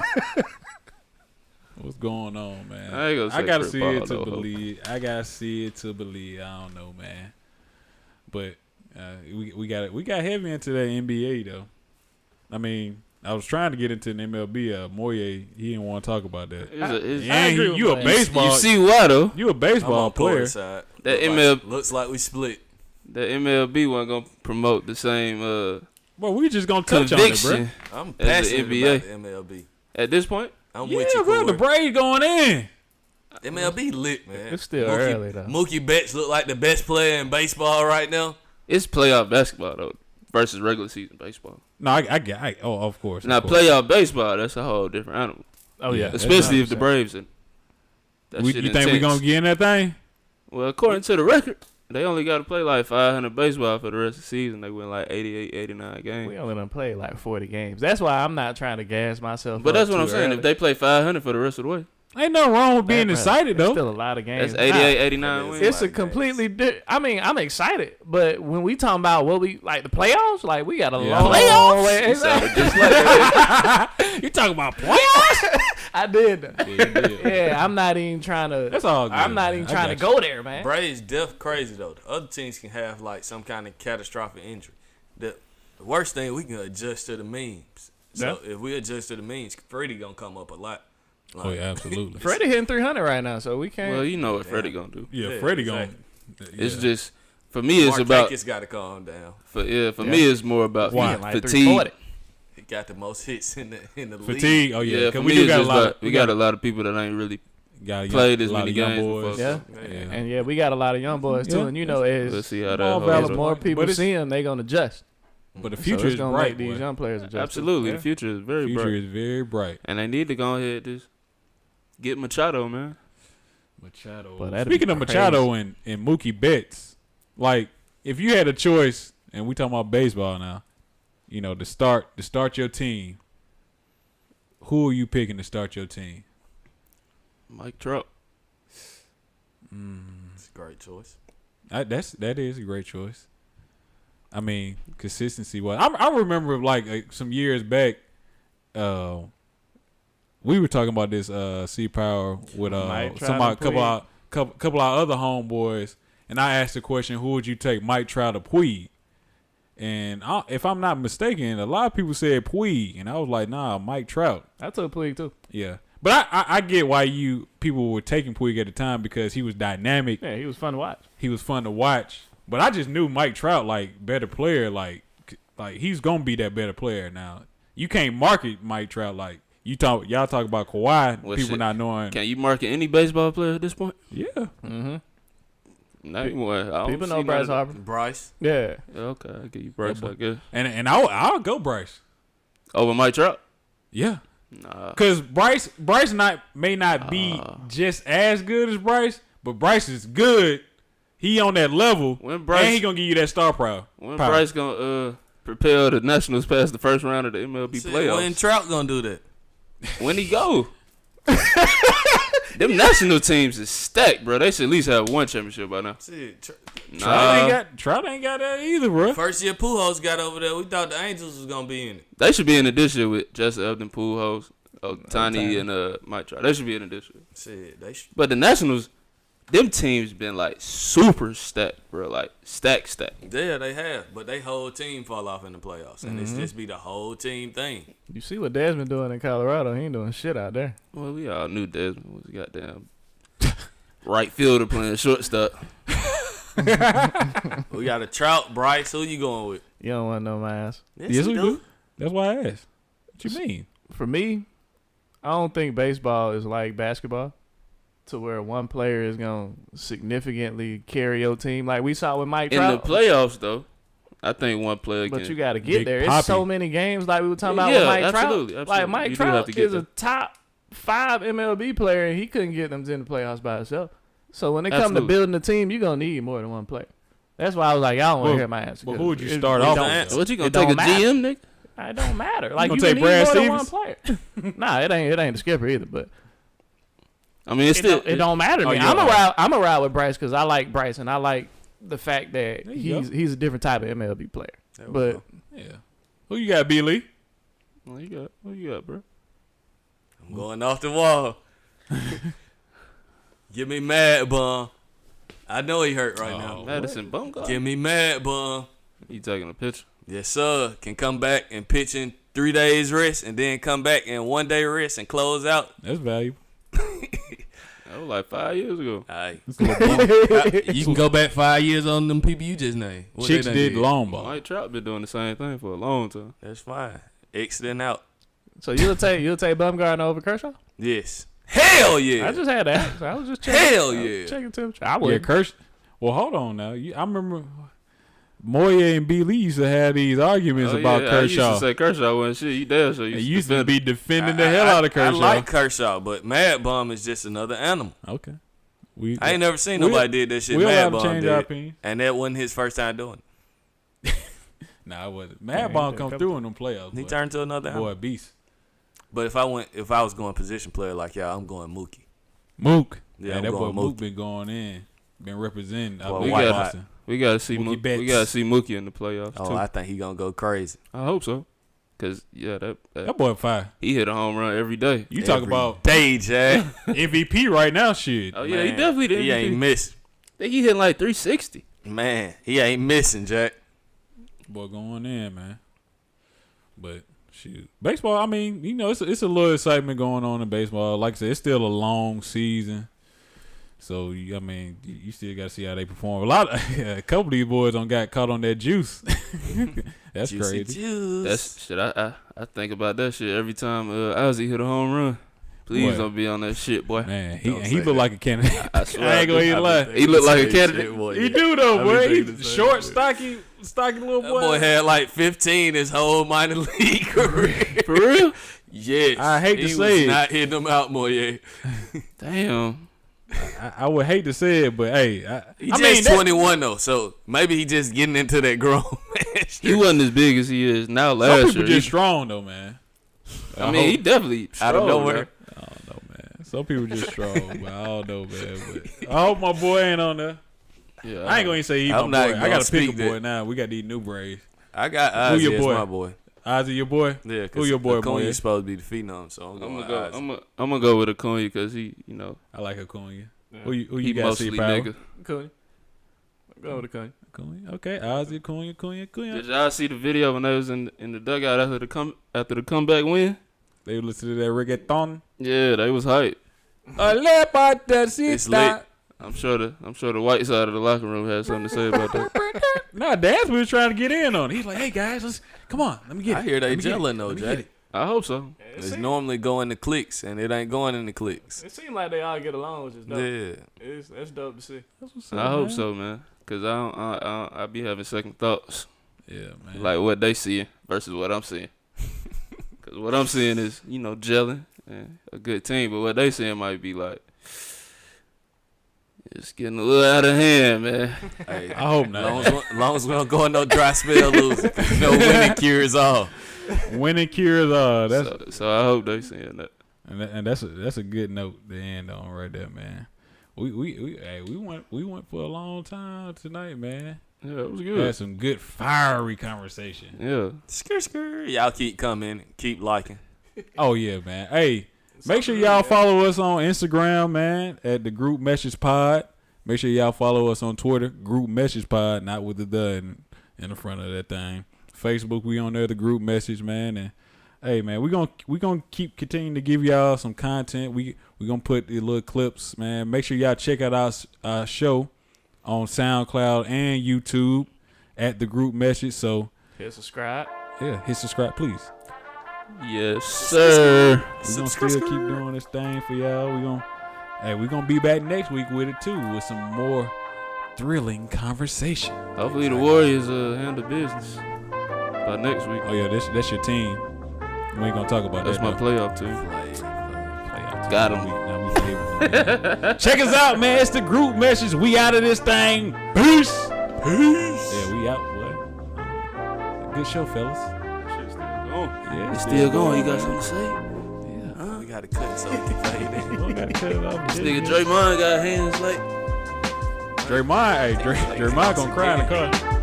What's going on, man?
I ain't gonna say
I gotta
Chris
see
Paul,
it to
though.
believe. I gotta see it to believe. I don't know, man. But we got heavy into that NBA though. I mean, I was trying to get into an MLB. Moye, he didn't want to talk about that.
I agree with
you a
Moye.
baseball.
You see why though?
You a
I'm
baseball
on
player.
courtside.
That
Looks like we split.
The MLB wasn't gonna promote the same
Well, we just gonna touch on it, bro.
conviction
I'm
As the
passionate
NBA.
about the MLB.
at this point.
I'm
Yeah,
with you,
bro. The
Corey.
Braves going in.
MLB lit, man.
It's still early, though.
Mookie Betts look like the best player in baseball right now.
It's playoff basketball though versus regular season baseball.
No, of course.
Now
of course.
playoff baseball, that's a whole different animal.
Oh, yeah.
Especially if the
100%.
Braves in. That
You
shit
think we
intense.
gonna get in that thing?
Well, according to the record, they only got to play like 500 baseball for the rest of the season. They win like 88, 89 games.
We only done played like 40 games. That's why I'm not trying to gas myself
But
up
that's what
too
I'm saying.
early.
If they play 500 for the rest of the way,
Ain't nothing wrong with being
That,
excited
there's
though.
still a lot of games.
that's 88,
Nah,
89 wins.
It's a
Like
completely I mean, I'm excited, but when we talking about what we like the playoffs, like we got a
Yeah.
long
Playoffs?
way.
You sounded just like that.
You talking about playoffs?
I did.
Yeah, you did.
Yeah, I'm not even trying to.
That's all good,
I'm not
man.
even
I
trying to
got
go there, man.
Braves def crazy though. The other teams can have like some kind of catastrophic injury. The worst thing we can adjust to the memes. So if we adjust to the memes, Freddie gonna come up a lot. Like,
Oh yeah, absolutely.
Freddie hitting 300 right now, so we can't.
Well, you know what Freddie gonna do.
Yeah,
Yeah,
Freddie
exactly.
gonna.
It's
yeah.
just for me. It's about
Markakis got to calm down.
for me. It's more about
Why?
Hitting like
fatigue.
340.
He got the most hits in the league.
fatigue. Oh yeah,
Yeah,
'cause
for
we
me
do
it's
got a
just
lot.
about, we got a lot of people that ain't really
got
played
a
as
lot
many
of young
games
boys.
before.
Yeah.
So,
And yeah, we got a lot of young boys too.
Yeah.
And you know,
Let's
as
see how that
Small
holds
valid
up.
more
But
people
it's-
see them, they gonna adjust.
But the
So
future
it's
is
gonna
bright.
make these
boy.
young players adjust.
Absolutely,
Yeah.
the future is very
Future
bright,
is very bright.
and they need to go ahead just get Machado, man.
Machado.
But that'd
Speaking
be
of Machado and Mookie Betts, like if you had a choice, and we talking about baseball now, you know, to start your team, who are you picking to start your team?
Mike Trout.
It's a great choice.
That is a great choice. I mean, consistency. I remember like some years back, we were talking about this C Power with
Mike Trout
somebody,
and
couple of our other homeboys, and I asked the question, who would you take, Mike Trout or Puig? And if I'm not mistaken, a lot of people said Puig, and I was like, nah, Mike Trout.
I took Puig too.
Yeah, but I get why people were taking Puig at the time because he was dynamic.
Yeah, he was fun to watch.
He was fun to watch. But I just knew Mike Trout, like, better player, like he's gonna be that better player now. You can't market Mike Trout like y'all talk about Kawhi,
Well,
people
shit.
not knowing.
Can you market any baseball player at this point?
Yeah.
Mm-hmm.
Not one. I don't
People
see
know
none
Bryce
of that.
Harper.
Bryce.
Yeah.
Yeah, okay, I'll give you Bryce,
Yeah,
I guess.
And I'll go Bryce.
Over Mike Trout?
Yeah.
Nah.
Cause Bryce may not be just as good as Bryce, but Bryce is good. He on that level,
When Bryce,
and he gonna give you that star power.
when Bryce gonna propel the Nationals past the first round of the MLB
Shit,
playoffs?
when Trout gonna do that?
When he go? Them national teams is stacked, bro. They should at least have one championship by now.
Shit,
Trout ain't got that either, bro.
first year Pujols got over there, we thought the Angels was gonna be in it.
They should be in it this year with Justin Upton, Pujols, Tiny, and Mike Trout. They should be in it this year.
Shit, they should.
But the Nationals, them teams been like super stacked, bro. Like stacked.
Yeah, they have, but they whole team fall off in the playoffs, and it's just be the whole team thing.
You see what Desmond doing in Colorado? He ain't doing shit out there.
Well, we all knew Desmond was goddamn right fielder playing shortstop.
We got a Trout, Bryce. Who you going with?
You don't want no my ass.
Yes, we do. That's why I asked. What you mean?
For me, I don't think baseball is like basketball to where one player is going to significantly carry your team. Like we saw with Mike
In
Trout.
the playoffs, though, I think one player
But
can.
you got to get
Big
there.
Poppy.
It's so many games like we were talking about
Yeah,
with Mike
absolutely,
Trout.
absolutely.
Like Mike
You do have
Trout
to get
is a
there.
top 5 MLB player, and he couldn't get them in the playoffs by himself. So when it comes to
Absolutely.
building a team, you're going to need more than one player. That's why I was like, y'all don't want to
Well,
hear my answer.
well,
'cause
who would you
it-
start
it
off
don't-
with?
What you gonna
it
take a
don't matter.
GM, nigga?
It don't matter. Like
gonna
you
take
need
Brad
more than one
Stevens?
player. Nah, it ain't the skipper either. But
I mean, it's still.
it don't matter to
Oh,
me.
yeah.
I'm a ride with Bryce because I like Bryce and I like the fact that
There you
he's a different type of MLB player.
There we
But
go.
Yeah. Who you got, B. Lee?
What you got, bro?
I'm going off the wall. Give me Mad Bum. I know he hurt right now.
Madison Bumgarner.
Give me Mad Bum.
You taking a picture?
Yes, sir. Can come back and pitch in 3 days rest and then come back in 1 day rest and close out.
That's valuable.
That was like 5 years ago.
Aye.
yeah,
You can go back 5 years on them people you just named. What
Chicks
they done
did long ball.
Mike Trout been doing the same thing for a long time.
That's fine. Exiting out.
so you'll take Bumgarner over Kershaw?
Yes. Hell yeah.
I just had to ask. I was just checking.
Hell
I was
yeah.
checking temperature. I
Yeah,
would.
Kershaw. Well, hold on now. I remember Moya and B. Lee used to have these arguments about
I
Kershaw.
used to say Kershaw wasn't shit. You damn sure
They
used
used
to
to
defend
be
him.
defending the hell out of Kershaw.
I like Kershaw, but Mad Bum is just another animal.
Okay.
I ain't never seen
we-
nobody did that shit
we
Mad
allowed to
Bum
change our
did.
opinion.
And that wasn't his first time doing it.
Nah, it wasn't. Mad Bomb
he
come
did.
through in them playoffs.
He
boy.
turned to another animal.
Boy, a beast.
But if I was going position player like y'all, I'm going Mookie.
Mook.
Yeah,
Yeah,
I'm
that boy
going
Mook
Mookie.
been going in. Been representing.
Boy,
We
White
got-
Boston.
We gotta see
Mookie
Mookie.
Betts.
We gotta see Mookie in the playoffs
Oh,
too.
I think he gonna go crazy.
I hope so. Cause that
That boy fire.
he hit a home run every day.
You talk
Every
about
day, Jack.
MVP right now, shit.
Oh yeah, he
Man,
definitely did.
He ain't missing.
I think he hit like 360.
Man, he ain't missing, Jack.
Boy, going in, man. But shoot, baseball. I mean, you know, it's a little excitement going on in baseball. Like I said, it's still a long season. So I mean, you still got to see how they perform. A couple of these boys don't got caught on that juice. That's
Juicy
crazy.
juice.
That's shit. I think about that shit every time Ozzy hit a home run. Please
Boy.
don't be on that shit, boy.
Man,
Don't
he
say
look like a candidate.
I swear.
I ain't gonna even lie.
He look like a candidate.
He do though, boy.
He's
He's short, stocky little
That
boy.
boy had like 15 his whole minor league career.
For real?
Yes.
I hate to
he
say
was
it.
not hitting them out more, yeah.
Damn.
I would hate to say it, but hey,
He
I
just
mean, that-
21 though, so maybe he just getting into that grown man.
He wasn't as big as he is now.
some
Last
people
year,
just strong though, man.
I mean, he definitely
out of
strong,
nowhere.
I don't know, man. Some people just strong, but I don't know, man. But I hope my boy ain't on there.
Yeah,
I ain't gonna even say he my
I'm not
boy. I
gonna
gotta pick a
speak
boy
that.
now. We got these new braids.
I got
Who
Ozzy
your
as
boy?
my boy.
Ozzy, your boy.
Yeah,
Who
because
your boy,
Acuna
boy?
supposed to be the phenom, so I'm going
I'm gonna
Ozzy.
go. I'm gonna go with Acuna because he,
I like Acuna.
Yeah.
Who you
he
got?
mostly
See power?
nigga.
Cool. Go with the Kanye.
Acuna. Okay, Ozzy, Acuna.
Did y'all see the video when they was in the dugout after the comeback win?
They listen to that reggaeton.
Yeah, they was hype.
It's lit.
I'm sure the white side of the locker room had something to say about that.
Nah, Dance was trying to get in on it. He's like, hey guys, let's come on, let me get it.
I hear they
Let me get it.
gelling though,
Let me get
Jay.
it.
I hope so.
It's normally going to clicks, and it ain't going in the clicks.
It seems like they all get along, which is dope.
Yeah.
That's dope to see.
That's what's up,
I hope
man.
so, man. Cause I be having second thoughts,
Yeah, man.
like what they seeing versus what I'm seeing. Cause what I'm seeing is gelling and a good team, but what they seeing might be like it's getting a little out of hand, man.
Hey,
I hope not.
long as we don't go in no dry spell losing. No winning cures all.
Winning cures all. That's
So I hope they seeing that.
and that's a good note to end on right there, man. We went for a long time tonight, man.
Yeah, it was
Had
good.
some good fiery conversation.
Yeah.
Skr. Y'all keep coming, keep liking.
Oh yeah, man. Hey, make sure y'all follow us on Instagram, man, at the Group Message Pod. Make sure y'all follow us on Twitter, Group Message Pod, not with the in the front of that thing. Facebook, we on there, the Group Message, man. And hey, man, we gonna keep continuing to give y'all some content. We gonna put the little clips, man. Make sure y'all check out our show on SoundCloud and YouTube at the Group Message. So
Hit subscribe.
yeah, hit subscribe, please.
Yes, sir.
We gonna still keep doing this thing for y'all. We gonna be back next week with it too, with some more thrilling conversation.
Hopefully the Warriors handle business by next week.
Oh yeah, that's your team. We ain't gonna talk about
That's
that.
my
though.
playoff team.
Playoff
Got
team.
'em.
Now we able. Check us out, man. It's the Group Message. We out of this thing. Peace. Yeah, we out, boy. Good show, fellas.
Shit's still going.
Yeah,
It's still going. You got something to say?
Yeah.
We gotta cut it so we can fade in.
We gotta cut it off.
This nigga Draymond got hands like.
Draymond, hey, Draymond gonna cry in the car.